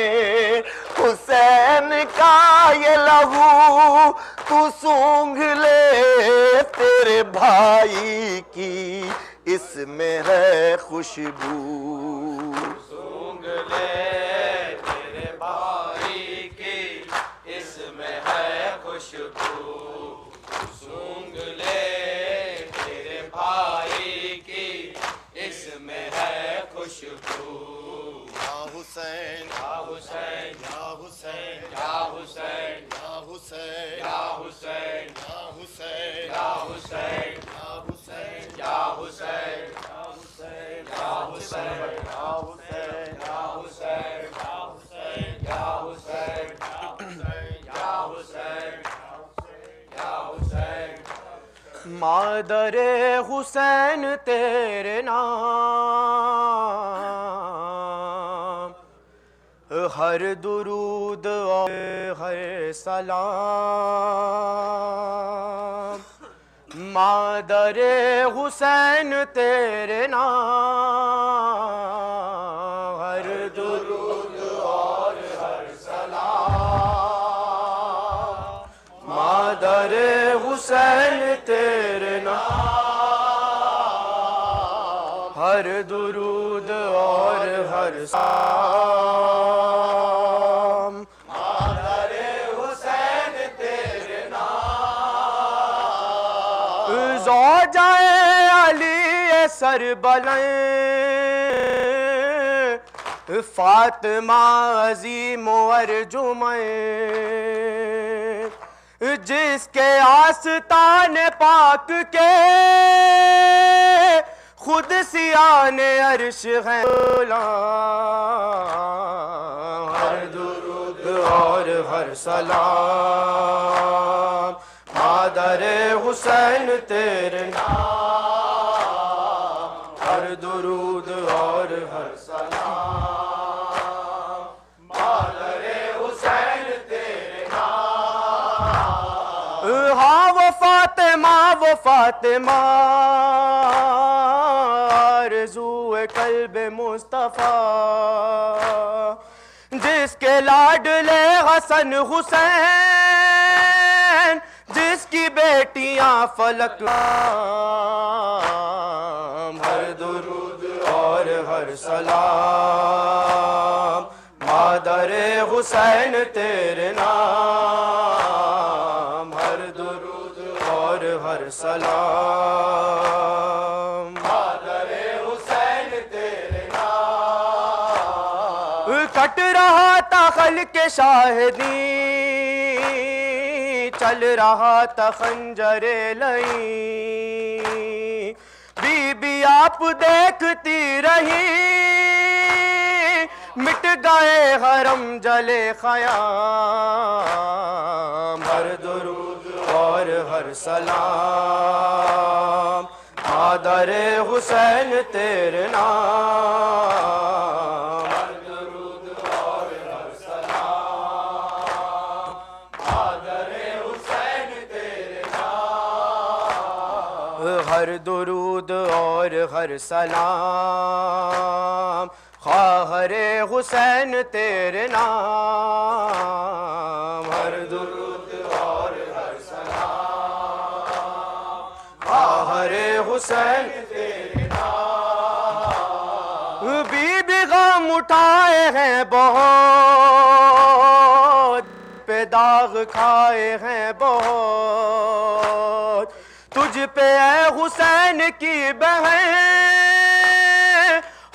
حسین کا یہ لہو تو سونگھ لے تیرے بھائی کی اس میں ہے خوشبو سونگھ لے تیرے بھائی کی اس میں ہے خوشبو سونگھ لے تیرے بھائی کی اس میں ہے خوشبو یا حسین یا حسین یا حسین یا حسین یا حسین یا حسین یا حسین یا حسین یا حسین یا حسین یا حسین یا حسین یا حسین یا حسین یا حسین یا حسین مادر حسین تیرے نام ہر درود اور ہر سلام مادر حسین تیرے نام ہر درود اور ہر سلام مادر حسین تیرے نام ہر درود اور ہر سلام مادر حسین تیرے نام زوجہ علی سربلند فاطمہ عظیم و ارجمند جس کے آستان پاک کے خود سیان عرش ہیں ہر درود اور ہر سلام مادر حسین تیرے نام ہر درود اور ہر سلام مادر حسین تیرے نام ہاں وہ فاطمہ آرزو قلب مصطفیٰ جس کے لاڈلے حسن حسین جس کی بیٹیاں فلک ہر درود اور ہر سلام مادر حسین تیرے نام ہر درود اور ہر سلام مادر حسین تیرے نام کٹ رہا تھا خلق شاہدی چل رہا تھا خنجر لئی بی بی آپ دیکھتی رہی مٹ گئے حرم جلے خیام ہر درود اور ہر سلام مادر حسین تیرے نام ہر درود اور ہر سلام مادر حسین تیرے نام ہر درود اور ہر سلام خواہر حسین تیرے نام ہر درود اور ہر سلام خواہر حسین تیرے نام بی بی غم اٹھائے ہیں بہت پہ داغ کھائے ہیں بہت تجھ پہ اے حسین کی بہن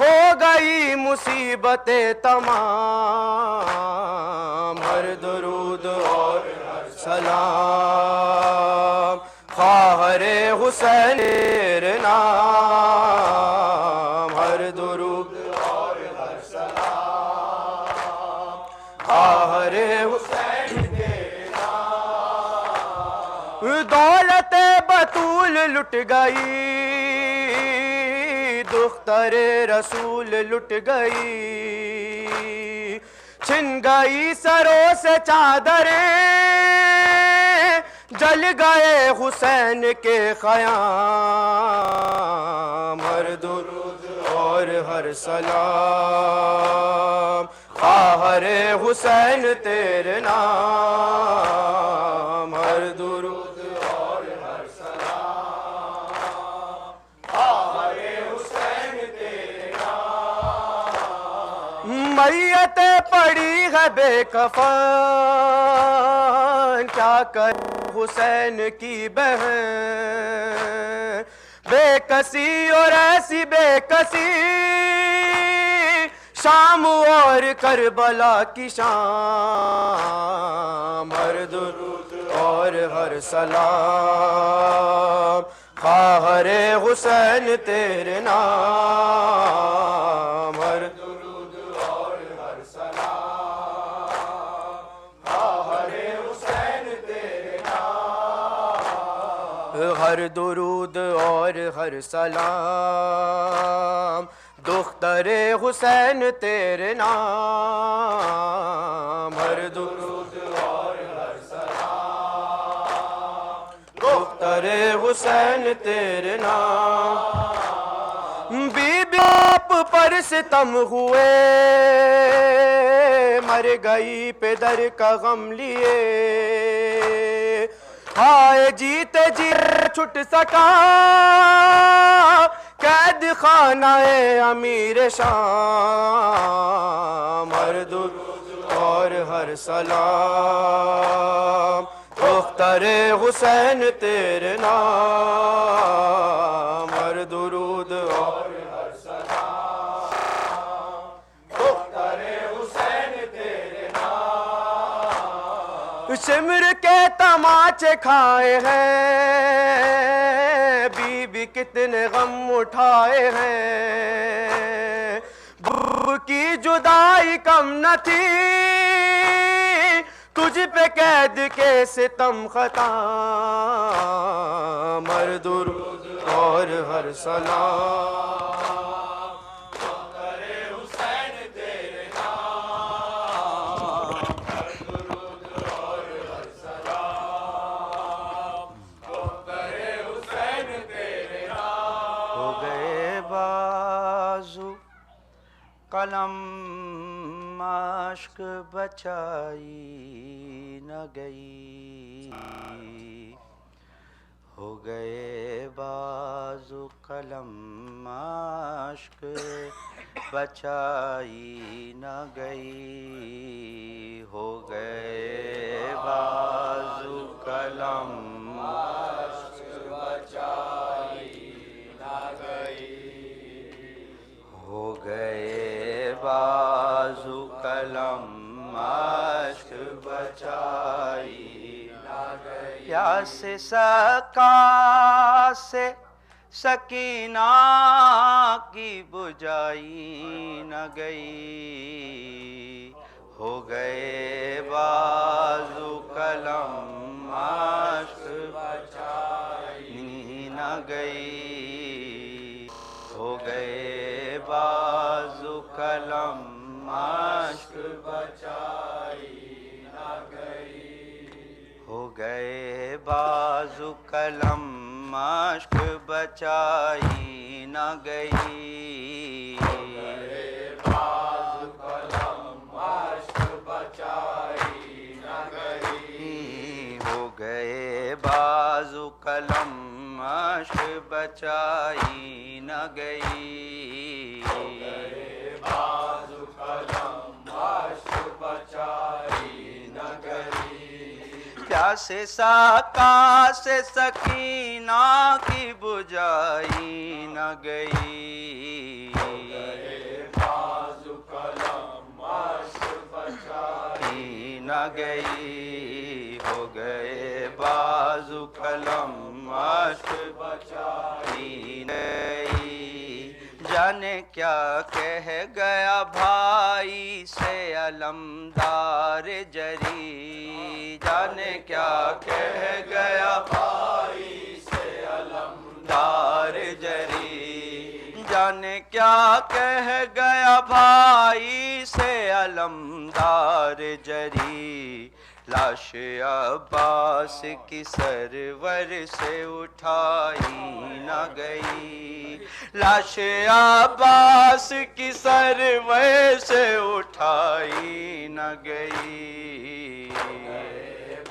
ہو گئی مصیبتیں تمام ہر درود اور ہر سلام خواہر حسین تیرے نام ہر درود اور ہر سلام خواہر حسین تیرے نام دولت بطول لٹ گئی دختر رسول لٹ گئی چھن گئی سروں سے چادریں جل گئے حسین کے خیام ہر درود اور ہر سلام خواہر حسین تیرے نام ہر درود اور ہر سلام خواہر حسین تیرے نام میت پڑی ہے بے کفن کیا کر حسین کی بہن بے کسی اور ایسی بے کسی شام اور کربلا کی شام ہر درود اور ہر سلام خواہر حسین تیرے نام ہر درود اور ہر سلام خواہر حسین تیرے نام ہر درود اور ہر سلام دختر حسین تیرے نام ہر درود اور ہر سلام دختر حسین تیرے نام بی بی آپ پر ستم ہوئے مر گئی پدر کا غم لیے ہائے جیتے جی چھٹ سکا قید خانہ امیر شام ہر درود اور ہر سلام دختر حسین تیرے نام ہر درود اور ہر سلام دختر حسین تیرے نام شمر کے تماچے کھائے ہیں بی بی کتنے غم اٹھائے ہیں بو کی جدائی کم نہ تھی تجھ پہ قید کے ستم خطا، مر درود اور ہر سلام کرے حسین تیرے نام، ہر درود اور ہر سلام کرے حسین تیرے نام۔ ہو گئے بازو قلم مشق بچائی نہ گئی، ہو گئے بازو قلم مشق بچائی نہ گئی، ہو گئے بازو قلم مشق بچائی نہ گئی، ہو گئے بازو قلم مشق بچائی نہ گئی، پیاس سقا سے سکینہ کی بجھائی نہ گئی، ہو گئے بازو قلم مشق بچائی نہ گئی، ہو گئے بازو قلم مشق بچائی نہ گئی، ہو گئے بازو قلم مشق بچائی نہ گئی، بازو قلم مشق بچائی نہ گئی، ہو گئے بازو قلم مشق بچائی نہ گئی، بازو قلم مشق بچائی نہ گئی، پیاس سقا سے سکینہ کی بجھائی نہ گئی، بازو قلم مشق بچائی نہ گئی، ہو گئے بازو قلم مشق بچائی نہ گئی، جانے کیا کہہ گیا بھائی سے علمدار جری، جانے کیا کہہ گیا بھائی سے علمدار جری، جانے کیا کہہ گیا بھائی سے علمدار جری، لاش عباس کی سرور سے اٹھائی نہ گئی، لاش عباس کی سرور سے اٹھائی نہ گئی،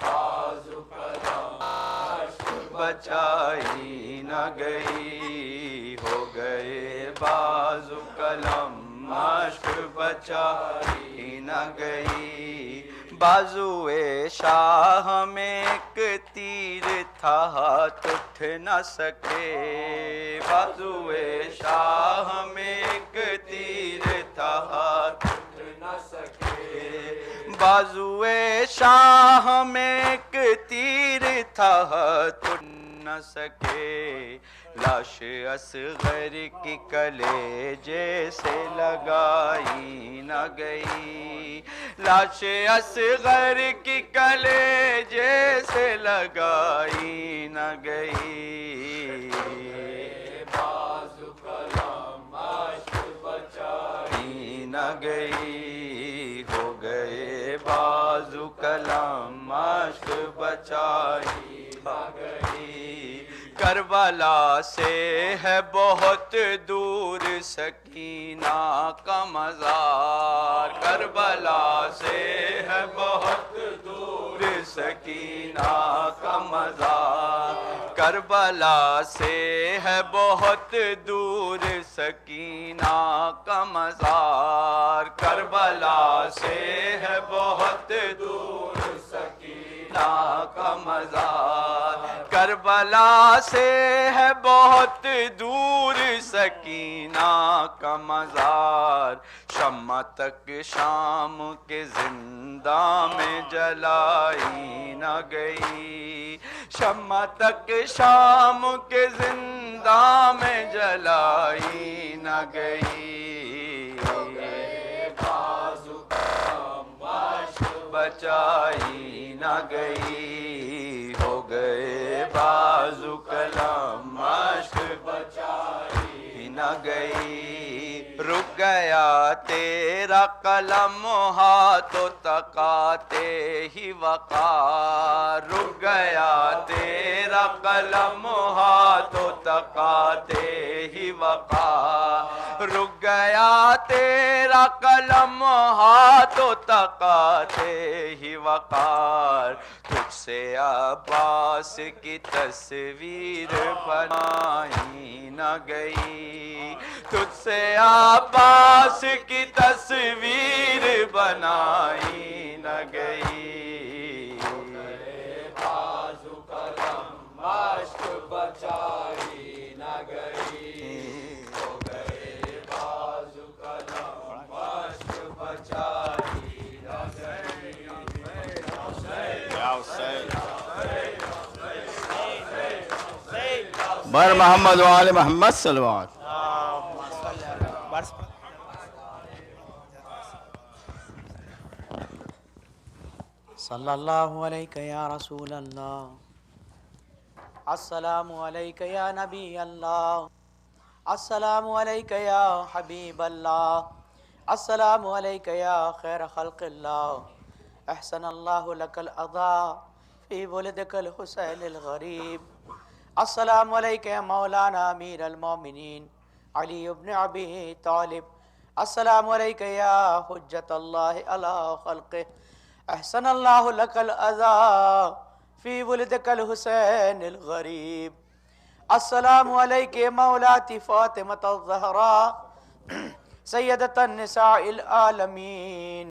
بازو قلم مشق بچائی نہ گئی، ہو گئے بازو قلم مشق بچائی نہ گئی، بازوئے شاہ میں ایک تیر تھا ہاتھ اٹھ نہ سکے، بازوئے شاہ میں ایک تیر تھا ہاتھ اٹھ نہ سکے، بازوئے شاہ میں ایک تیر تھا ہاتھ اٹھ نہ سکے، لاش اصغر کی کلیجے سے لگائی نہ گئی، لاش اصغر کی کلیجے سے لگائی نہ گئی، بازو قلم مشق بچائی نہ گئی، ہو گئے بازو قلم مشق بچائی نہ گئی، کربلا سے ہے بہت دور سکینہ کا مزار، کربلا سے ہے بہت دور سکینہ کا مزار، کربلا سے ہے بہت دور سکینہ کا مزار، کربلا سے ہے بہت دور سکینہ کا مزار، کربلا سے ہے بہت دور سکینہ کا مزار، شمع تک شام کے زندہ میں جلائی نہ گئی، شمع تک شام کے زندہ میں جلائی نہ گئی، بازو قلم مشق بچائی نہ گئی، ہو گئے بازو کلام مشق بچائی نہ گئی، رک گیا تیرا قلم ہاتھوں تکاتے ہی وقار، رک گیا تیرا قلم ہاتھوں تکاتے ہی وقار، رک گیا تیرا قلم ہاتھوں تکاتے ہی وقار، تجھ سے عباس کی تصویر بنائی نہ گئی، تجھ سے عباس کی تصویر بنائی نہ گئی، بازو قلم مشق بچائی نہ گئی، ہو گئے بازو قلم مشق بچائی نہ گئی، یا حسین بر محمد و آل محمد صلوات. صلی اللہ علیہ یا رسول اللہ، السلام علیک یا نبی اللہ، السلام علیک یا حبیب اللہ، السلام علیک یا خیر خلق اللہ، احسن اللہ لک العطا فی ولدک الحسین الغریب، السلام علیک یا مولانا امیر المومنین علی ابن ابی طالب، السلام علیک یا حجت اللہ علی خلقہ، احسن اللہ لک العطا فی ولدک الحسین الغریب، السلام علیک مولاتی فاطمۃ الزہراء سیدۃ النساء العالمین،